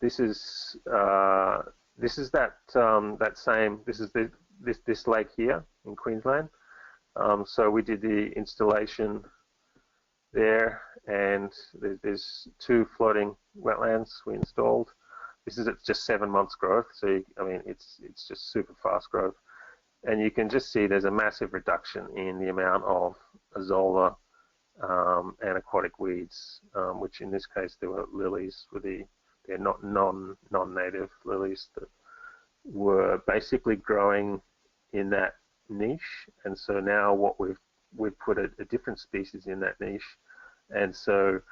This is this lake here in Queensland. So we did the installation there, and there's 2 floating wetlands we installed. This is at just 7 months growth, so it's just super fast growth, and you can just see there's a massive reduction in the amount of Azolla and aquatic weeds, which in this case there were lilies, they're not non-native lilies that were basically growing in that niche. And so now what we've put a different species in that niche. And so,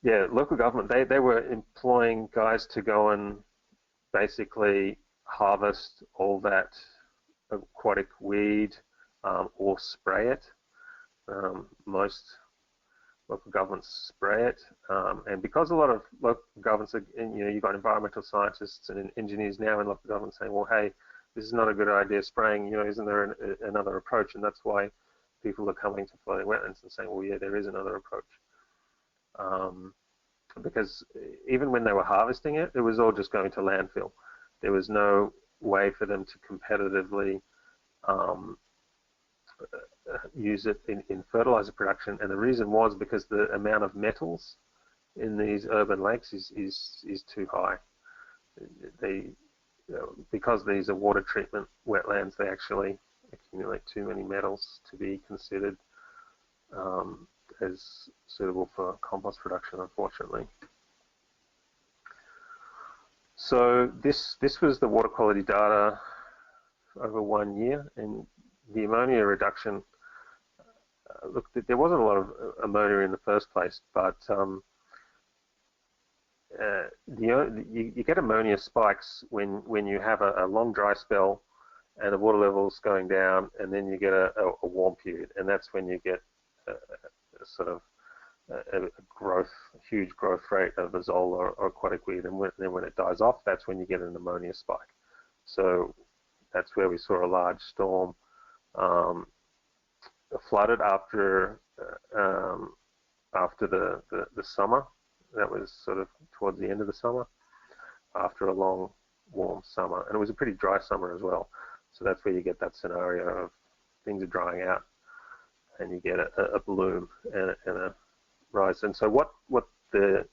local government, they were employing guys to go and basically harvest all that aquatic weed or spray it. Most local governments spray it, and because a lot of local governments are, you've got environmental scientists and engineers now in local government saying, well, hey, this is not a good idea spraying, isn't there another approach? And that's why people are coming to floating wetlands and saying, well, yeah, there is another approach. Because even when they were harvesting it, it was all just going to landfill. There was no way for them to competitively use it in fertilizer production, and the reason was because the amount of metals in these urban lakes is too high. Because these are water treatment wetlands, they actually accumulate too many metals to be considered as suitable for compost production, unfortunately. So this was the water quality data over 1 year, and the ammonia reduction. Look, there wasn't a lot of ammonia in the first place, but you get ammonia spikes when you have a long dry spell and the water level's going down, and then you get a warm period, and that's when you get a sort of a huge growth rate of azole or aquatic weed, and then when it dies off, that's when you get an ammonia spike. So that's where we saw a large storm flooded after the summer. That was sort of towards the end of the summer, after a long warm summer, and it was a pretty dry summer as well. So that's where you get that scenario of things are drying out, and you get a bloom and a rise. And so what the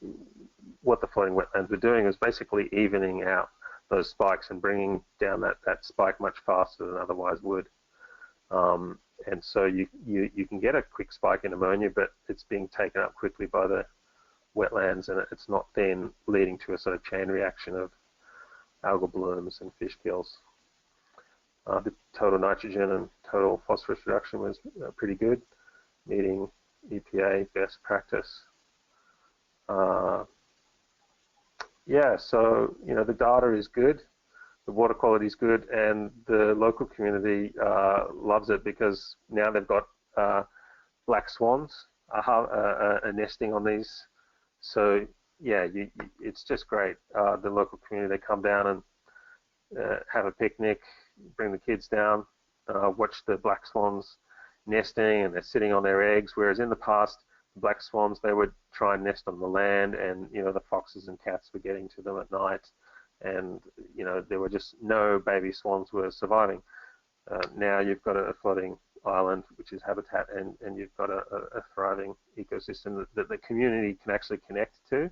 floating wetlands were doing was basically evening out those spikes and bringing down that spike much faster than otherwise would. And so you can get a quick spike in ammonia, but it's being taken up quickly by the wetlands, and it's not then leading to a sort of chain reaction of algal blooms and fish kills. The total nitrogen and total phosphorus reduction was pretty good, meeting EPA best practice. Yeah, so the data is good, the water quality is good, and the local community loves it because now they've got black swans are nesting on these. So yeah, it's just great. The local community, they come down and have a picnic, bring the kids down, watch the black swans nesting, and they're sitting on their eggs, whereas in the past, the black swans, they would try and nest on the land, and the foxes and cats were getting to them at night, and there were just no baby swans were surviving. Now you've got a floating island, which is habitat, and you've got a thriving ecosystem that the community can actually connect to.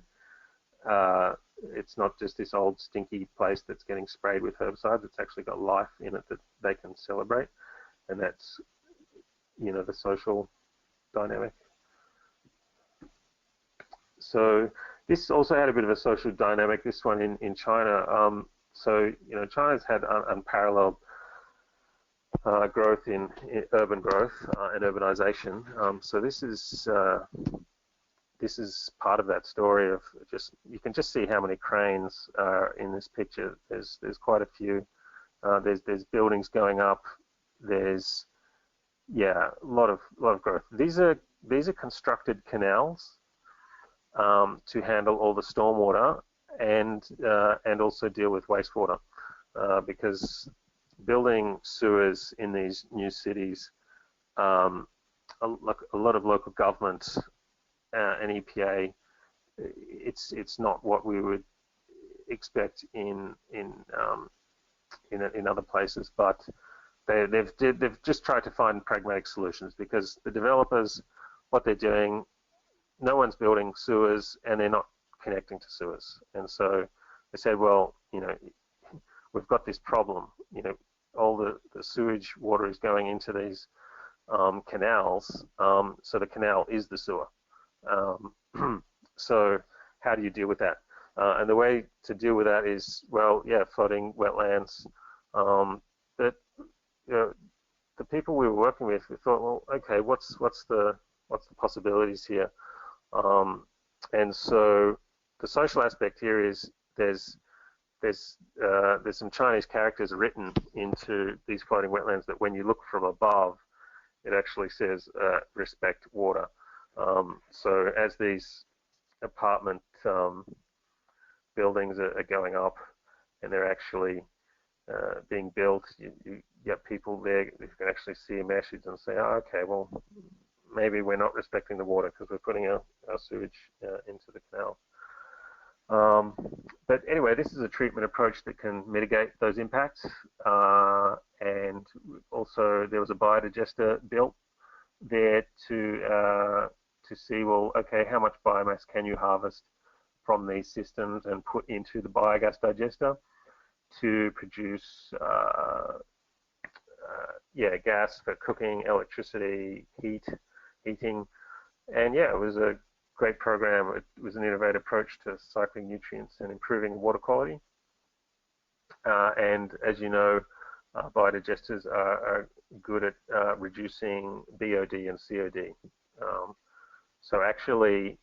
It's not just this old stinky place that's getting sprayed with herbicides. It's actually got life in it that they can celebrate, and that's the social dynamic. So this also had a bit of a social dynamic, this one in China. So China's had unparalleled growth in urban growth and urbanization. So this is part of that story of you can just see how many cranes are in this picture. There's quite a few. There's buildings going up. There's a lot of growth. These are constructed canals to handle all the stormwater and also deal with wastewater, because building sewers in these new cities, a lot of local government and EPA, it's not what we would expect in other places, but they've just tried to find pragmatic solutions, because the developers, what they're doing, no one's building sewers and they're not connecting to sewers, and so they said, well, we've got this problem. All the sewage water is going into these canals, so the canal is the sewer. So how do you deal with that? And the way to deal with that is, flooding wetlands. But the people we were working with, we thought, well, okay, what's the possibilities here? And so the social aspect here is there's some Chinese characters written into these floating wetlands that when you look from above, it actually says respect water. So as these apartment buildings are going up and they're actually being built, you get people there who can actually see a message and say, oh, okay, well, maybe we're not respecting the water because we're putting our sewage into the canal. But anyway, this is a treatment approach that can mitigate those impacts. And also there was a biodigester built there to see, well, okay, how much biomass can you harvest from these systems and put into the biogas digester to produce gas for cooking, electricity, heating. And it was a great program. It was an innovative approach to cycling nutrients and improving water quality. and as you know, biodigesters are good at reducing BOD and COD. So actually,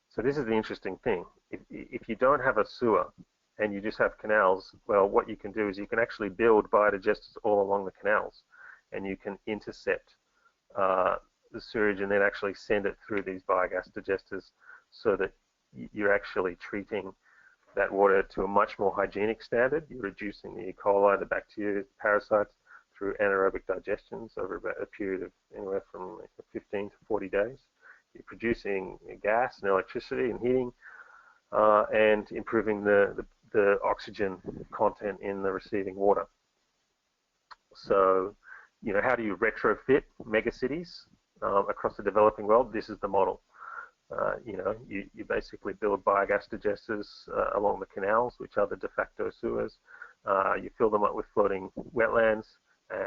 so this is the interesting thing. If you don't have a sewer and you just have canals, well, what you can do is you can actually build biodigesters all along the canals, and you can intercept the sewage and then actually send it through these biogas digesters, so that you're actually treating that water to a much more hygienic standard. You're reducing the E. coli, the bacteria, the parasites through anaerobic digestions over about a period of anywhere from 15 to 40 days. You're producing gas and electricity and heating, and improving the oxygen content in the receiving water. So, you know, how do you retrofit megacities across the developing world? This is the model. You know, you basically build biogas digesters along the canals, which are the de facto sewers. You fill them up with floating wetlands,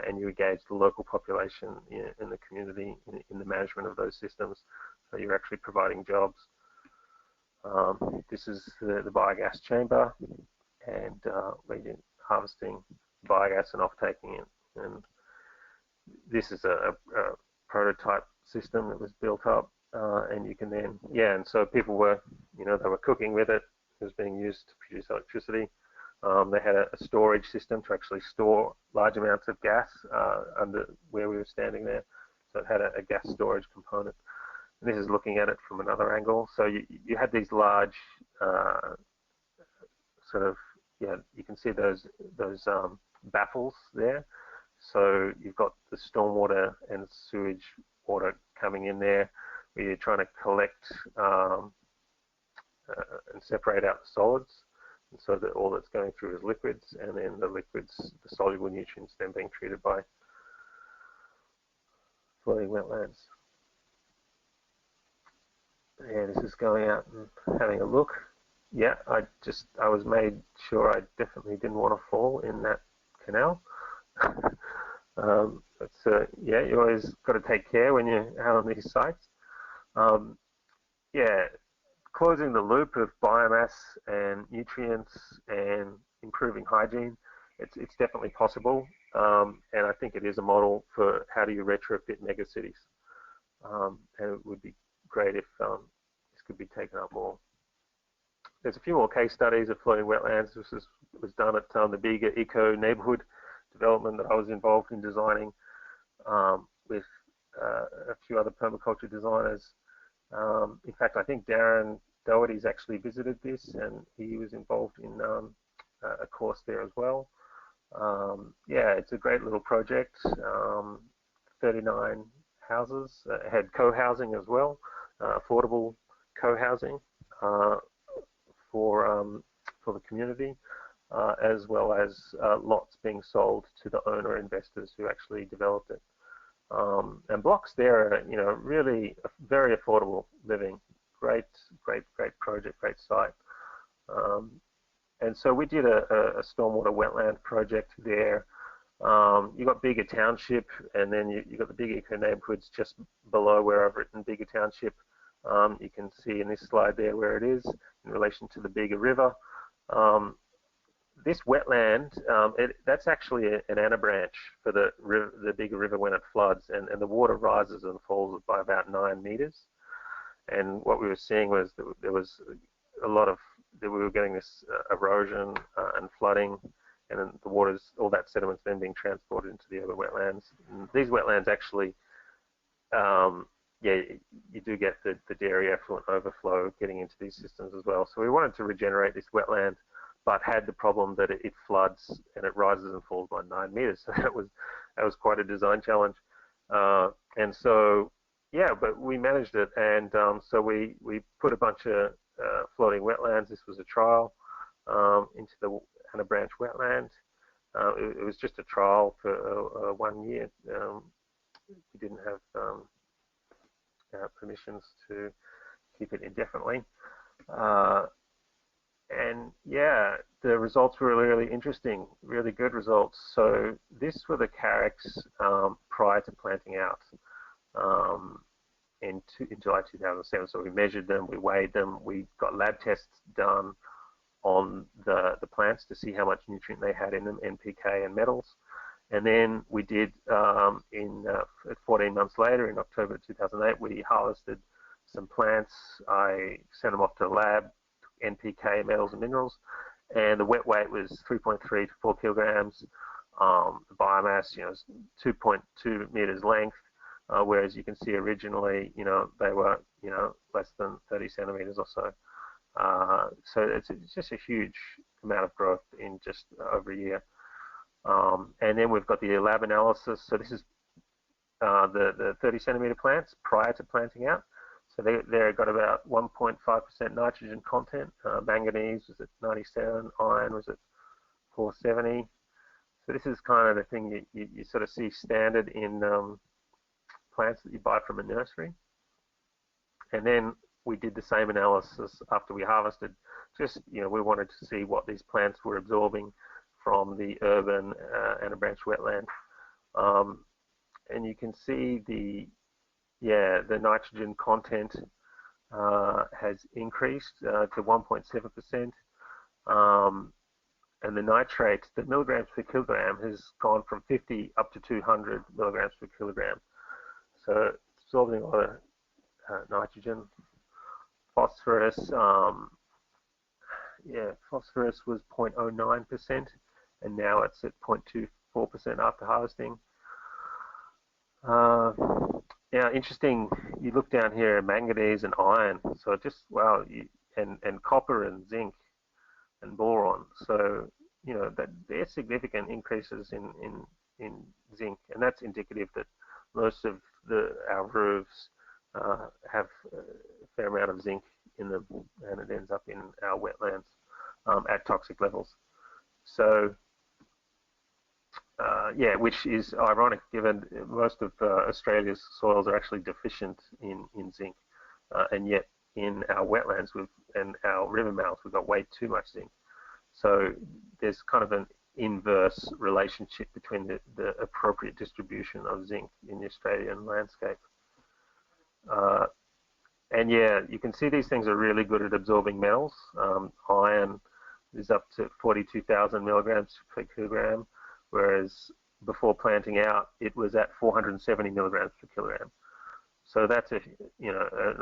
and you engage the local population in the community in the management of those systems. So you're actually providing jobs. This is the biogas chamber, and we're harvesting biogas and off-taking it. And this is a prototype system that was built up. And you can then, yeah, and so people were, you know, they were cooking with it. It was being used to produce electricity. They had a storage system to actually store large amounts of gas under where we were standing there. So it had a gas storage component. And this is looking at it from another angle. So you had these large sort of, yeah, you can see those baffles there. So you've got the stormwater and sewage water coming in there, where you're trying to collect and separate out the solids, and so that all that's going through is liquids, and then the liquids, the soluble nutrients, then being treated by floating wetlands. Yeah, this is going out and having a look. Yeah, I was made sure I definitely didn't want to fall in that canal. Yeah, you always got to take care when you're out on these sites. Yeah, closing the loop of biomass and nutrients and improving hygiene, it's definitely possible, and I think it is a model for how do you retrofit megacities. And it would be great if this could be taken up more. There's a few more case studies of floating wetlands. This was done at the bigger eco neighborhood development that I was involved in designing with a few other permaculture designers. In fact, I think Darren Doherty's actually visited this, and he was involved in a course there as well. Yeah, it's a great little project. 39 houses, had co-housing as well, affordable co-housing for the community, as well as lots being sold to the owner investors who actually developed it. And blocks there are, you know, really very affordable living. Great project, great site. And so we did a stormwater wetland project there. You got Bigger Township, and then you got the big eco neighborhoods just below where I've written Bigger Township. You can see in this slide there where it is in relation to the Bigger River. This wetland, that's actually an anabranch for the Bigger River when it floods, and the water rises and falls by about 9 meters. And what we were seeing was that there was a lot of, that we were getting this erosion and flooding, and then the water's, all that sediment's then being transported into the urban wetlands. And these wetlands actually, yeah, you do get the dairy effluent overflow getting into these systems as well. So we wanted to regenerate this wetland, but had the problem that it floods and it rises and falls by 9 meters. So that was quite a design challenge. And so, yeah, but we managed it. And so we put a bunch of floating wetlands. This was a trial into the Hannah Branch wetland. It was just a trial for 1 year. We didn't have permissions to keep it indefinitely. And yeah, the results were really interesting, really good results. So this were the carracks prior to planting out in July 2007. So we measured them, we weighed them, we got lab tests done, on the plants to see how much nutrient they had in them, NPK and metals. And then we did, 14 months later, in October 2008, we harvested some plants. I sent them off to the lab, NPK, metals and minerals, and the wet weight was 3.3 to 4 kilograms. The biomass, 2.2 meters length, whereas you can see originally, they were, less than 30 centimeters or so. So it's just a huge amount of growth in just over a year. And then we've got the lab analysis. So this is the 30 centimeter plants prior to planting out. So they've got about 1.5% nitrogen content. Manganese was at 97, iron was at 470. So this is kind of the thing you sort of see standard in plants that you buy from a nursery. And then we did the same analysis after we harvested. Just, we wanted to see what these plants were absorbing from the urban and a branch wetland. And you can see the nitrogen content has increased to 1.7%. And the nitrates, the milligrams per kilogram, has gone from 50 up to 200 milligrams per kilogram. So it's absorbing a lot of nitrogen. Phosphorus, phosphorus was 0.09%, and now it's at 0.24% after harvesting. Interesting. You look down here, manganese and iron. So just and copper and zinc and boron. So that there's significant increases in zinc, and that's indicative that most of our roofs have a fair amount of zinc in them, and it ends up in our wetlands at toxic levels. So which is ironic given most of Australia's soils are actually deficient in zinc, and yet in our wetlands and our river mouths we've got way too much zinc. So there's kind of an inverse relationship between the appropriate distribution of zinc in the Australian landscape. And you can see these things are really good at absorbing metals. Iron is up to 42,000 milligrams per kilogram, whereas before planting out, it was at 470 milligrams per kilogram. So that's an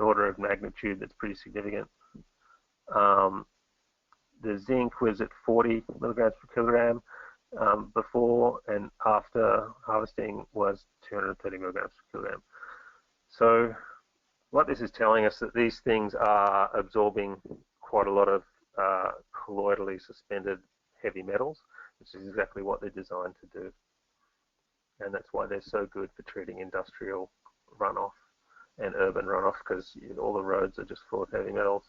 order of magnitude that's pretty significant. The zinc was at 40 milligrams per kilogram before, and after harvesting was 230 milligrams per kilogram. So what this is telling us that these things are absorbing quite a lot of colloidally suspended heavy metals, which is exactly what they're designed to do. And that's why they're so good for treating industrial runoff and urban runoff, because all the roads are just full of heavy metals.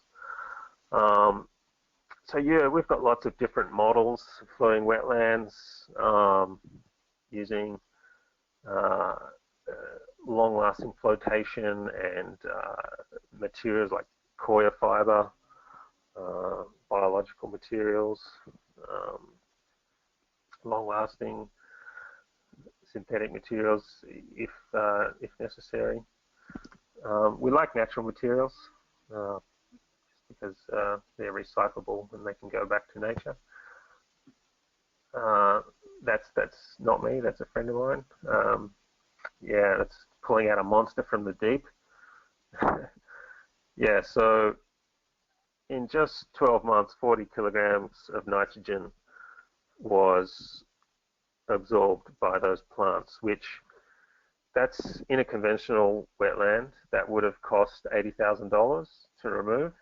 So we've got lots of different models of flowing wetlands using long-lasting flotation and materials like coir fiber, biological materials, long-lasting synthetic materials if necessary. We like natural materials because they're recyclable and they can go back to nature. That's not me. That's a friend of mine. That's pulling out a monster from the deep. So in just 12 months, 40 kilograms of nitrogen was absorbed by those plants, which that's in a conventional wetland that would have cost $80,000 to remove,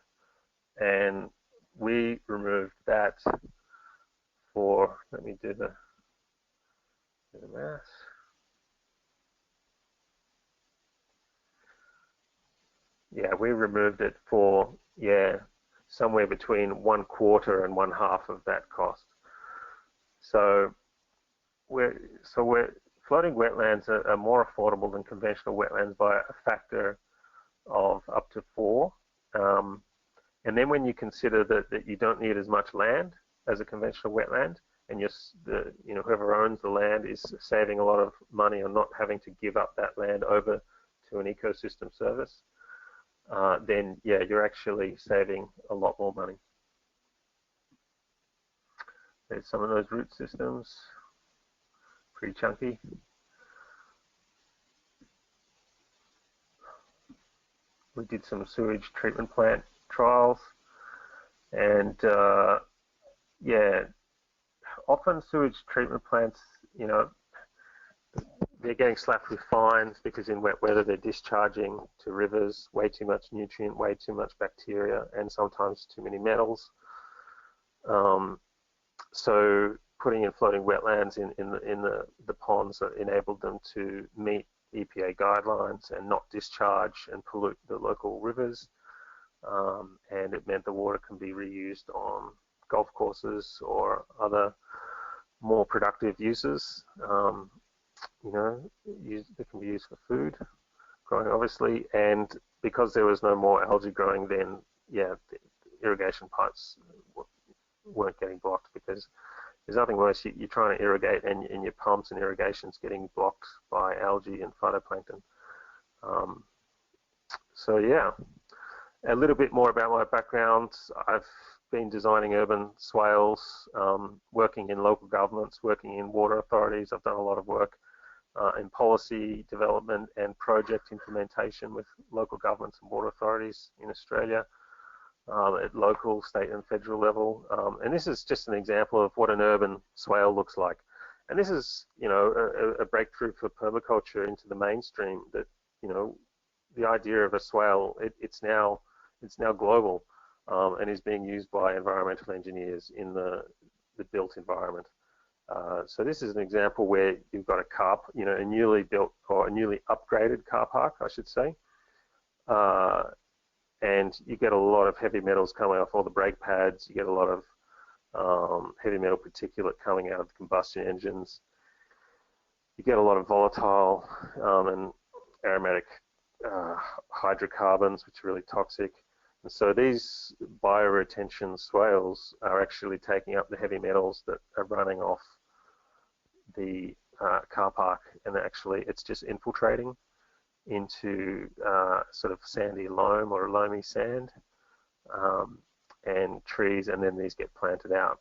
and we removed that for, let me do the math. We removed it for somewhere between 1/4 and 1/2 of that cost. So floating wetlands are more affordable than conventional wetlands by a factor of up to 4. And then when you consider that you don't need as much land as a conventional wetland, and whoever owns the land is saving a lot of money on not having to give up that land over to an ecosystem service, then you're actually saving a lot more money. There's some of those root systems, pretty chunky. We did some sewage treatment plant trials, and yeah, often sewage treatment plants, you know, they're getting slapped with fines because in wet weather they're discharging to rivers way too much nutrient, way too much bacteria, and sometimes too many metals. So putting in floating wetlands in the ponds enabled them to meet EPA guidelines and not discharge and pollute the local rivers. And it meant the water can be reused on golf courses or other more productive uses. You know, it can be used for food growing, obviously, and because there was no more algae growing, then yeah, the irrigation pipes weren't getting blocked, because there's nothing worse. You're trying to irrigate and your pumps and irrigation's getting blocked by algae and phytoplankton. So yeah, a little bit more about my background. I've been designing urban swales, working in local governments, working in water authorities. I've done a lot of work in policy development and project implementation with local governments and water authorities in Australia at local, state and federal level. And this is just an example of what an urban swale looks like. And this is, you know, a breakthrough for permaculture into the mainstream, that, you know, the idea of a swale, it's now global and is being used by environmental engineers in the built environment. So this is an example where you've got a car, you know, a newly built or a newly upgraded car park, I should say. And you get a lot of heavy metals coming off all the brake pads. You get a lot of heavy metal particulate coming out of the combustion engines. You get a lot of volatile and aromatic hydrocarbons, which are really toxic. And so these bioretention swales are actually taking up the heavy metals that are running off the car park, and actually it's just infiltrating into sort of sandy loam or loamy sand and trees, and then these get planted out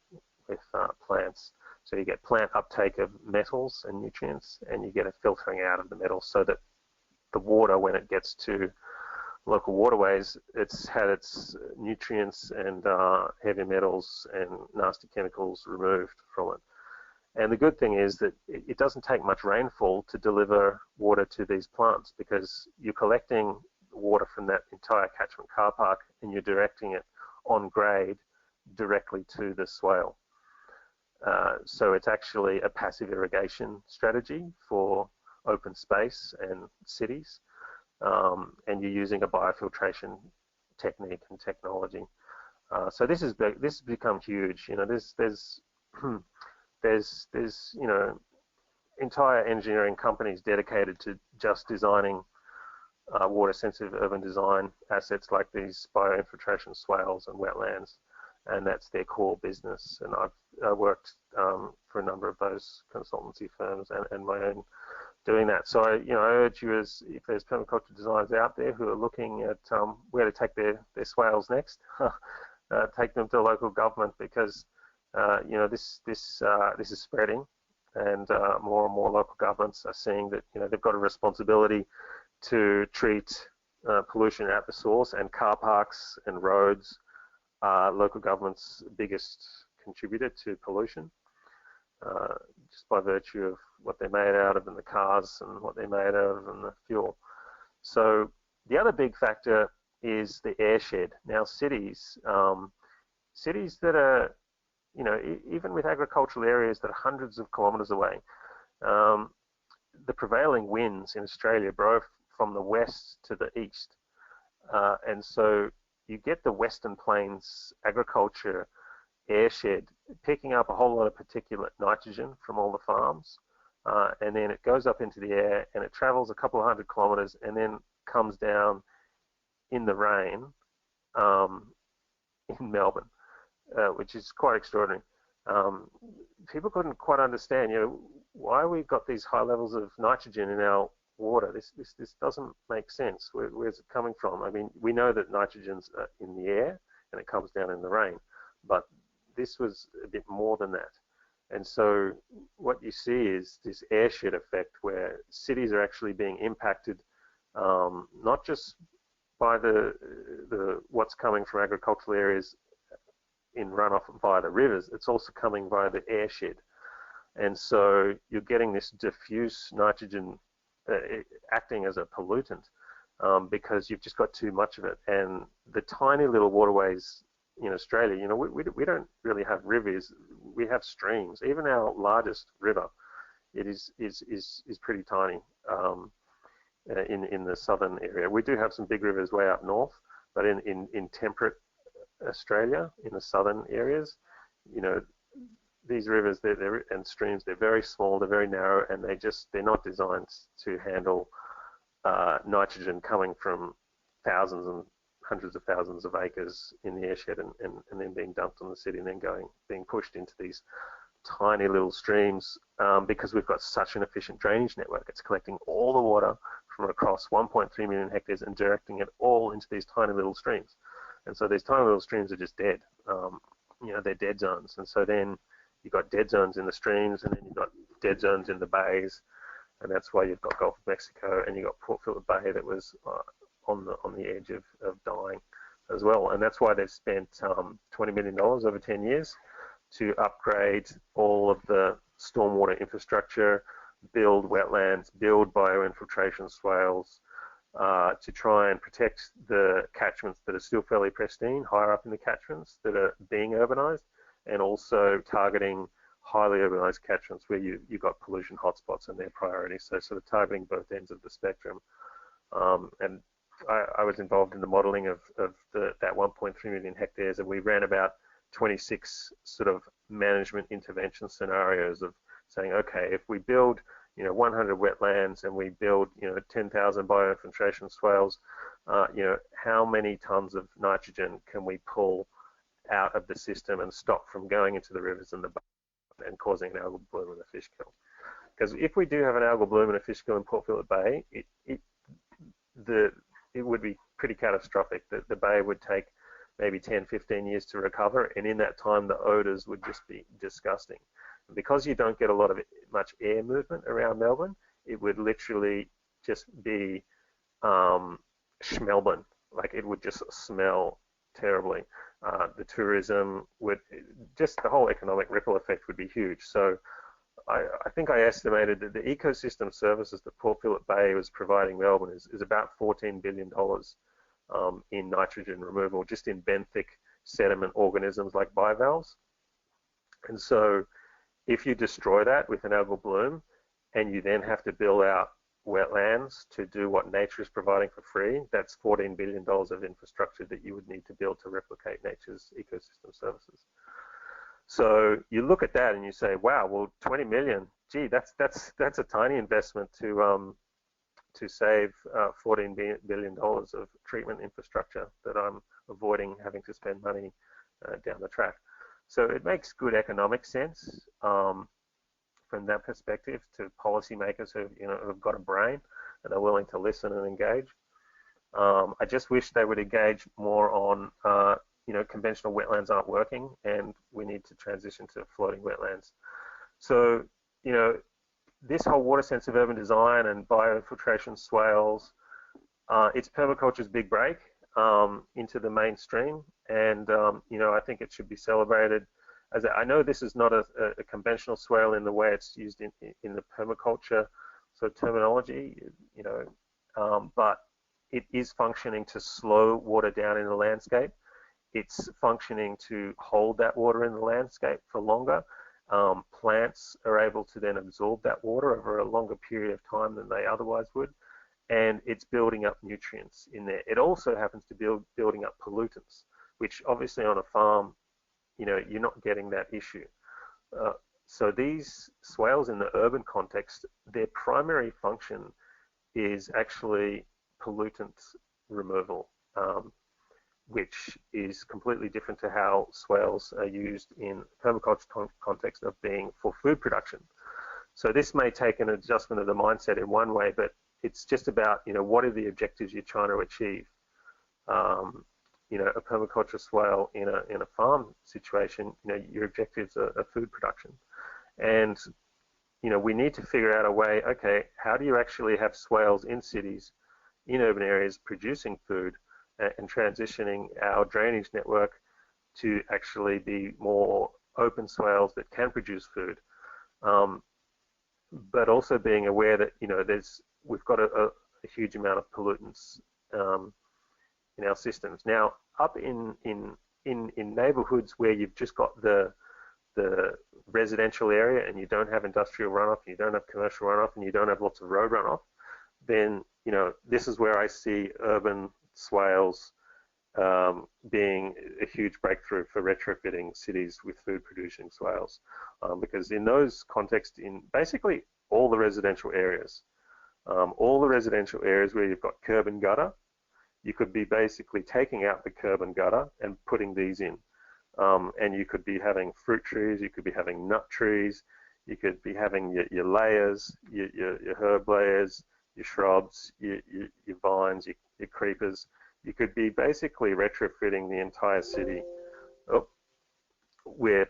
with plants. So you get plant uptake of metals and nutrients, and you get a filtering out of the metals, so that the water, when it gets to local waterways, it's had its nutrients and heavy metals and nasty chemicals removed from it. And the good thing is that it doesn't take much rainfall to deliver water to these plants, because you're collecting water from that entire catchment car park and you're directing it on grade directly to the swale. So it's actually a passive irrigation strategy for open space and cities, and you're using a biofiltration technique and technology. So this has become huge. You know, there's you know, entire engineering companies dedicated to just designing water-sensitive urban design assets like these bioinfiltration swales and wetlands, and that's their core business. And I've worked for a number of those consultancy firms and my own doing that. So I urge you, as if there's permaculture designers out there who are looking at where to take their swales next, take them to local government, because you know, this is spreading, and more and more local governments are seeing that, you know, they've got a responsibility to treat pollution at the source, and car parks and roads are local government's biggest contributor to pollution, just by virtue of what they're made out of in the cars and what they're made out of in the fuel. So the other big factor is the airshed. Now cities that are, you know, even with agricultural areas that are hundreds of kilometres away, the prevailing winds in Australia blow from the west to the east, and so you get the Western Plains agriculture airshed picking up a whole lot of particulate nitrogen from all the farms, and then it goes up into the air and it travels a couple of hundred kilometres and then comes down in the rain in Melbourne. Which is quite extraordinary. People couldn't quite understand, you know, why we've got these high levels of nitrogen in our water. This doesn't make sense. Where's it coming from? I mean, we know that nitrogen's in the air and it comes down in the rain, but this was a bit more than that. And so what you see is this airshed effect where cities are actually being impacted, not just by what's coming from agricultural areas in runoff via the rivers, it's also coming via the airshed. And so you're getting this diffuse nitrogen acting as a pollutant because you've just got too much of it. And the tiny little waterways in Australia, you know, we don't really have rivers, we have streams. Even our largest river, it is pretty tiny in the southern area. We do have some big rivers way up north, but in temperate Australia, in the southern areas, you know, these rivers and streams, they're very small, they're very narrow, and they're not designed to handle nitrogen coming from thousands and hundreds of thousands of acres in the airshed and then being dumped on the city and then being pushed into these tiny little streams because we've got such an efficient drainage network. It's collecting all the water from across 1.3 million hectares and directing it all into these tiny little streams. And so these tiny little streams are just dead. You know, they're dead zones. And so then you've got dead zones in the streams, and then you've got dead zones in the bays, and that's why you've got Gulf of Mexico, and you've got Port Phillip Bay that was on the edge of dying as well. And that's why they've spent $20 million over 10 years to upgrade all of the stormwater infrastructure, build wetlands, build bioinfiltration swales, to try and protect the catchments that are still fairly pristine, higher up in the catchments that are being urbanized, and also targeting highly urbanized catchments where you've got pollution hotspots and their priority. So sort of targeting both ends of the spectrum. And I was involved in the modeling of that 1.3 million hectares, and we ran about 26 sort of management intervention scenarios of saying, okay, if we build 100 wetlands and we build 10,000 bioinfiltration swales, how many tons of nitrogen can we pull out of the system and stop from going into the rivers and the bay and causing an algal bloom and a fish kill? Because if we do have an algal bloom and a fish kill in Port Phillip Bay, it would be pretty catastrophic. The bay would take maybe 10, 15 years to recover, and in that time the odors would just be disgusting. And because you don't get a lot of much air movement around Melbourne, it would literally just be schmelbourne. Like, it would just smell terribly. The tourism would, just the whole economic ripple effect would be huge. So I think I estimated that the ecosystem services that Port Phillip Bay was providing Melbourne is about $14 billion in nitrogen removal, just in benthic sediment organisms like bivalves. And so if you destroy that with an algal bloom, and you then have to build out wetlands to do what nature is providing for free, that's $14 billion of infrastructure that you would need to build to replicate nature's ecosystem services. So you look at that and you say, wow, well, 20 million, gee, that's a tiny investment to save $14 billion of treatment infrastructure that I'm avoiding having to spend money down the track. So it makes good economic sense from that perspective to policymakers who've got a brain and are willing to listen and engage. I just wish they would engage more on conventional wetlands aren't working, and we need to transition to floating wetlands. So, this whole water sensitive urban design and bioinfiltration swales, it's permaculture's big break into the mainstream, and I think it should be celebrated. As I know this is not a conventional swale in the way it's used in the permaculture sort of terminology, but it is functioning to slow water down in the landscape. It's functioning to hold that water in the landscape for longer. Plants are able to then absorb that water over a longer period of time than they otherwise would, and it's building up nutrients in there. It also happens to be building up pollutants, which obviously on a farm, you're not getting that issue. So these swales in the urban context, their primary function is actually pollutant removal, which is completely different to how swales are used in permaculture context of being for food production. So this may take an adjustment of the mindset in one way, but it's just about, what are the objectives you're trying to achieve? a permaculture swale in a farm situation, your objectives are food production. And, we need to figure out a way, okay, how do you actually have swales in cities, in urban areas producing food and transitioning our drainage network to actually be more open swales that can produce food, but also being aware that, we've got a huge amount of pollutants in our systems. Now, up in neighborhoods where you've just got the residential area and you don't have industrial runoff, you don't have commercial runoff, and you don't have lots of road runoff, then, this is where I see urban swales being a huge breakthrough for retrofitting cities with food producing swales. Because in those contexts, in basically all the residential areas where you've got curb and gutter, you could be basically taking out the curb and gutter and putting these in. And you could be having fruit trees, you could be having nut trees, you could be having your layers, your herb layers, your shrubs, your vines, your creepers. You could be basically retrofitting the entire city with,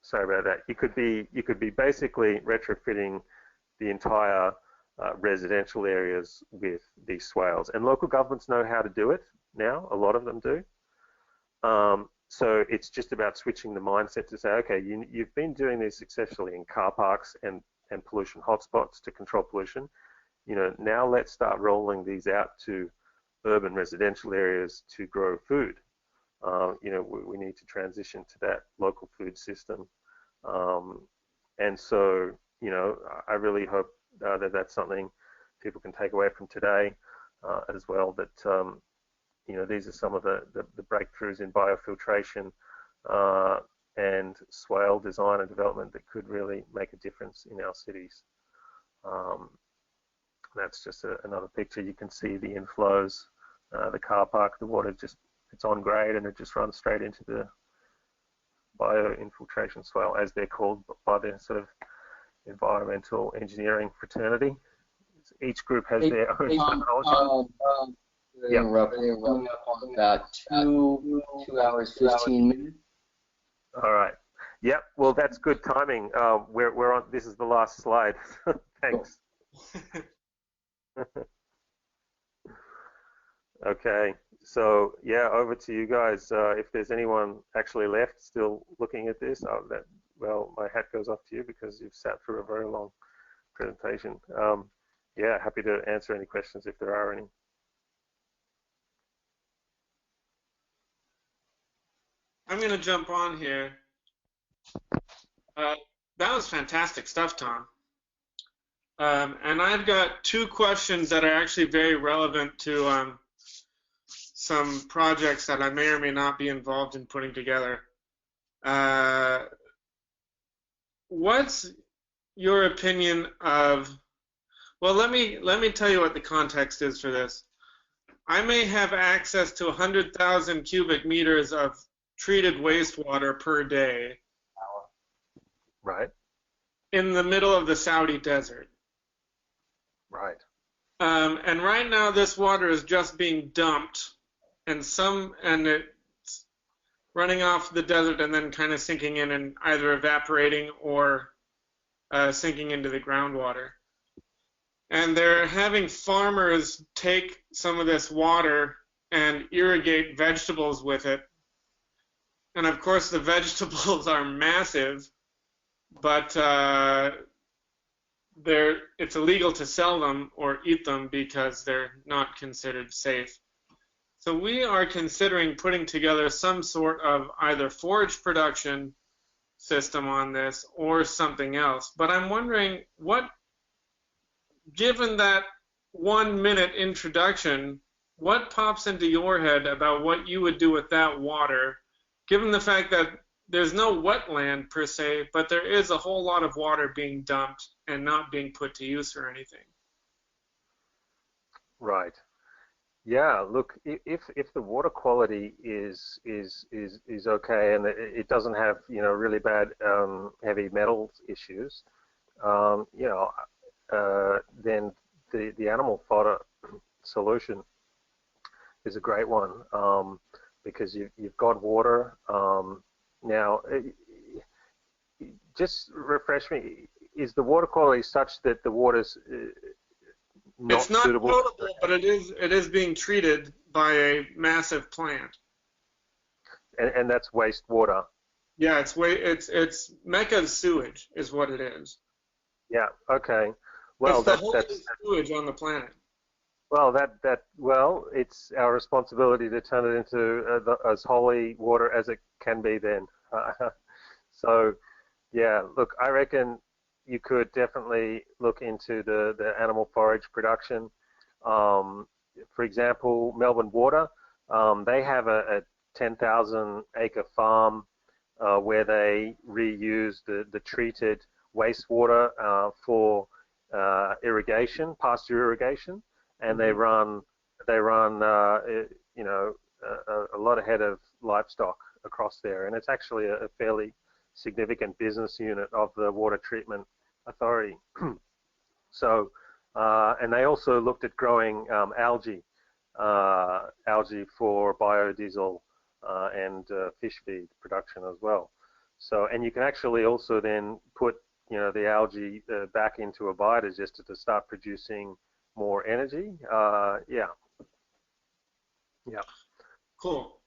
sorry about that. You could be basically retrofitting the entire residential areas with these swales, and local governments know how to do it now. A lot of them do. So it's just about switching the mindset to say, okay, you've been doing this successfully in car parks and pollution hotspots to control pollution. Now let's start rolling these out to urban residential areas to grow food. We need to transition to that local food system. And so, I really hope that that's something people can take away from today as well, that, these are some of the breakthroughs in biofiltration and swale design and development that could really make a difference in our cities. That's just another picture. You can see the inflows, the car park, the water it's on grade and it just runs straight into the bioinfiltration swale, as they're called by the sort of environmental engineering fraternity. Each group has their own terminology. Roughly about 2 hours 15 minutes. All right. Yep. Well, that's good timing. We're on. This is the last slide. Thanks. Okay. So yeah, over to you guys. If there's anyone actually left still looking at this, well, my hat goes off to you because you've sat through a very long presentation. Yeah, happy to answer any questions if there are any. I'm going to jump on here. That was fantastic stuff, Tom. And I've got 2 questions that are actually very relevant to some projects that I may or may not be involved in putting together. What's your opinion of, well, let me tell you what the context is for this. I may have access to 100,000 cubic meters of treated wastewater per day. Right. In the middle of the Saudi desert. Right. And right now this water is just being dumped and it's running off the desert and then kind of sinking in and either evaporating or sinking into the groundwater. And they're having farmers take some of this water and irrigate vegetables with it. And of course the vegetables are massive, but it's illegal to sell them or eat them because they're not considered safe. So we are considering putting together some sort of either forage production system on this or something else. But I'm wondering, given that 1-minute introduction, what pops into your head about what you would do with that water, given the fact that there's no wetland per se, but there is a whole lot of water being dumped and not being put to use or anything? Right. Yeah. Look, if the water quality is okay and it doesn't have really bad heavy metals issues, then the animal fodder solution is a great one, because you've got water. Now, just refresh me. Is the water quality such that the water's not It's not suitable? potable, but it is being treated by a massive plant. And that's wastewater. Yeah, it's Mecca's sewage is what it is. Yeah. Okay. Well, It's the whole that's sewage on the planet. well, it's our responsibility to turn it into as holy water as it can be. Then, so yeah. Look, I reckon you could definitely look into the animal forage production. For example, Melbourne Water, they have a 10,000 acre farm where they reuse the treated wastewater for irrigation, pasture irrigation, and they run you know, a lot of head of livestock across there, and it's actually a fairly significant business unit of the Water Treatment Authority. So, and they also looked at growing algae for biodiesel and fish feed production as well. So, and you can actually also then put, you know, the algae back into a biodigester to start producing more energy. Yeah. Cool.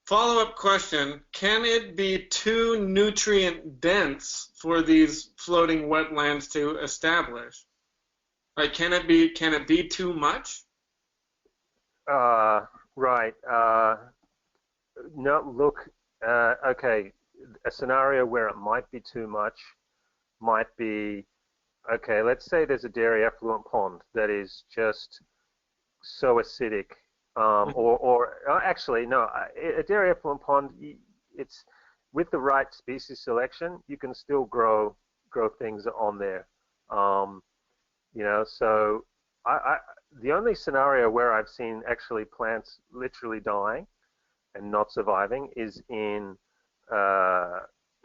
Follow-up question: can it be too nutrient dense for these floating wetlands to establish? Like, can it be too much? Right. No, look, okay, a scenario where it might be too much might be, okay, let's say there's a dairy effluent pond that is just so acidic, or actually, no, a dairy effluent pond, it's with the right species selection, you can still grow things on there. You know, so the only scenario where I've seen actually plants literally dying and not surviving is in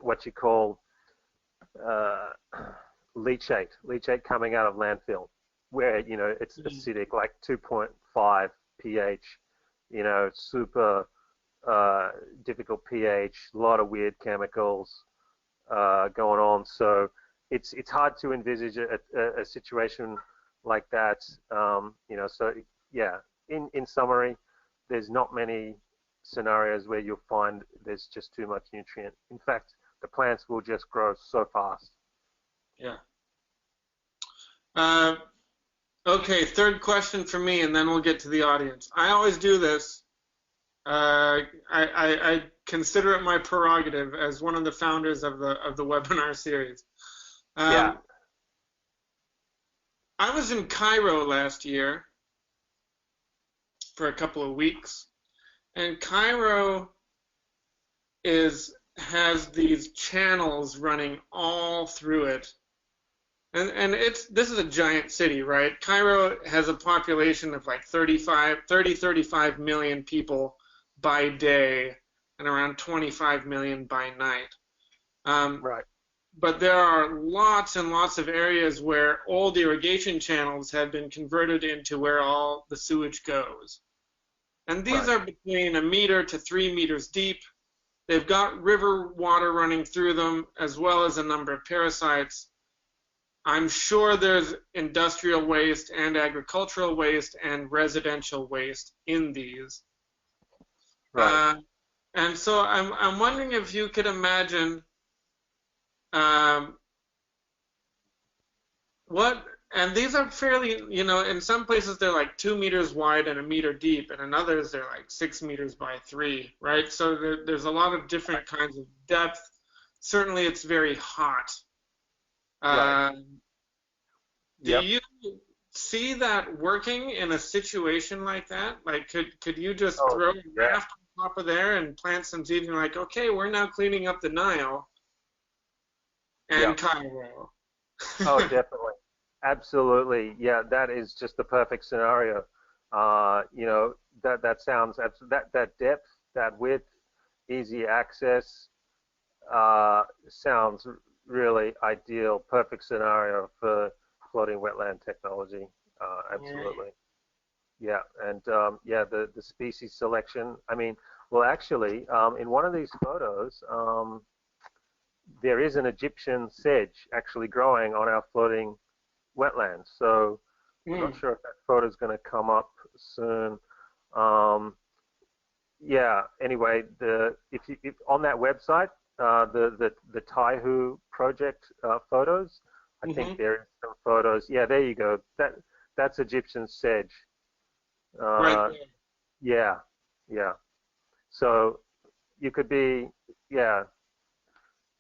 what you call leachate coming out of landfill, where, you know, it's acidic, like 2.5 pH, you know, super difficult pH, a lot of weird chemicals going on. So it's hard to envisage a situation like that. You know, so yeah, in summary, there's not many scenarios where you'll find there's just too much nutrient. In fact, the plants will just grow so fast. Yeah. Okay, third question for me, and then we'll get to the audience. I always do this. I consider it my prerogative as one of the founders of the webinar series. Yeah. I was in Cairo last year for a couple of weeks, and Cairo has these channels running all through it. And this is a giant city, right? Cairo has a population of like 35 million people by day and around 25 million by night. Right. But there are lots and lots of areas where old irrigation channels have been converted into where all the sewage goes. And these are between 1 meter to 3 meters deep. They've got river water running through them, as well as a number of parasites. I'm sure there's industrial waste and agricultural waste and residential waste in these. Right. And so I'm wondering if you could imagine and these are fairly, you know, in some places they're like 2 meters wide and 1 meter deep, and in others they're like 6 meters by 3, right? So there's a lot of different kinds of depth. Certainly it's very hot. Do you see that working in a situation like that? Like, could you just throw a raft on top of there and plant some seeds and like, okay, we're now cleaning up the Nile and Cairo? Oh, definitely. Absolutely. Yeah, that is just the perfect scenario. You know, that sounds, that depth, that width, easy access, sounds really ideal, perfect scenario for floating wetland technology. Absolutely. yeah, and yeah, the species selection. I mean, well, actually, in one of these photos, there is an Egyptian sedge actually growing on our floating wetlands. So I'm not sure if that photo is going to come up soon. Yeah. Anyway, if on that website, the Taihu project photos, I think there are some photos. Yeah, there you go. That's Egyptian sedge. Right. Yeah, yeah. So you could be, yeah,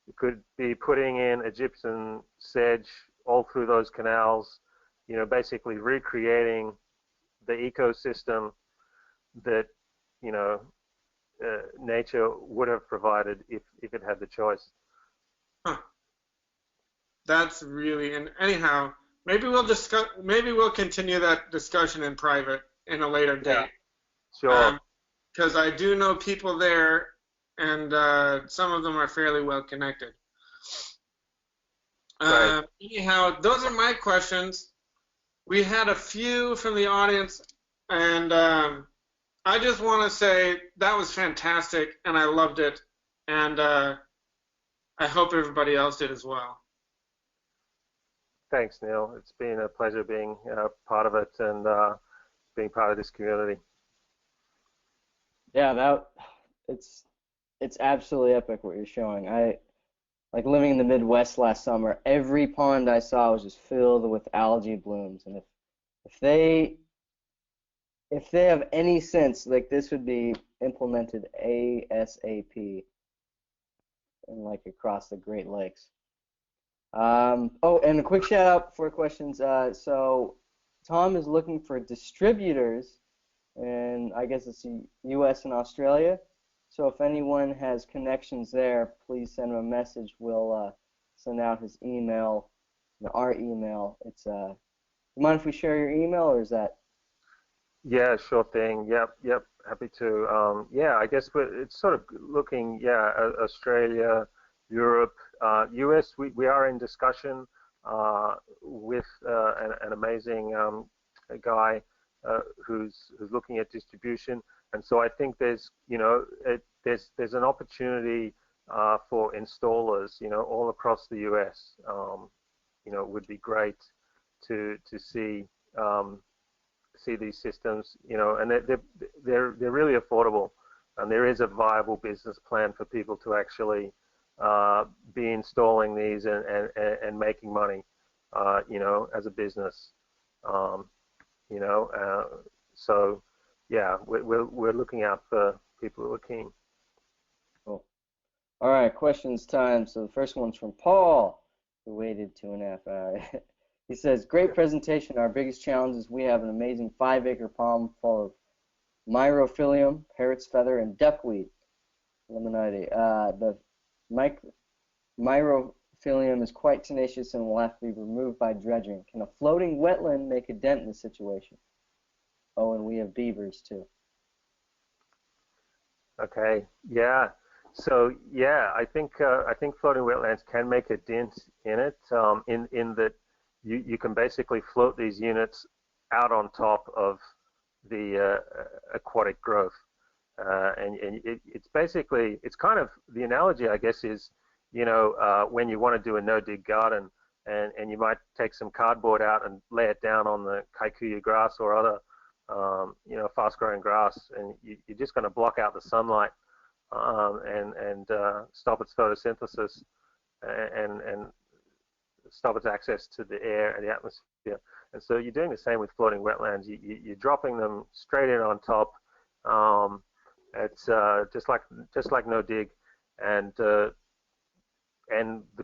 you could be putting in Egyptian sedge all through those canals, basically recreating the ecosystem that, you know, nature would have provided if it had the choice. Huh. That's really, and anyhow, maybe we'll discuss. Maybe we'll continue that discussion in private in a later date. Sure. Because I do know people there, and some of them are fairly well connected. Right. Anyhow, those are my questions. We had a few from the audience, and I just want to say that was fantastic, and I loved it, and I hope everybody else did as well. Thanks, Neil. It's been a pleasure being part of it and being part of this community. Yeah, it's absolutely epic what you're showing. I like living in the Midwest last summer. Every pond I saw was just filled with algae blooms, and if they have any sense, like this would be implemented ASAP and like across the Great Lakes. Oh, and a quick shout out for questions. So Tom is looking for distributors, and I guess it's the U.S. and Australia. So if anyone has connections there, please send him a message. We'll send out his email, our email. It's you mind if we share your email, or is that? Yeah, sure thing. Yep. Happy to. Yeah, I guess it's sort of looking, yeah, Australia, Europe, US. We are in discussion with an amazing guy who's looking at distribution, and so I think there's there's an opportunity for installers, all across the US. It would be great to see. See these systems, and they're really affordable, and there is a viable business plan for people to actually be installing these and making money, as a business, so yeah, we're looking out for people who are keen. Cool. All right, questions time. So the first one's from Paul, who waited 2.5 hours. He says, great presentation. Our biggest challenge is we have an amazing 5-acre palm full of myrophilium, parrot's feather, and duckweed. Lemonade. The myrophilium is quite tenacious and will have to be removed by dredging. Can a floating wetland make a dent in the situation? Oh, and we have beavers too. Okay. Yeah. So yeah, I think floating wetlands can make a dent in it. In that you can basically float these units out on top of the aquatic growth, and it's basically, it's kind of, the analogy I guess is, when you want to do a no-dig garden, and you might take some cardboard out and lay it down on the kikuyu grass or other fast-growing grass, and you're just going to block out the sunlight and stop its photosynthesis and stop its access to the air and the atmosphere. And so you're doing the same with floating wetlands. You're dropping them straight in on top. It's just like no dig. And the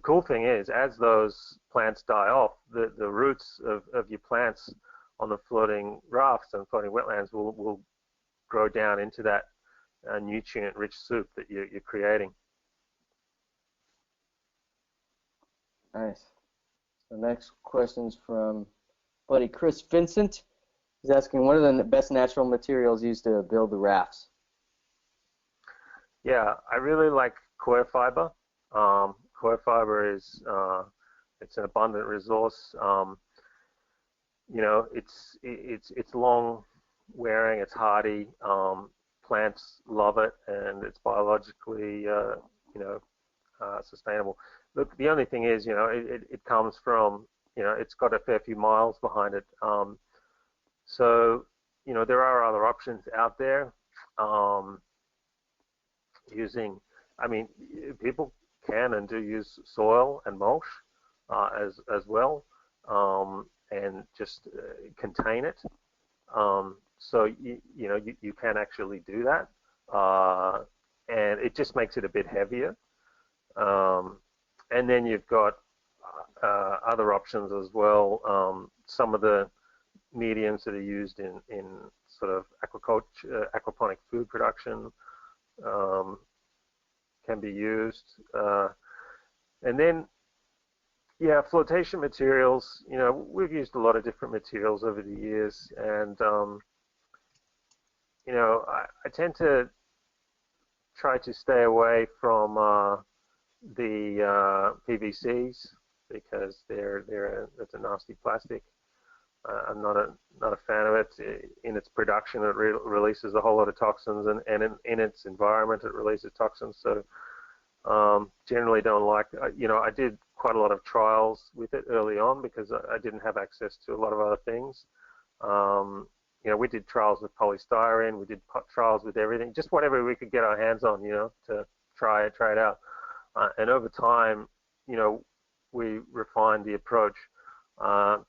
cool thing is, as those plants die off, the roots of your plants on the floating rafts and floating wetlands will grow down into that nutrient-rich soup that you're creating. Nice. The next question's from buddy Chris Vincent. He's asking, what are the best natural materials used to build the rafts? Yeah, I really like coir fiber. Coir fiber is it's an abundant resource. It's long wearing, it's hardy. Plants love it, and it's biologically, sustainable. Look, the only thing is, it comes from, it's got a fair few miles behind it. So, there are other options out there. I mean, people can and do use soil and mulch as well, and just contain it. So you can actually do that, and it just makes it a bit heavier. And then you've got other options as well. Some of the mediums that are used in sort of aquaculture, aquaponic food production can be used. And then, yeah, flotation materials, we've used a lot of different materials over the years, and, I tend to try to stay away from the PVCs because it's a nasty plastic. I'm not a fan of it. In its production, it releases a whole lot of toxins, and in its environment, it releases toxins. So generally don't like. I did quite a lot of trials with it early on because I didn't have access to a lot of other things. We did trials with polystyrene. We did trials with everything, just whatever we could get our hands on, to try it out. And over time, we refined the approach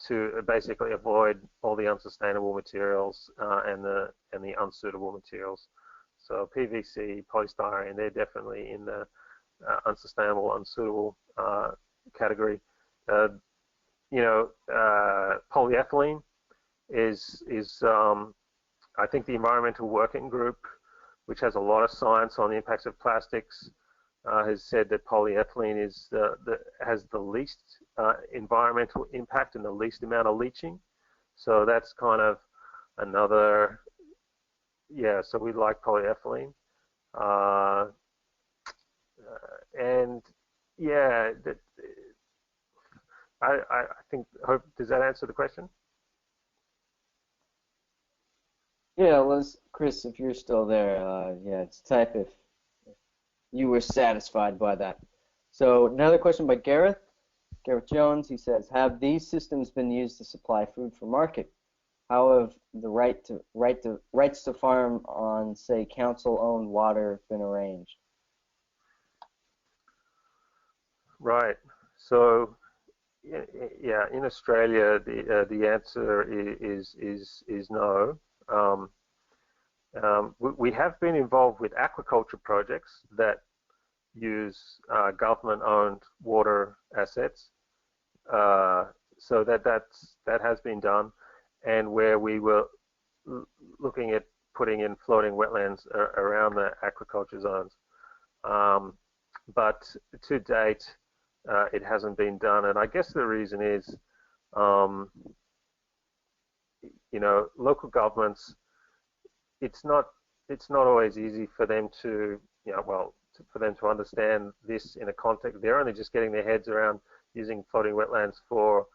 to basically avoid all the unsustainable materials and the unsuitable materials. So PVC, polystyrene, they're definitely in the unsustainable, unsuitable category. Polyethylene is I think the Environmental Working Group, which has a lot of science on the impacts of plastics, has said that polyethylene has the least environmental impact and the least amount of leaching. So that's kind of another, so we like polyethylene. And yeah, I hope, does that answer the question? Yeah, Chris, if you're still there, it's type if you were satisfied by that. So another question by Gareth Jones. He says, have these systems been used to supply food for market? How have the rights to farm on, say, council-owned water been arranged? Right. So, yeah, in Australia, the answer is no. We have been involved with aquaculture projects that use government-owned water assets. So that has been done, and where we were looking at putting in floating wetlands around the aquaculture zones. But to date, it hasn't been done, and I guess the reason is, local governments, it's not always easy for them to, for them to understand this in a context. They're only just getting their heads around using floating wetlands for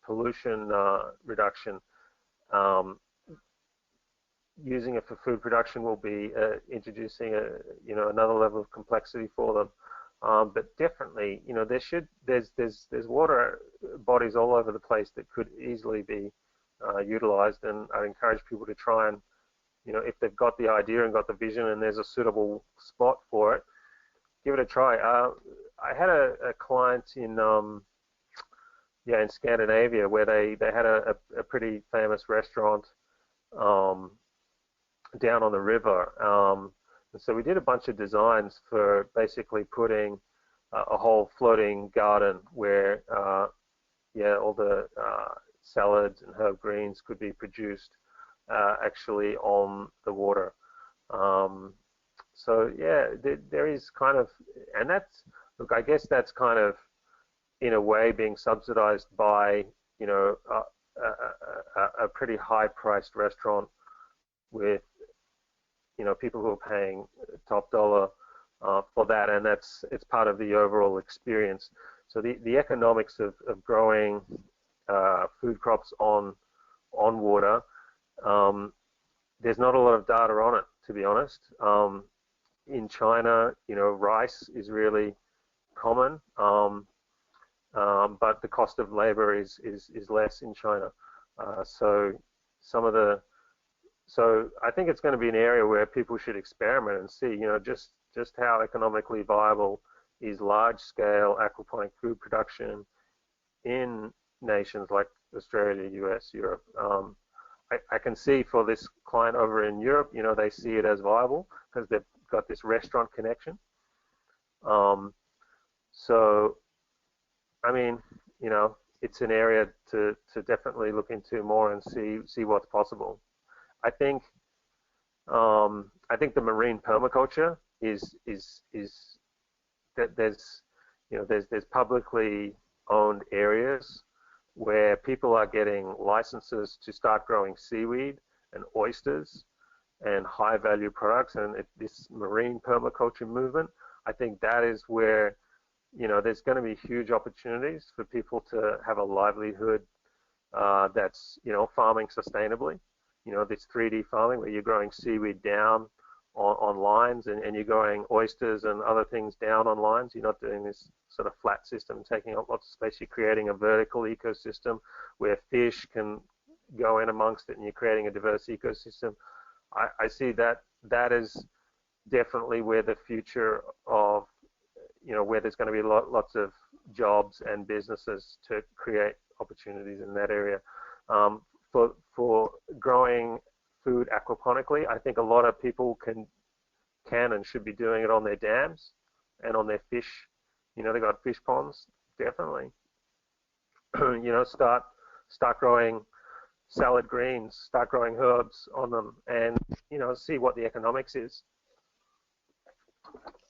pollution reduction. Using it for food production will be introducing another level of complexity for them. But definitely, there's water bodies all over the place that could easily be utilized, and I encourage people to try and, if they've got the idea and got the vision and there's a suitable spot for it, give it a try. I had a client in Scandinavia where they had a pretty famous restaurant down on the river. And so we did a bunch of designs for basically putting a whole floating garden where all the salads and herb greens could be produced actually on the water. So yeah, there is kind of, and that's, look, I guess that's kind of in a way being subsidized by a pretty high-priced restaurant with people who are paying top dollar for that, and it's part of the overall experience. So the economics of growing food crops on water There's not a lot of data on it, to be honest. In China, rice is really common, but the cost of labor is less in China. So I think it's going to be an area where people should experiment and see, just how economically viable is large-scale aquaponic food production in nations like Australia, US, Europe. I can see for this client over in Europe, they see it as viable because they've got this restaurant connection. So, I mean, it's an area to definitely look into more and see what's possible. I think the marine permaculture is that there's publicly owned areas where people are getting licenses to start growing seaweed and oysters and high value products, and this marine permaculture movement, I think that is where there's going to be huge opportunities for people to have a livelihood that's farming sustainably. This 3D farming where you're growing seaweed down on lines and you're growing oysters and other things down on lines. You're not doing this sort of flat system taking up lots of space. You're creating a vertical ecosystem where fish can go in amongst it, and you're creating a diverse ecosystem. I see that is definitely where the future of, where there's going to be lots of jobs and businesses to create opportunities in that area. For growing food aquaponically, I think a lot of people can and should be doing it on their dams and on their fish. They've got fish ponds, definitely. Start growing salad greens, start growing herbs on them, and see what the economics is.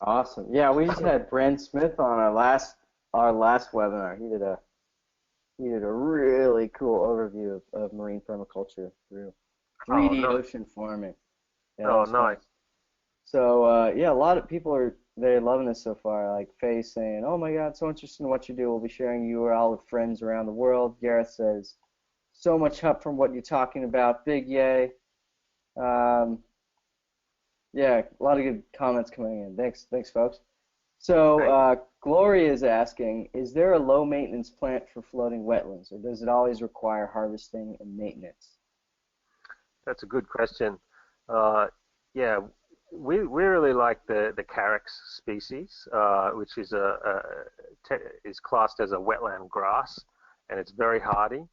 Awesome. Yeah, we just had Brent Smith on our last webinar. He did a really cool overview of marine permaculture through 3D ocean farming. Yeah, nice. Fun. So yeah, a lot of people they're loving this so far. Like Faye saying, "Oh my God, so interesting in what you do. We'll be sharing URL with friends around the world." Gareth says, "So much help from what you're talking about. Big yay." Yeah, a lot of good comments coming in. Thanks, folks. So Gloria is asking, is there a low maintenance plant for floating wetlands, or does it always require harvesting and maintenance? That's a good question. Yeah, we really like the Carex species, which is is classed as a wetland grass, and it's very hardy.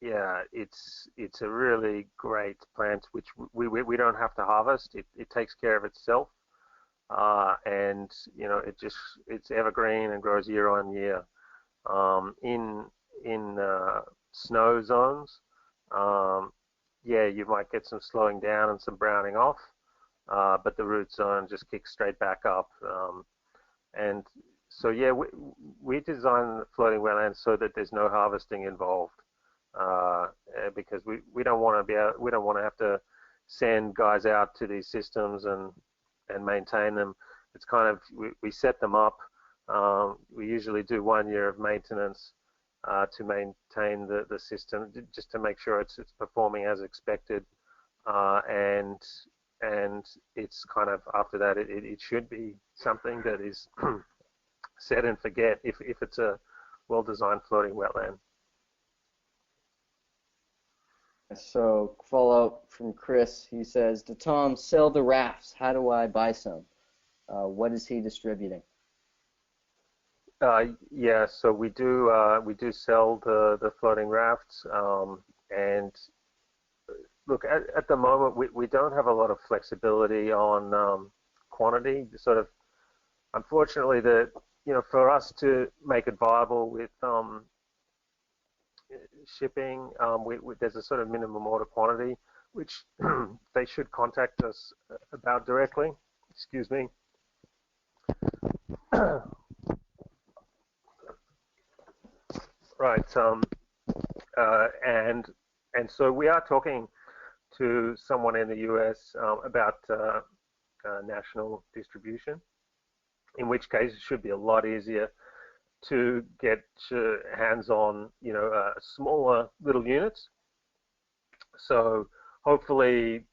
Yeah, it's a really great plant which we don't have to harvest. It takes care of itself, and it's evergreen and grows year on year. In snow zones, yeah, you might get some slowing down and some browning off, but the root zone just kicks straight back up. And so yeah, we design floating wetlands so that there's no harvesting involved. Because we don't want to have to send guys out to these systems and maintain them. It's kind of we set them up. We usually do 1 year of maintenance to maintain the system, just to make sure it's performing as expected. And it's kind of after that it should be something that is set and forget if it's a well-designed floating wetland. So follow-up from Chris. He says, "To Tom, sell the rafts. How do I buy some? What is he distributing?" Yeah, so we do sell the floating rafts. And look, at the moment we don't have a lot of flexibility on quantity. Sort of, unfortunately, for us to make it viable with shipping, there's a sort of minimum order quantity, which they should contact us about directly. Excuse me. Right. And so we are talking to someone in the US about national distribution, in which case it should be a lot easier to get hands on, smaller little units. So hopefully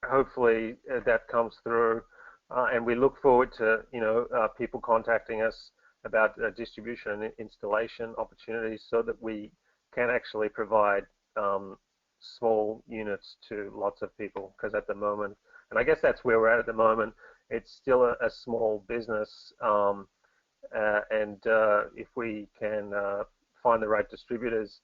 that comes through, and we look forward to people contacting us about distribution and installation opportunities so that we can actually provide small units to lots of people, because at the moment, and I guess that's where we're at the moment, it's still a small business, and if we can find the right distributors,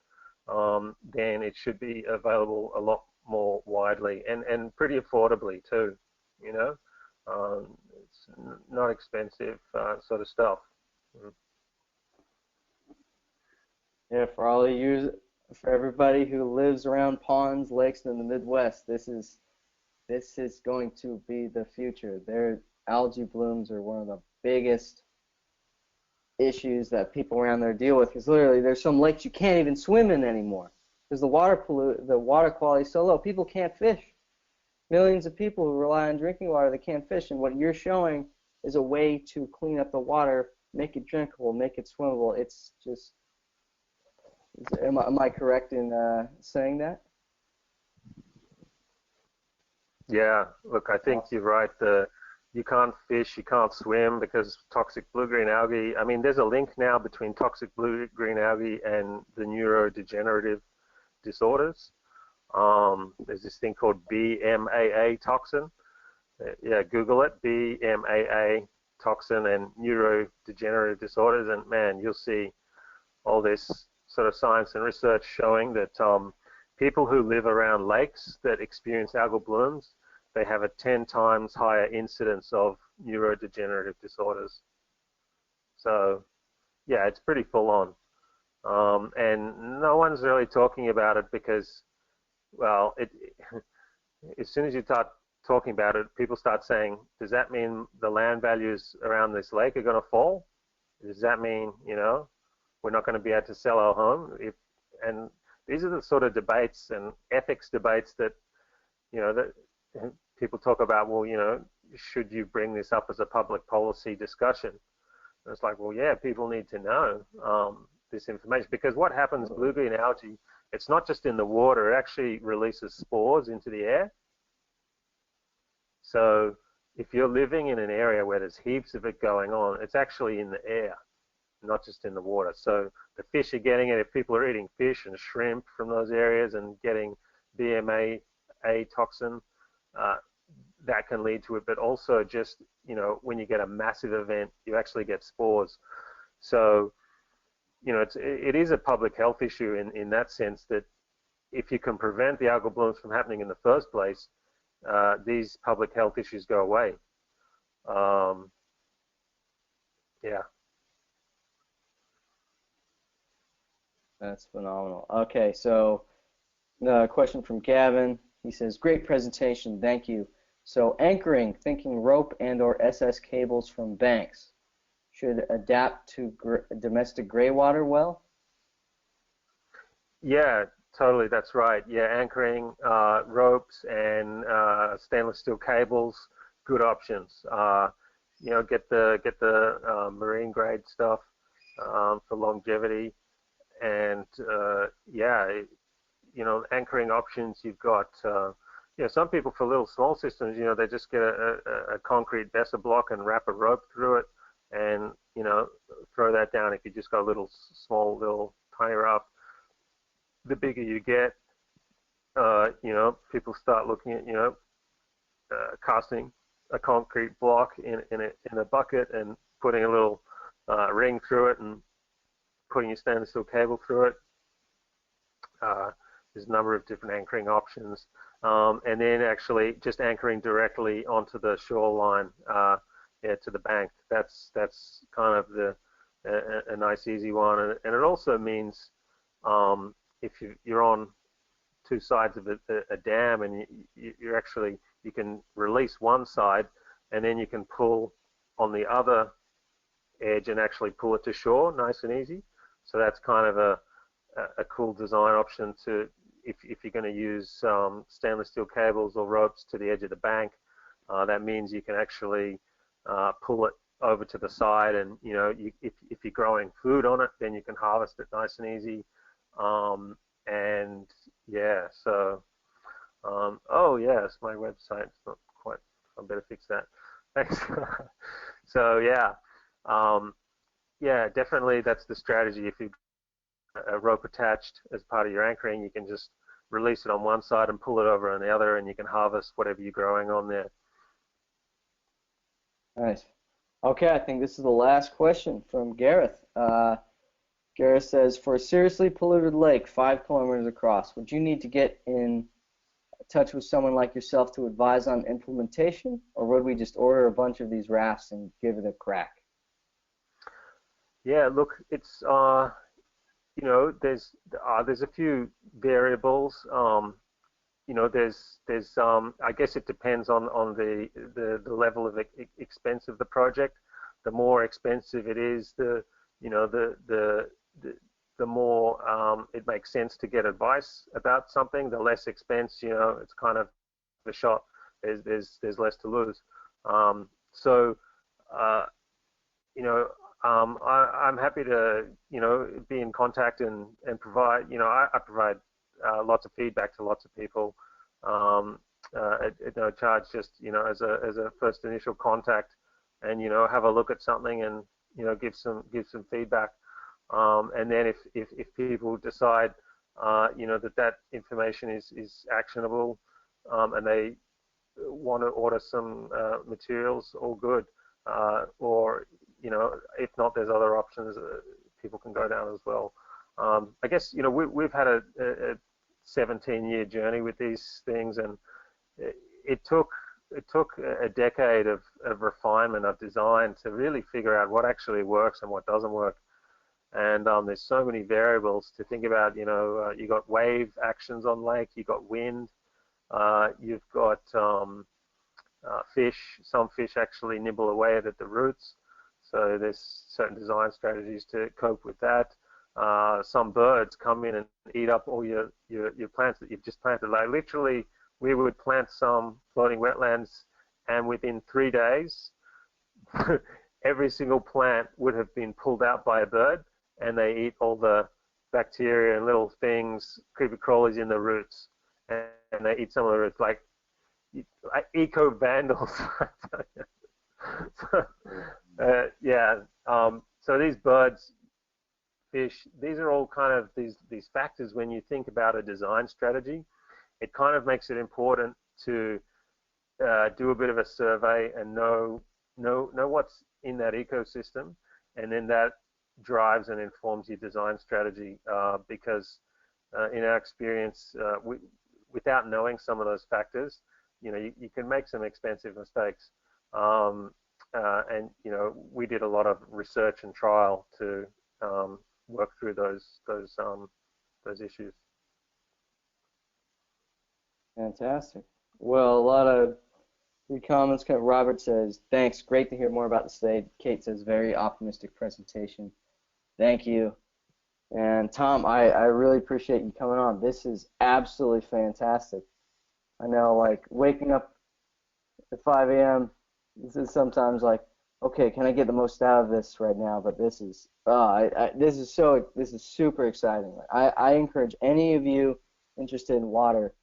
then it should be available a lot more widely and pretty affordably too. It's not expensive sort of stuff. Yeah, for all of you, for everybody who lives around ponds, lakes in the Midwest, this is going to be the future. Their algae blooms are one of the biggest issues that people around there deal with, because literally there's some lakes you can't even swim in anymore because the water quality is so low. People can't fish. Millions of people who rely on drinking water, they can't fish, and what you're showing is a way to clean up the water, make it drinkable, make it swimmable. It's just, am I correct in saying that? Yeah, look, I think you're right. You can't fish, you can't swim because toxic blue-green algae. I mean, there's a link now between toxic blue-green algae and the neurodegenerative disorders. There's this thing called BMAA toxin. Yeah, Google it, BMAA toxin and neurodegenerative disorders, and man, you'll see all this sort of science and research showing that people who live around lakes that experience algal blooms, they have a 10 times higher incidence of neurodegenerative disorders. So, yeah, it's pretty full on. And no one's really talking about it because, well, as soon as you start talking about it, people start saying, does that mean the land values around this lake are going to fall? Does that mean, we're not going to be able to sell our home? And these are the sort of debates and ethics debates that, that people talk about, well, should you bring this up as a public policy discussion? And it's like, well, yeah, people need to know this information, because what happens, blue-green algae, it's not just in the water, it actually releases spores into the air. So if you're living in an area where there's heaps of it going on, it's actually in the air, not just in the water. So the fish are getting it. If people are eating fish and shrimp from those areas and getting BMAA toxin, that can lead to it. But also just, when you get a massive event, you actually get spores. So, it is a public health issue in that sense, that if you can prevent the algal blooms from happening in the first place, these public health issues go away. Yeah. That's phenomenal. Okay, so a question from Gavin. He says, great presentation, thank you. So anchoring, thinking rope and or SS cables from banks, should adapt to domestic gray water well? Yeah, totally, that's right. Yeah, anchoring, ropes and stainless steel cables, good options. Get the marine grade stuff for longevity. And anchoring options, you've got, some people for little small systems, they just get a concrete Besa block and wrap a rope through it and, throw that down if you just got a small little tiny raft. The bigger you get, people start looking at, casting a concrete block in a bucket and putting a little ring through it and putting your stainless steel cable through it. There's a number of different anchoring options, and then actually just anchoring directly onto the shoreline, to the bank. That's kind of a nice easy one, and it also means if you're on two sides of a dam and you can release one side, and then you can pull on the other edge and actually pull it to shore, nice and easy. So that's kind of a cool design option to if you're going to use stainless steel cables or ropes to the edge of the bank. That means you can actually pull it over to the side, and if you're growing food on it, then you can harvest it nice and easy. And yeah, so oh yes, my website's not quite. I better fix that. Thanks. So yeah, yeah, definitely that's the strategy. If you've got a rope attached as part of your anchoring, you can just release it on one side and pull it over on the other, and you can harvest whatever you're growing on there. Nice. Okay, I think this is the last question from Gareth. Gareth says, for a seriously polluted lake 5 kilometers across, would you need to get in touch with someone like yourself to advise on implementation, or would we just order a bunch of these rafts and give it a crack? Yeah, look, it's there's a few variables. There's I guess it depends on the level of expense of the project. The more expensive it is, the more it makes sense to get advice about something. The less expense, it's kind of the shot. There's less to lose. I'm happy to be in contact and provide. I provide lots of feedback to lots of people at no charge, just as a first initial contact, and have a look at something and give some feedback. And then if people decide that information is actionable, and they want to order some materials, all good. Or if not, there's other options people can go down as well. I guess we've had a 17-year journey with these things, and it took a decade of refinement of design to really figure out what actually works and what doesn't work. And there's so many variables to think about. You got wave actions on lake, you got wind, you've got fish. Some fish actually nibble away at the roots, so there's certain design strategies to cope with that. Some birds come in and eat up all your plants that you've just planted. Like literally, we would plant some floating wetlands, and within 3 days, every single plant would have been pulled out by a bird, and they eat all the bacteria and little things, creepy crawlies in the roots, and they eat some of the roots, like eco vandals. Yeah. So these birds, fish, these are all kind of these factors when you think about a design strategy. It kind of makes it important to do a bit of a survey and know what's in that ecosystem, and then that drives and informs your design strategy. Because in our experience, without knowing some of those factors, you can make some expensive mistakes. And we did a lot of research and trial to work through those issues. Fantastic. Well, a lot of good comments. Robert says, thanks. Great to hear more about the state. Kate says, very optimistic presentation. Thank you. And Tom, I really appreciate you coming on. This is absolutely fantastic. I know, like, waking up at 5 a.m., this is sometimes like, okay, can I get the most out of this right now? But this is, this is super exciting. I encourage any of you interested in water,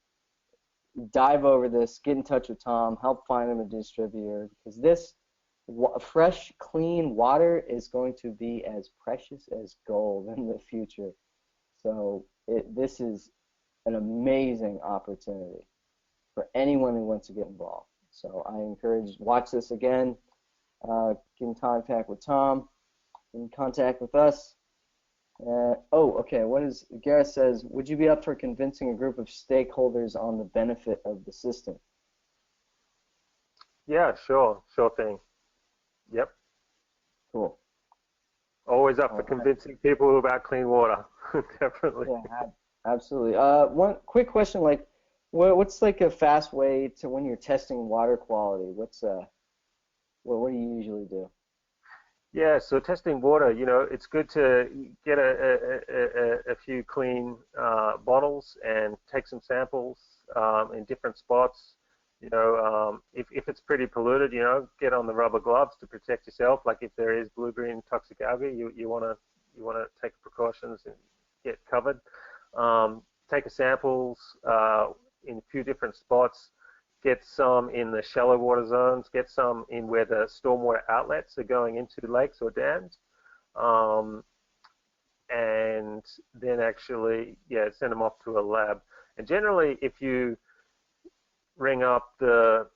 dive over this, get in touch with Tom, help find him a distributor, because this fresh, clean water is going to be as precious as gold in the future. So this is an amazing opportunity for anyone who wants to get involved. So I encourage, watch this again, get in contact with Tom, get in contact with us. Okay, Gareth says, would you be up for convincing a group of stakeholders on the benefit of the system? Yeah, sure thing. Yep. Cool. Always up for convincing people about clean water. Definitely. Yeah, absolutely. One quick question, like, what's like a fast way to, when you're testing water quality, what do you usually do? Yeah, so testing water, it's good to get a few clean bottles and take some samples in different spots. If it's pretty polluted, get on the rubber gloves to protect yourself. Like if there is blue-green toxic algae, you want to take precautions and get covered. Take samples in a few different spots. Get some in the shallow water zones. Get some in where the stormwater outlets are going into lakes or dams. And then actually, send them off to a lab. And generally, if you ring up the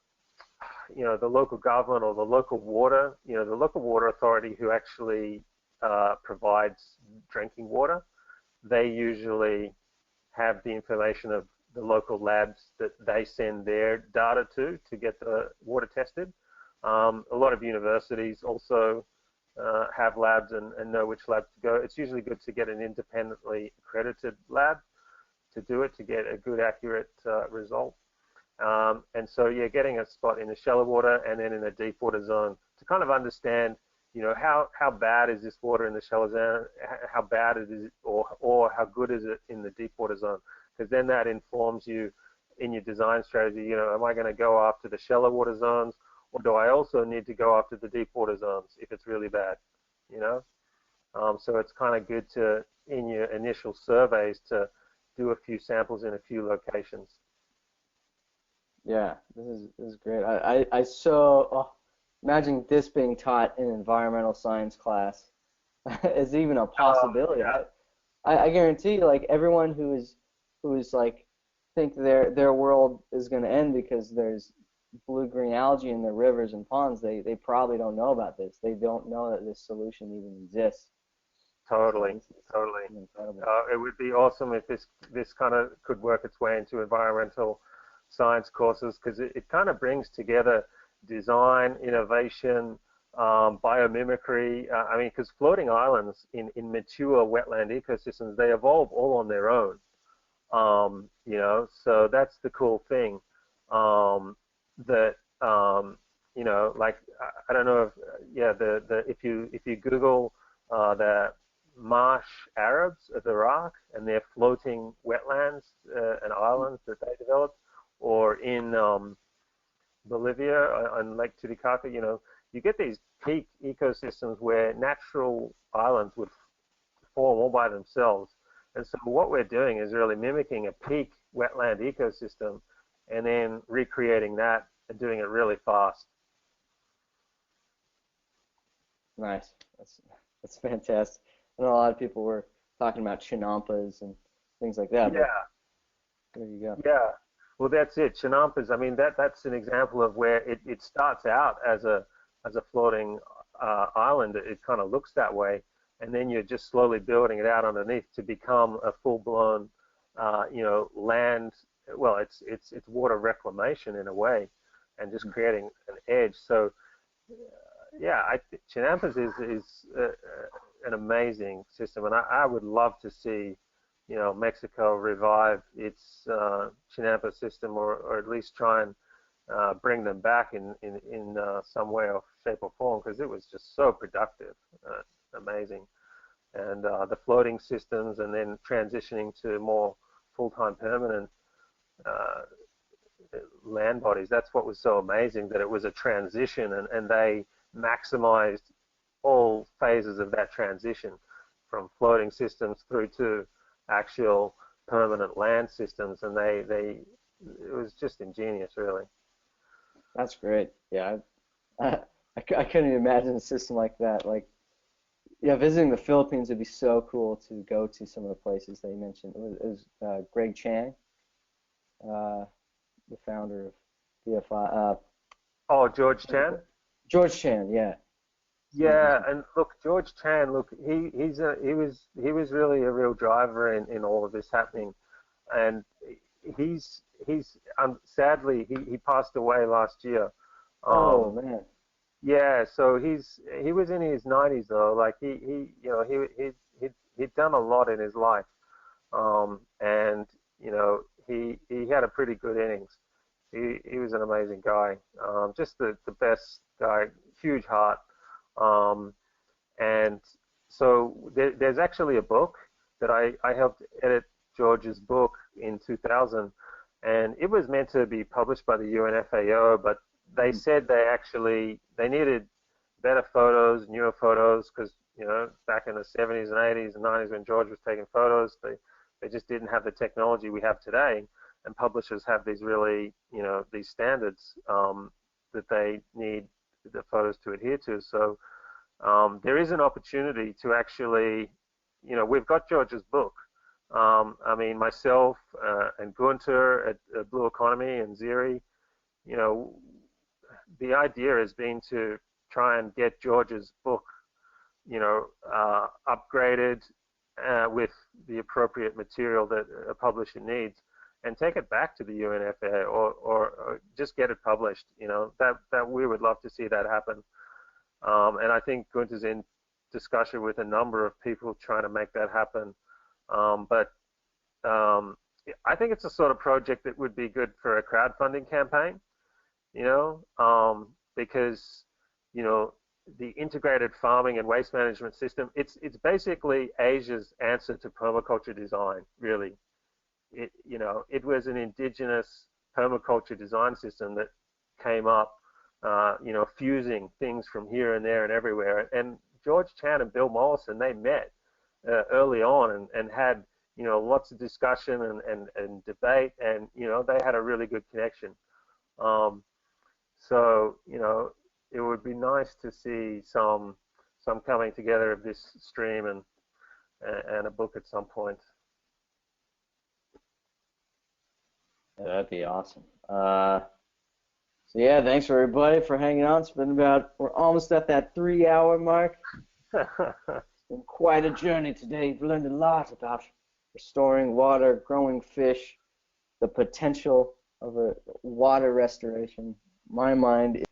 local government or the local water authority who actually provides drinking water, they usually have the information of the local labs that they send their data to get the water tested. A lot of universities also have labs and know which lab to go. It's usually good to get an independently accredited lab to do it to get a good, accurate result. And so, getting a spot in the shallow water and then in a deep water zone to kind of understand, how bad is this water in the shallow zone, how bad it is, or how good is it in the deep water zone? Because then that informs you in your design strategy. Am I going to go after the shallow water zones, or do I also need to go after the deep water zones if it's really bad? So it's kind of good to, in your initial surveys, to do a few samples in a few locations. Yeah, this is great. Imagine this being taught in environmental science class is even a possibility. Yeah. I guarantee you, like everyone who is like think their world is going to end because there's blue-green algae in their rivers and ponds, they probably don't know about this. They don't know that this solution even exists. Totally. Incredible. It would be awesome if this kind of could work its way into environmental science courses, because it kind of brings together design, innovation, biomimicry. Because floating islands in mature wetland ecosystems, they evolve all on their own. So that's the cool thing. Like I don't know if if you Google the marsh Arabs of Iraq and their floating wetlands and islands that they developed, or in Bolivia on Lake Titicaca, you get these peak ecosystems where natural islands would form all by themselves. And so what we're doing is really mimicking a peak wetland ecosystem and then recreating that and doing it really fast. Nice. That's fantastic. I know a lot of people were talking about chinampas and things like that. Yeah. There you go. Yeah. Well, that's it. Chinampas. That's an example of where it starts out as a floating island. It kind of looks that way, and then you're just slowly building it out underneath to become a full-blown, land. Well, it's water reclamation in a way, and just creating an edge. So, Chinampas is an amazing system, and I would love to see, Mexico revive its Chinampa system, or at least try and bring them back in some way or shape or form, because it was just so productive, amazing. And the floating systems, and then transitioning to more full-time permanent land bodies. That's what was so amazing, that it was a transition, and they maximized all phases of that transition, from floating systems through to actual permanent land systems, and it was just ingenious, really. That's great. Yeah, I couldn't even imagine a system like that. Like, visiting the Philippines would be so cool to go to some of the places that you mentioned. It was Greg Chang, the founder of BFI. George Chan? George Chan, yeah. Yeah, and look, George Chan, he was really a real driver in all of this happening, and he's sadly he passed away last year. Oh man. Yeah, so he was in his 90s though. Like he'd done a lot in his life, and he had a pretty good innings. He was an amazing guy, just the best guy, huge heart. And so there's actually a book that I helped edit George's book in 2000, and it was meant to be published by the UNFAO, but they said they needed better photos, newer photos, because back in the 70s and 80s and 90s when George was taking photos, they just didn't have the technology we have today, and publishers have these really these standards that they need the photos to adhere to. So there is an opportunity to actually, we've got George's book. I mean, myself and Gunter at Blue Economy and Ziri, the idea has been to try and get George's book, upgraded with the appropriate material that a publisher needs, and take it back to the UNFAA or just get it published. That we would love to see that happen. And I think Gunter's in discussion with a number of people trying to make that happen. But I think it's a sort of project that would be good for a crowdfunding campaign, because, the integrated farming and waste management system, it's basically Asia's answer to permaculture design, really. It was an indigenous permaculture design system that came up, fusing things from here and there and everywhere. And George Chan and Bill Mollison, they met early on and had, lots of discussion and debate, and, they had a really good connection. So, it would be nice to see some coming together of this stream and a book at some point. Yeah, that'd be awesome. So yeah, thanks for everybody for hanging on. We're almost at that 3-hour mark. It's been quite a journey today. We've learned a lot about restoring water, growing fish, the potential of a water restoration. My mind